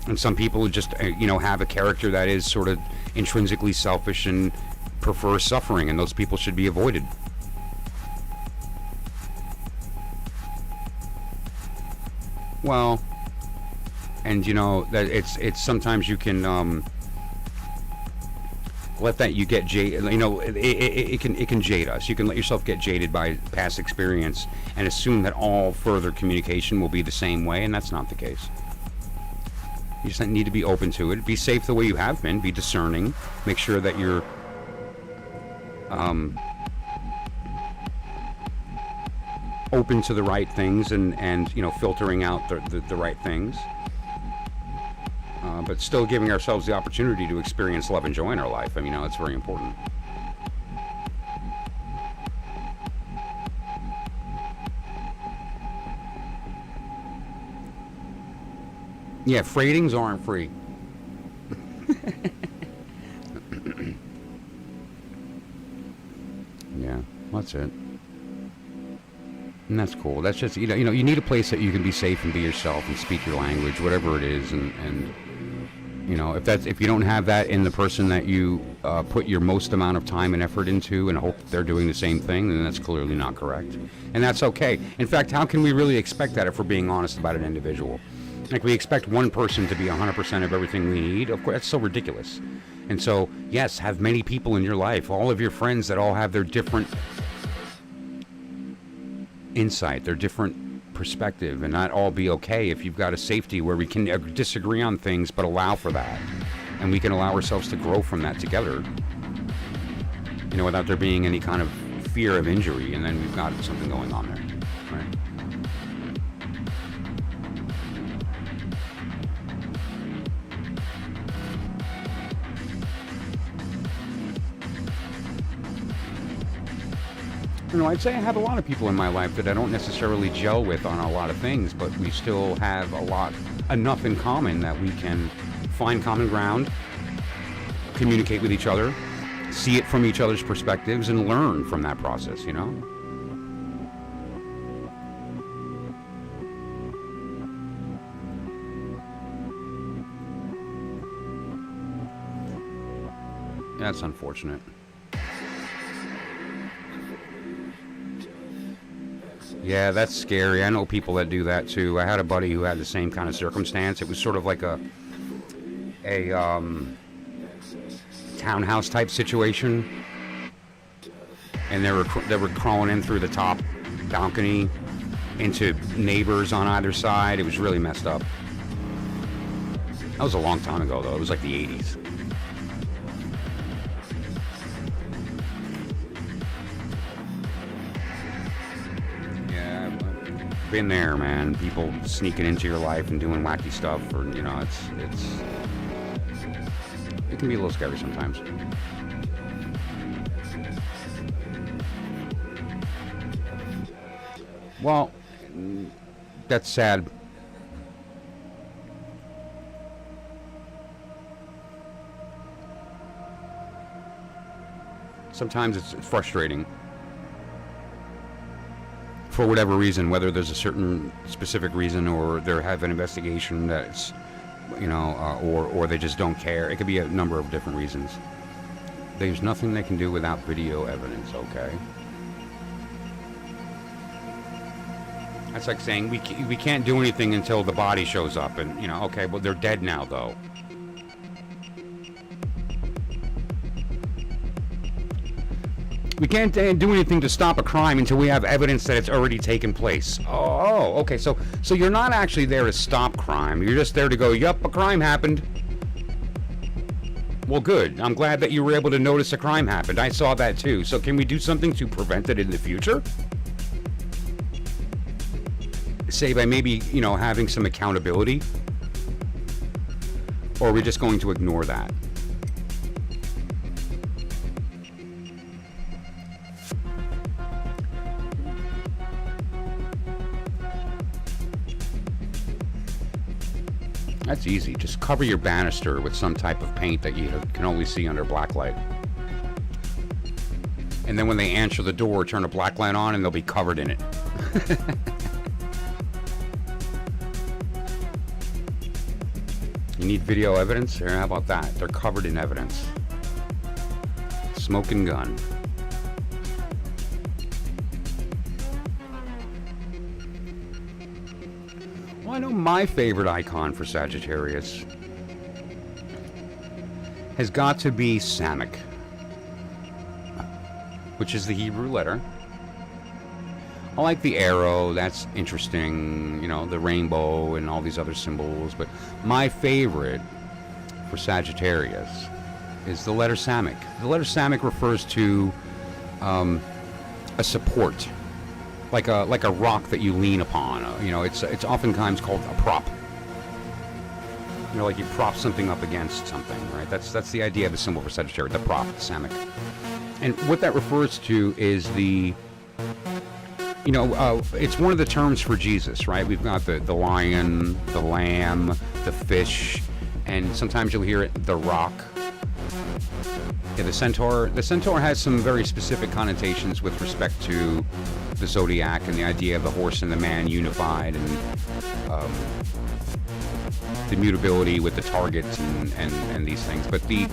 And some people just have a character that is sort of intrinsically selfish and prefer suffering, and those people should be avoided. Well, and you know that it's sometimes you can let that you get jaded. You know, it can jade us. You can let yourself get jaded by past experience and assume that all further communication will be the same way, and that's not the case. You just need to be open to it. Be safe the way you have been. Be discerning. Make sure that you're open to the right things and filtering out the right things. But still giving ourselves the opportunity to experience love and joy in our life. I mean, that's very important. Yeah, freightings aren't free. Yeah, that's it. And that's cool. That's just, you need a place that you can be safe and be yourself and speak your language, whatever it is, and if you don't have that in the person that you put your most amount of time and effort into and hope they're doing the same thing, then that's clearly not correct. And that's okay. In fact, how can we really expect that if we're being honest about an individual? Like, we expect one person to be 100% of everything we need. Of course, that's so ridiculous. And so, yes, have many people in your life, all of your friends that all have their different insight, their different perspective, and not all be okay if you've got a safety where we can disagree on things but allow for that, and we can allow ourselves to grow from that together, without there being any kind of fear of injury, and then we've got something going on there, right? I'd say I have a lot of people in my life that I don't necessarily gel with on a lot of things, but we still have enough in common that we can find common ground, communicate with each other, see it from each other's perspectives, and learn from that process, you know? That's unfortunate. Yeah, that's scary. I know people that do that too. I had a buddy who had the same kind of circumstance. It was sort of like a townhouse type situation, and they were crawling in through the top balcony into neighbors on either side. It was really messed up. That was a long time ago, though. It was like the 80s. Been there, man. People sneaking into your life and doing wacky stuff, or you know, it can be a little scary sometimes. Well, that's sad. Sometimes it's frustrating. For whatever reason, whether there's a certain specific reason or they have an investigation that's, you know, or they just don't care. It could be a number of different reasons. There's nothing they can do without video evidence, okay? That's like saying we can't do anything until the body shows up, and, you know, okay, well, they're dead now, though. We can't do anything to stop a crime until we have evidence that it's already taken place. Oh, okay. So you're not actually there to stop crime. You're just there to go, yup, a crime happened. Well, good. I'm glad that you were able to notice a crime happened. I saw that too. So can we do something to prevent it in the future? Say by maybe, you know, having some accountability? Or are we just going to ignore that? That's easy. Just cover your banister with some type of paint that you can only see under black light. And then when they answer the door, turn a black light on and they'll be covered in it. You need video evidence? Or how about that? They're covered in evidence. Smoking gun. Well, I know my favorite icon for Sagittarius has got to be Sagick, which is the Hebrew letter. I like the arrow, that's interesting, you know, the rainbow and all these other symbols, but my favorite for Sagittarius is the letter Sagick. The letter Sagick refers to a support, like a rock that you lean upon. You know, it's oftentimes called a prop. You know, like you prop something up against something, right? That's the idea of the symbol for Sagittarius, the prop, Sagick. And what that refers to is the, you know, it's one of the terms for Jesus, right? We've got the lion, the lamb, the fish, and sometimes you'll hear it, the rock. Yeah, the centaur. The centaur has some very specific connotations with respect to the zodiac and the idea of the horse and the man unified, and the mutability with the targets and these things. But the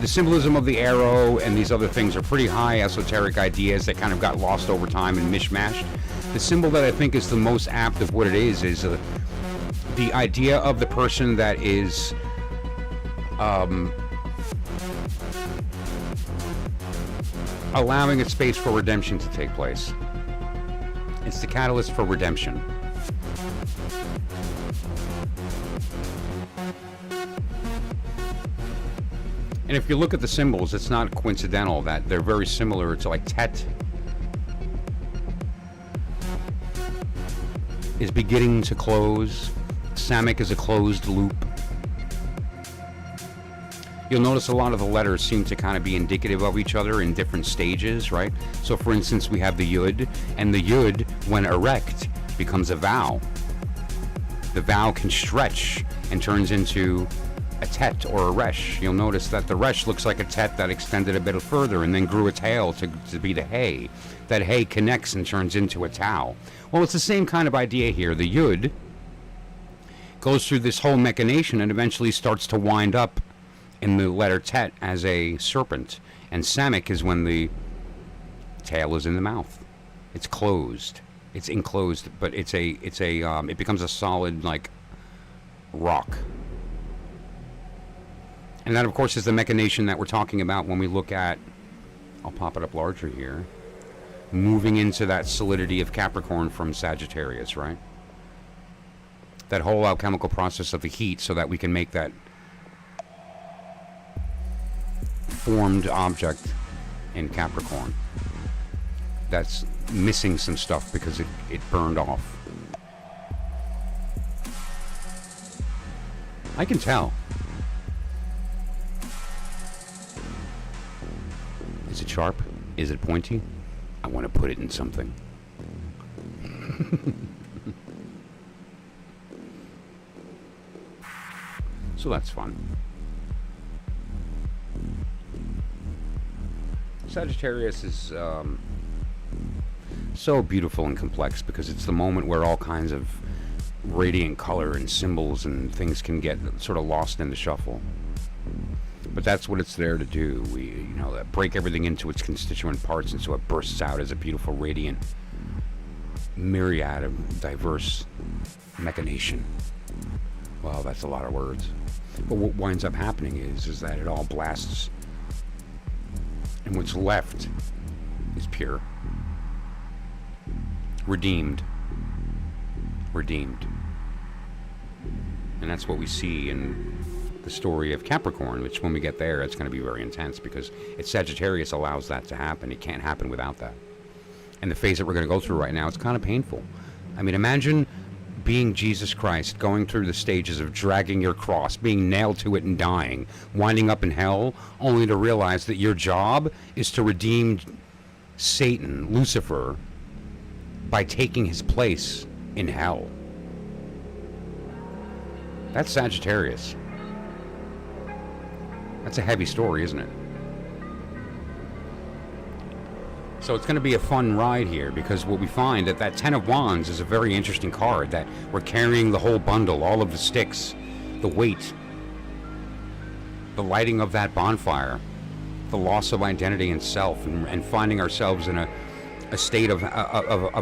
symbolism of the arrow and these other things are pretty high esoteric ideas that kind of got lost over time and mishmashed. The symbol that I think is the most apt of what it is the idea of the person that is allowing a space for redemption to take place. It's the catalyst for redemption. And if you look at the symbols, it's not coincidental that they're very similar to, like, Tet is beginning to close. Sagick is a closed loop. You'll notice a lot of the letters seem to kind of be indicative of each other in different stages, right? So for instance, we have the Yud, and the Yud, when erect, becomes a vowel. The vowel can stretch and turns into a tet or a resh, you'll notice that the resh looks like a tet that extended a bit further and then grew a tail to be the hay. That hay connects and turns into a tau. Well, it's the same kind of idea here. The yud goes through this whole machination and eventually starts to wind up in the letter tet as a serpent. And samek is when the tail is in the mouth. It's closed. It's enclosed, but it becomes a solid, like, rock. And that, of course, is the machination that we're talking about when we look at, I'll pop it up larger here, moving into that solidity of Capricorn from Sagittarius, right? That whole alchemical process of the heat so that we can make that formed object in Capricorn. That's missing some stuff because it burned off. I can tell. Is it sharp? Is it pointy? I want to put it in something. So that's fun. Sagittarius is so beautiful and complex because it's the moment where all kinds of radiant color and symbols and things can get sort of lost in the shuffle. But that's what it's there to do. We, break everything into its constituent parts, and so it bursts out as a beautiful, radiant myriad of diverse machination. Well, that's a lot of words. But what winds up happening is that it all blasts, and what's left is pure. Redeemed. And that's what we see in the story of Capricorn, which when we get there, it's going to be very intense because Sagittarius allows that to happen. It can't happen without that. And the phase that we're going to go through right now, it's kind of painful. I mean, imagine being Jesus Christ, going through the stages of dragging your cross, being nailed to it and dying, winding up in hell, only to realize that your job is to redeem Satan, Lucifer, by taking his place in hell. That's Sagittarius. That's a heavy story, isn't it? So it's going to be a fun ride here because what we find that 10 of Wands is a very interesting card, that we're carrying the whole bundle, all of the sticks, the weight, the lighting of that bonfire, the loss of identity and self, and finding ourselves in a state of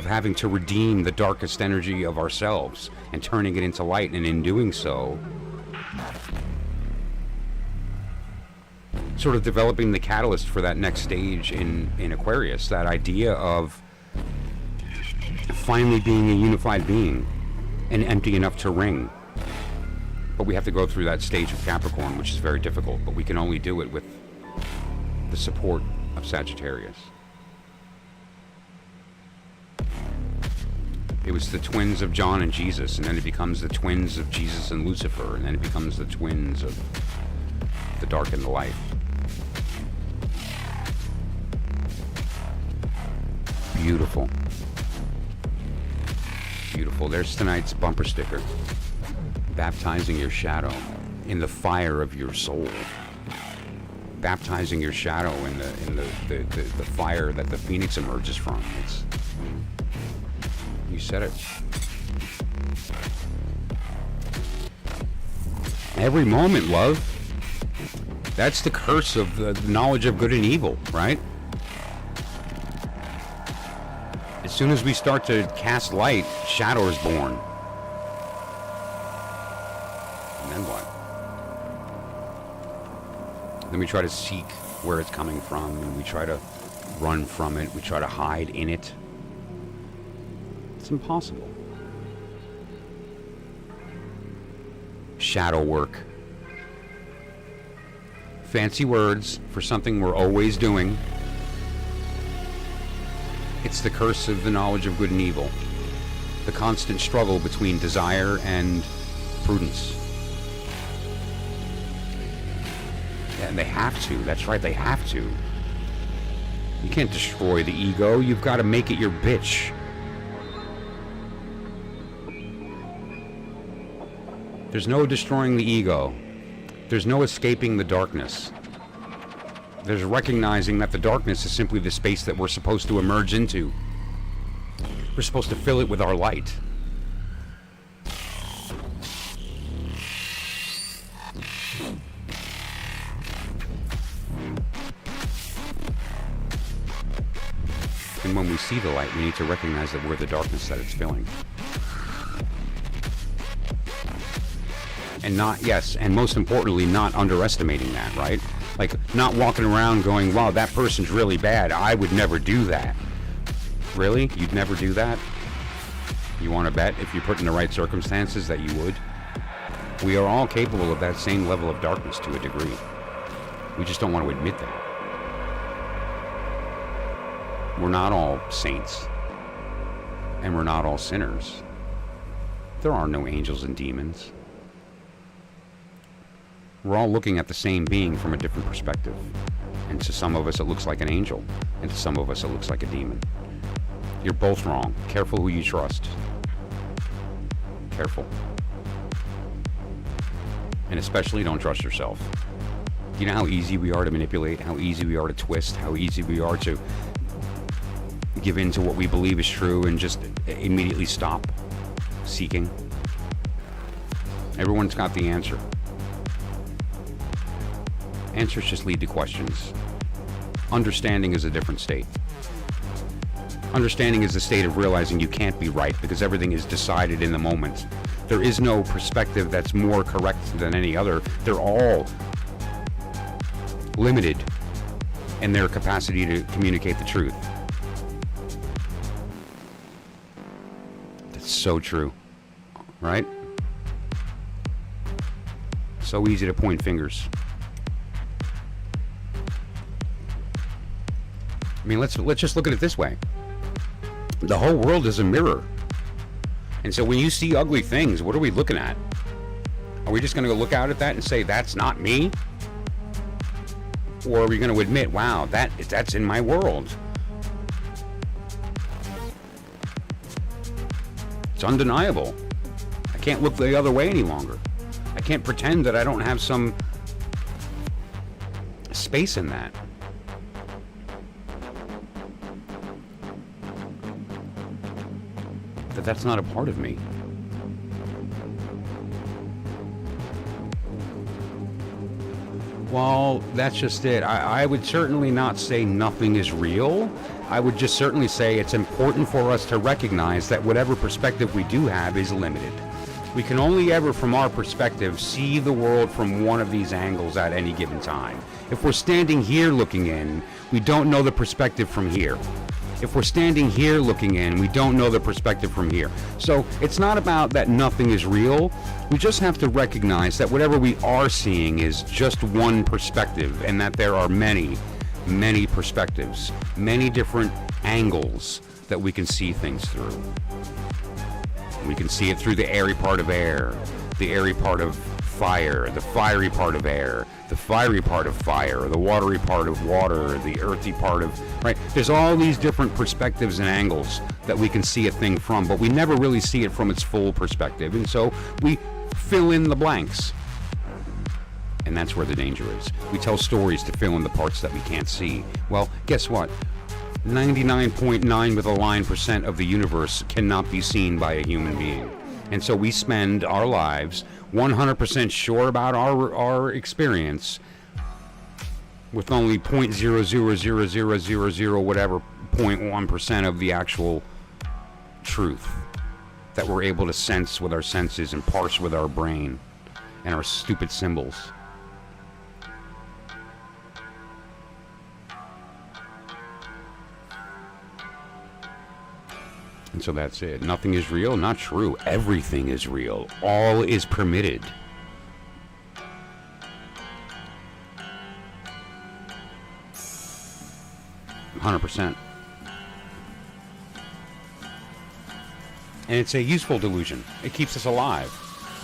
having to redeem the darkest energy of ourselves and turning it into light, and in doing so, sort of developing the catalyst for that next stage in Aquarius, that idea of finally being a unified being and empty enough to ring. But we have to go through that stage of Capricorn, which is very difficult, but we can only do it with the support of Sagittarius. It was the twins of John and Jesus, and then it becomes the twins of Jesus and Lucifer, and then it becomes the twins of the dark and the light. Beautiful. Beautiful. There's tonight's bumper sticker. Baptizing your shadow in the fire of your soul. Baptizing your shadow in the fire that the phoenix emerges from. You said it. Every moment, love. That's the curse of the knowledge of good and evil, right? As soon as we start to cast light, shadow is born. And then what? Then we try to seek where it's coming from, and we try to run from it, we try to hide in it. It's impossible. Shadow work. Fancy words for something we're always doing. It's the curse of the knowledge of good and evil. The constant struggle between desire and prudence. And they have to. That's right, they have to. You can't destroy the ego. You've got to make it your bitch. There's no destroying the ego. There's no escaping the darkness. There's recognizing that the darkness is simply the space that we're supposed to emerge into. We're supposed to fill it with our light. And when we see the light, we need to recognize that we're the darkness that it's filling. And not, yes, and most importantly, not underestimating that, right? Like, not walking around going, wow, that person's really bad. I would never do that. Really? You'd never do that? You want to bet, if you're put in the right circumstances, that you would? We are all capable of that same level of darkness to a degree. We just don't want to admit that. We're not all saints. And we're not all sinners. There are no angels and demons. We're all looking at the same being from a different perspective. And to some of us it looks like an angel, and to some of us it looks like a demon. You're both wrong. Careful who you trust. Careful. And especially don't trust yourself. You know how easy we are to manipulate, how easy we are to twist, how easy we are to give in to what we believe is true and just immediately stop seeking. Everyone's got the answer. Answers just lead to questions. Understanding is a different state. Understanding is the state of realizing you can't be right because everything is decided in the moment. There is no perspective that's more correct than any other. They're all limited in their capacity to communicate the truth. That's so true, right? So easy to point fingers. I mean, let's just look at it this way. The whole world is a mirror. And so when you see ugly things, what are we looking at? Are we just going to look out at that and say, that's not me? Or are we going to admit, wow, that's in my world? It's undeniable. I can't look the other way any longer. I can't pretend that I don't have some space in that. That's not a part of me. Well, that's just it. I would certainly not say nothing is real. I would just certainly say it's important for us to recognize that whatever perspective we do have is limited. We can only ever, from our perspective, see the world from one of these angles at any given time. If we're standing here looking in, we don't know the perspective from here. If we're standing here looking in, we don't know the perspective from here. So it's not about that nothing is real. We just have to recognize that whatever we are seeing is just one perspective, and that there are many, many perspectives, many different angles that we can see things through. We can see it through the airy part of air, the airy part of fire, the fiery part of air, the fiery part of fire, the watery part of water, the earthy part of, right? There's all these different perspectives and angles that we can see a thing from, but we never really see it from its full perspective. And so we fill in the blanks. And that's where the danger is. We tell stories to fill in the parts that we can't see. Well, guess what? 99.9 with a line % of the universe cannot be seen by a human being. And so we spend our lives 100% sure about our experience with only 0.0000000 whatever 0.1% of the actual truth that we're able to sense with our senses and parse with our brain and our stupid symbols. And so that's it. Nothing is real. Not true. Everything is real. All is permitted. %. And it's a useful delusion. It keeps us alive.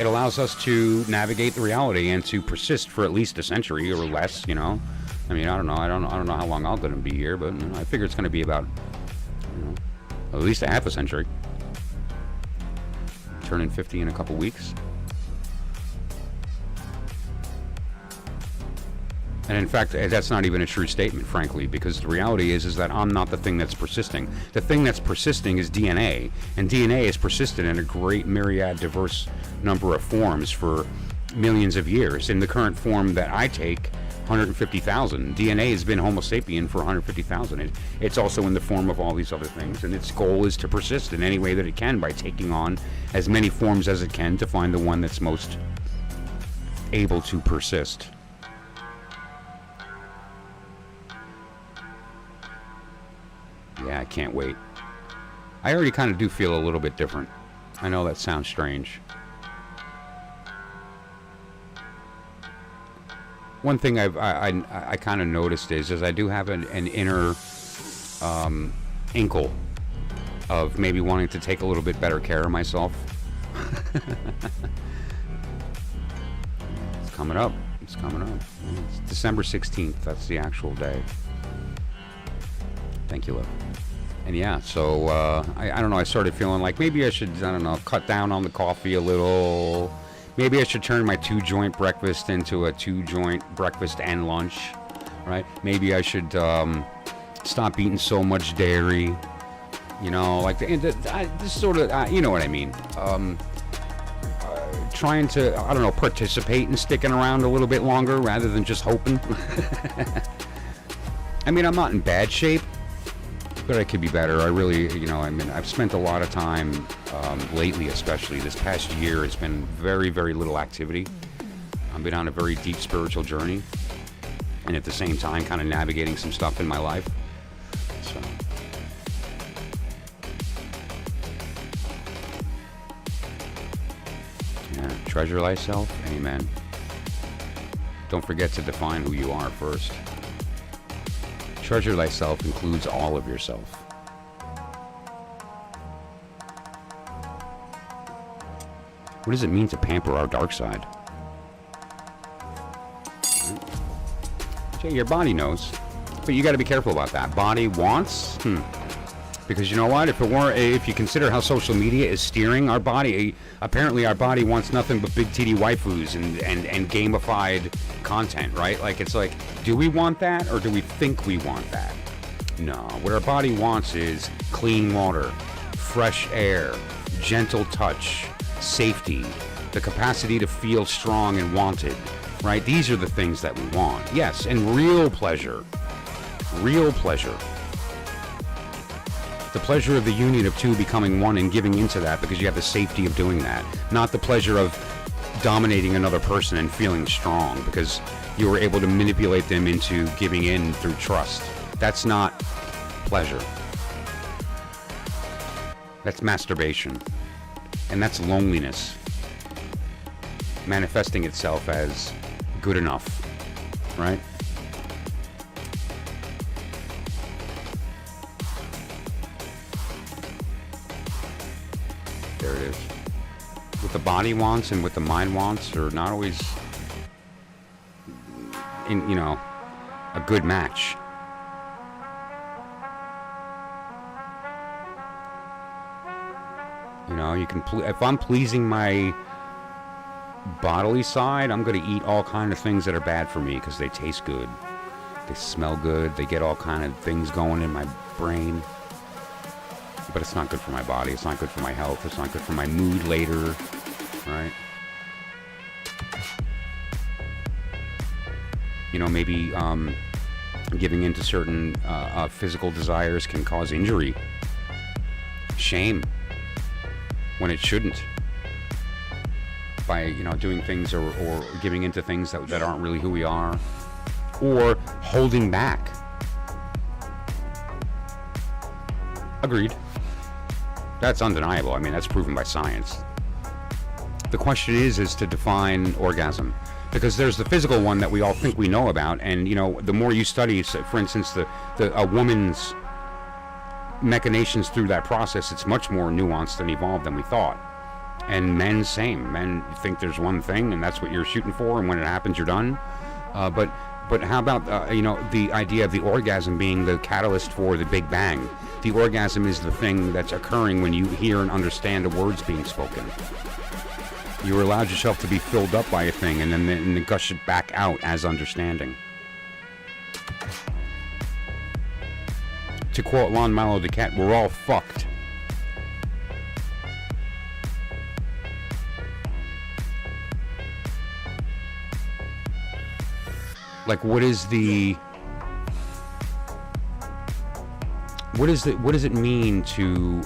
It allows us to navigate the reality and to persist for at least a century or less, you know. I mean, I don't know how long I'm going to be here, but I figure it's going to be about, at least a half a century. Turning 50 in a couple weeks. And in fact, that's not even a true statement, frankly, because the reality is that I'm not the thing that's persisting. The thing that's persisting is DNA, and DNA has persisted in a great myriad, diverse number of forms for millions of years. In the current form that I take, 150,000. DNA has been Homo sapien for 150,000. It's also in the form of all these other things, and its goal is to persist in any way that it can by taking on as many forms as it can to find the one that's most able to persist. Yeah, I can't wait. I already kind of do feel a little bit different. I know that sounds strange. One thing I kind of noticed is I do have an inner inkle of maybe wanting to take a little bit better care of myself. It's coming up. It's coming up. It's December 16th. That's the actual day. Thank you, love. And yeah, so I don't know, I started feeling like maybe I should, I don't know, cut down on the coffee a little. Maybe I should turn my 2-joint breakfast into a 2-joint breakfast and lunch, right? Maybe I should stop eating so much dairy, you know, like this sort of, you know what I mean. Trying to, I don't know, participate in sticking around a little bit longer rather than just hoping. I mean, I'm not in bad shape, but I could be better. I really, you know, I mean, I've spent a lot of time lately, especially this past year, it's been very, very little activity. I've been on a very deep spiritual journey, and at the same time, kind of navigating some stuff in my life. So, yeah, treasure thyself. Amen. Don't forget to define who you are first. Treasure thyself includes all of yourself. What does it mean to pamper our dark side? Jay, your body knows, but you got to be careful about that. Body wants, because you know what? If you consider how social media is steering our body, apparently our body wants nothing but big titty waifus and gamified content, right? Like, it's like, do we want that, or do we think we want that? No, what our body wants is clean water, fresh air, gentle touch, safety, the capacity to feel strong and wanted, right? These are the things that we want. Yes, and real pleasure. Real pleasure. The pleasure of the union of two becoming one and giving into that because you have the safety of doing that. Not the pleasure of dominating another person and feeling strong because you were able to manipulate them into giving in through trust. That's not pleasure. That's masturbation. And that's loneliness manifesting itself as good enough, right? There it is. What the body wants and what the mind wants are not always, a good match. You know, you can if I'm pleasing my bodily side, I'm going to eat all kind of things that are bad for me because they taste good, they smell good, they get all kind of things going in my brain. But it's not good for my body. It's not good for my health. It's not good for my mood later, right? You know, maybe giving into certain physical desires can cause injury, shame, when it shouldn't. By, doing things or giving into things that aren't really who we are, or holding back. Agreed. That's undeniable. I mean, that's proven by science. The question is to define orgasm. Because there's the physical one that we all think we know about, and, the more you study, for instance, a woman's machinations through that process, it's much more nuanced and evolved than we thought. And men, same. Men think there's one thing, and that's what you're shooting for, and when it happens, you're done. But how about, the idea of the orgasm being the catalyst for the Big Bang? The orgasm is the thing that's occurring when you hear and understand the words being spoken. You allowed yourself to be filled up by a thing and then gush it back out as understanding. To quote Lon Malo the Cat, we're all fucked. Like, what does it mean to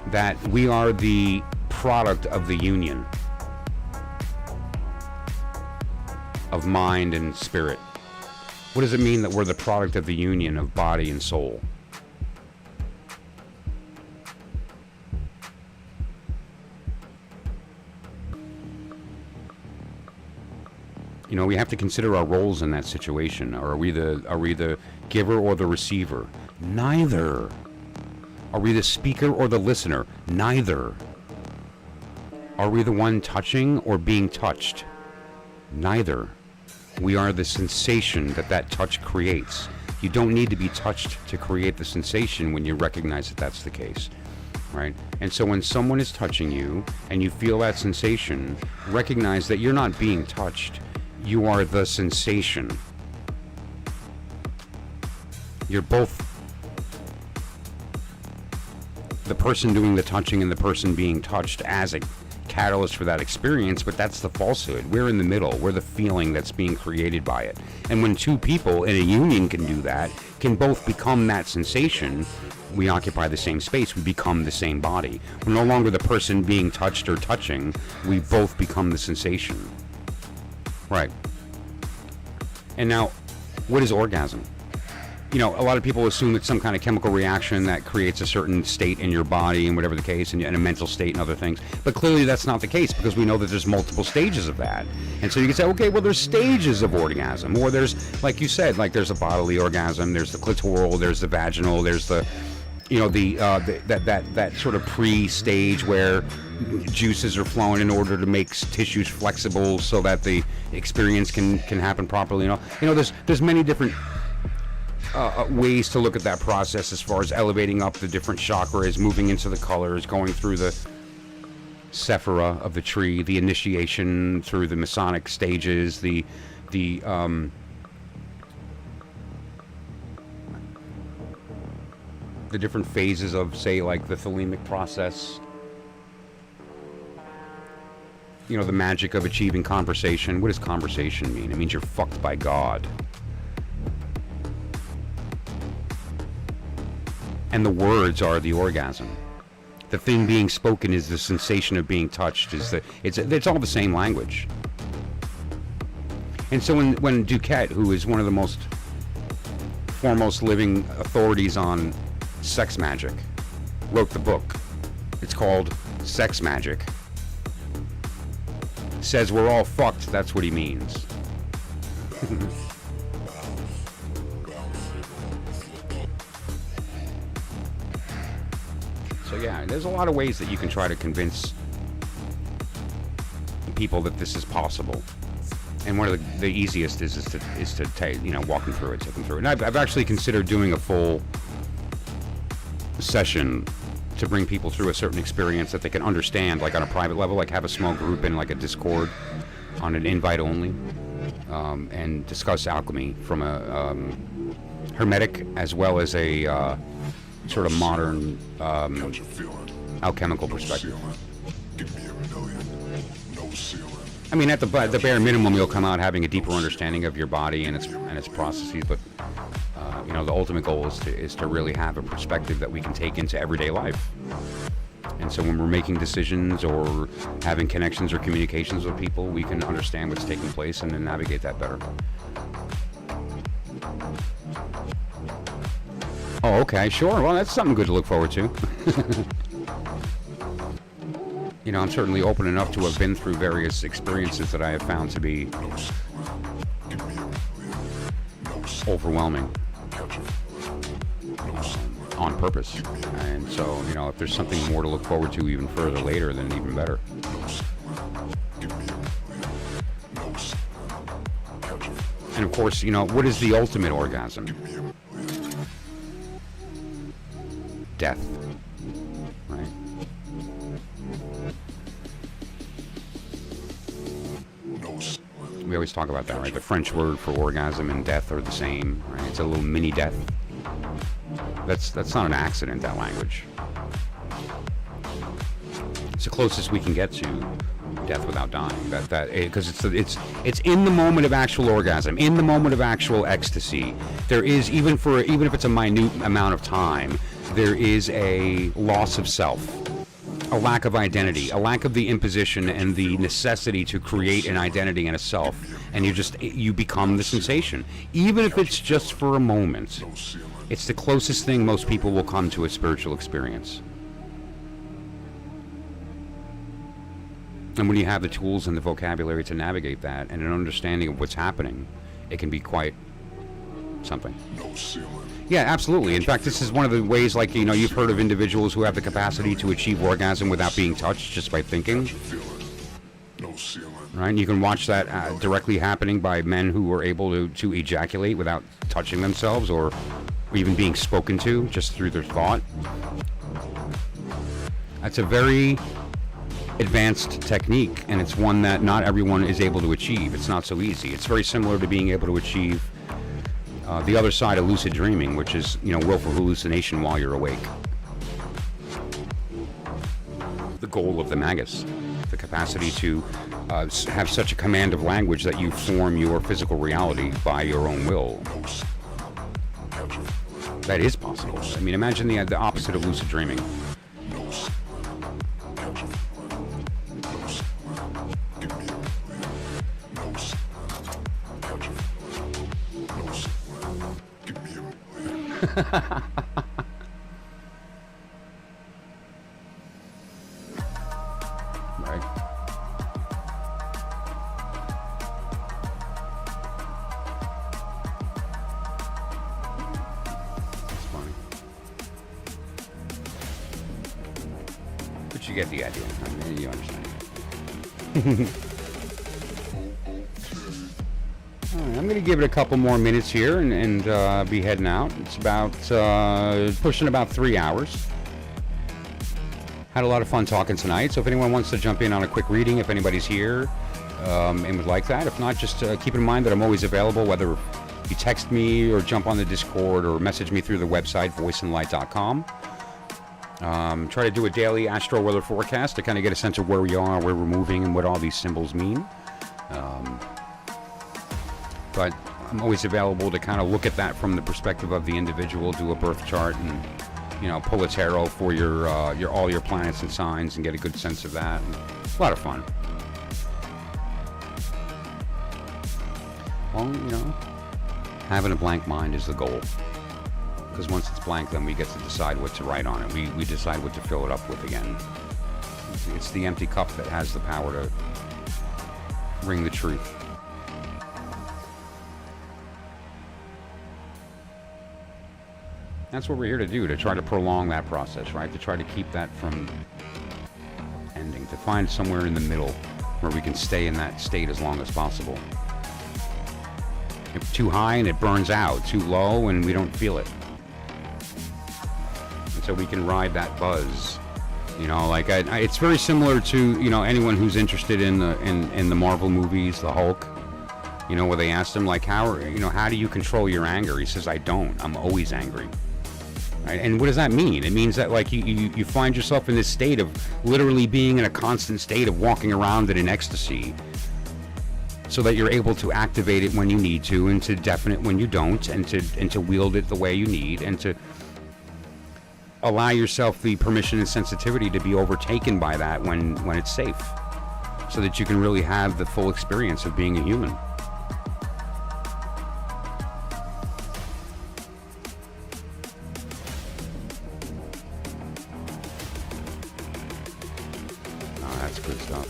that we are the product of the union of mind and spirit? What does it mean that we're the product of the union of body and soul? You know, we have to consider our roles in that situation. Are we the giver or the receiver? Neither. Are we the speaker or the listener? Neither. Are we the one touching or being touched? Neither. We are the sensation that touch creates. You don't need to be touched to create the sensation when you recognize that that's the case, right? And so when someone is touching you and you feel that sensation, recognize that you're not being touched. You are the sensation. You're both the person doing the touching and the person being touched as a catalyst for that experience, but that's the falsehood. We're in the middle. We're the feeling that's being created by it. And when two people in a union can do that, can both become that sensation, we occupy the same space. We become the same body. We're no longer the person being touched or touching. We both become the sensation. Right. And now, what is orgasm? You know, a lot of people assume it's some kind of chemical reaction that creates a certain state in your body and whatever the case, and a mental state and other things. But clearly that's not the case, because we know that there's multiple stages of that. And so you can say, okay, well, there's stages of orgasm. Or there's, like you said, like there's a bodily orgasm, there's the clitoral, there's the vaginal, there's the, you know, that sort of pre-stage where juices are flowing in order to make tissues flexible so that the experience can happen properly. You know, there's many different ways to look at that process, as far as elevating up the different chakras, moving into the colors, going through the sephira of the tree, the initiation through the Masonic stages, the different phases of, say, like the thelemic process. You know, the magic of achieving conversation. What does conversation mean? It means you're fucked by God. And the words are the orgasm. The thing being spoken is the sensation of being touched. It's all the same language. And so when Duquette, who is one of the most foremost living authorities on sex magic, wrote the book, it's called Sex Magic, says we're all fucked, that's what he means. So yeah, there's a lot of ways that you can try to convince people that this is possible. And one of the easiest is to take, you know, walk them through it, take them through it. And I've actually considered doing a full session to bring people through a certain experience that they can understand, like on a private level, like have a small group in like a Discord on an invite only, and discuss alchemy from a hermetic as well as a sort of modern alchemical perspective. I mean, at the bare minimum, you'll come out having a deeper understanding of your body and its processes. But you know, the ultimate goal is to really have a perspective that we can take into everyday life. And so, when we're making decisions or having connections or communications with people, we can understand what's taking place and then navigate that better. Oh, okay, sure. Well, that's something good to look forward to. You know, I'm certainly open enough to have been through various experiences that I have found to be overwhelming on purpose. And so, you know, if there's something more to look forward to even further later, then even better. And of course, you know, what is the ultimate orgasm? Death, right? We always talk about that, right? The French word for orgasm and death are the same, right? It's a little mini death. That's not an accident, that language. It's the closest we can get to death without dying. Because it's in the moment of actual orgasm, in the moment of actual ecstasy. There is, even if it's a minute amount of time, there is a loss of self, a lack of identity, a lack of the imposition and the necessity to create an identity and a self, and you become the sensation, even if it's just for a moment. It's the closest thing most people will come to a spiritual experience. And when you have the tools and the vocabulary to navigate that and an understanding of what's happening, it can be quite something. Yeah, absolutely. In fact, this is one of the ways, like, you've heard of individuals who have the capacity to achieve orgasm without being touched, just by thinking. Right? And you can watch that directly happening by men who are able to ejaculate without touching themselves or even being spoken to, just through their thought. That's a very advanced technique, and it's one that not everyone is able to achieve. It's not so easy. It's very similar to being able to achieve the other side of lucid dreaming, which is, willful hallucination while you're awake. The goal of the magus, the capacity to have such a command of language that you form your physical reality by your own will. That is possible. I mean, imagine the opposite of lucid dreaming. Right. That's funny. But you get the idea. I mean, you understand. Alright, I'm going to give it a couple more minutes here and be heading out. It's about pushing about 3 hours. Had a lot of fun talking tonight, so if anyone wants to jump in on a quick reading, if anybody's here and would like that. If not, just keep in mind that I'm always available, whether you text me or jump on the Discord or message me through the website, voiceandlight.com. Try to do a daily astro weather forecast to kind of get a sense of where we are, where we're moving, and what all these symbols mean. But I'm always available to kind of look at that from the perspective of the individual, do a birth chart, and pull a tarot for your all your planets and signs and get a good sense of that. And a lot of fun. Well, having a blank mind is the goal. Because once it's blank, then we get to decide what to write on it. We decide what to fill it up with again. It's the empty cup that has the power to bring the truth. That's what we're here to do, to try to prolong that process, right? To try to keep that from ending, to find somewhere in the middle where we can stay in that state as long as possible. If too high and it burns out, too low and we don't feel it. And so we can ride that buzz. It's very similar to, anyone who's interested in the Marvel movies, the Hulk. Where they asked him, like, how do you control your anger? He says, I don't. I'm always angry. Right? And what does that mean? It means that, like, you find yourself in this state of literally being in a constant state of walking around in ecstasy, so that you're able to activate it when you need to, and to deafen it when you don't, and to wield it the way you need, and to allow yourself the permission and sensitivity to be overtaken by that when it's safe, so that you can really have the full experience of being a human. Good stuff.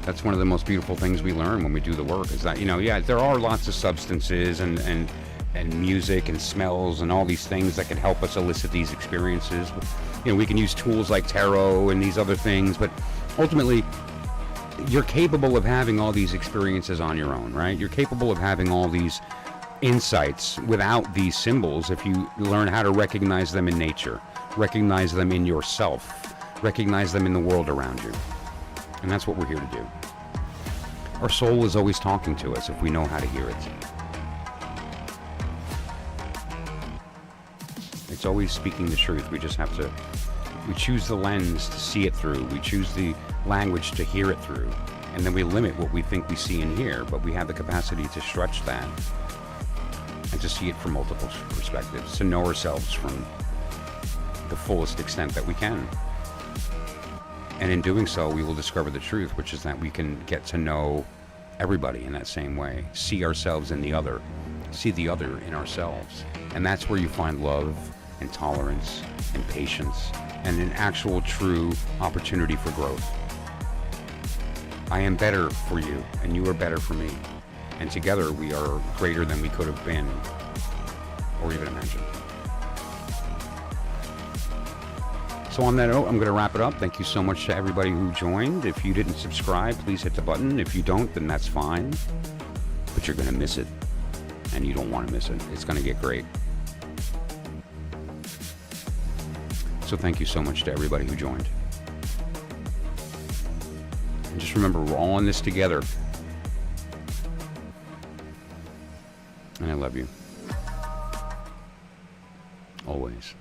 That's one of the most beautiful things we learn when we do the work, is that, there are lots of substances and music and smells and all these things that can help us elicit these experiences. We can use tools like tarot and these other things, but ultimately you're capable of having all these experiences on your own, right? You're capable of having all these insights without these symbols if you learn how to recognize them in nature. Recognize them in yourself. Recognize them in the world around you. And that's what we're here to do. Our soul is always talking to us if we know how to hear it. It's always speaking the truth. We just have to, we choose the lens to see it through. We choose the language to hear it through. And then we limit what we think we see and hear, but we have the capacity to stretch that and to see it from multiple perspectives, to know ourselves from the fullest extent that we can. And in doing so, we will discover the truth, which is that we can get to know everybody in that same way, see ourselves in the other, see the other in ourselves. And that's where you find love and tolerance and patience and an actual true opportunity for growth. I am better for you, and you are better for me. And together we are greater than we could have been or even imagined. So on that note, I'm going to wrap it up. Thank you so much to everybody who joined. If you didn't subscribe, please hit the button. If you don't, then that's fine. But you're going to miss it. And you don't want to miss it. It's going to get great. So thank you so much to everybody who joined. And just remember, we're all in this together. And I love you. Always.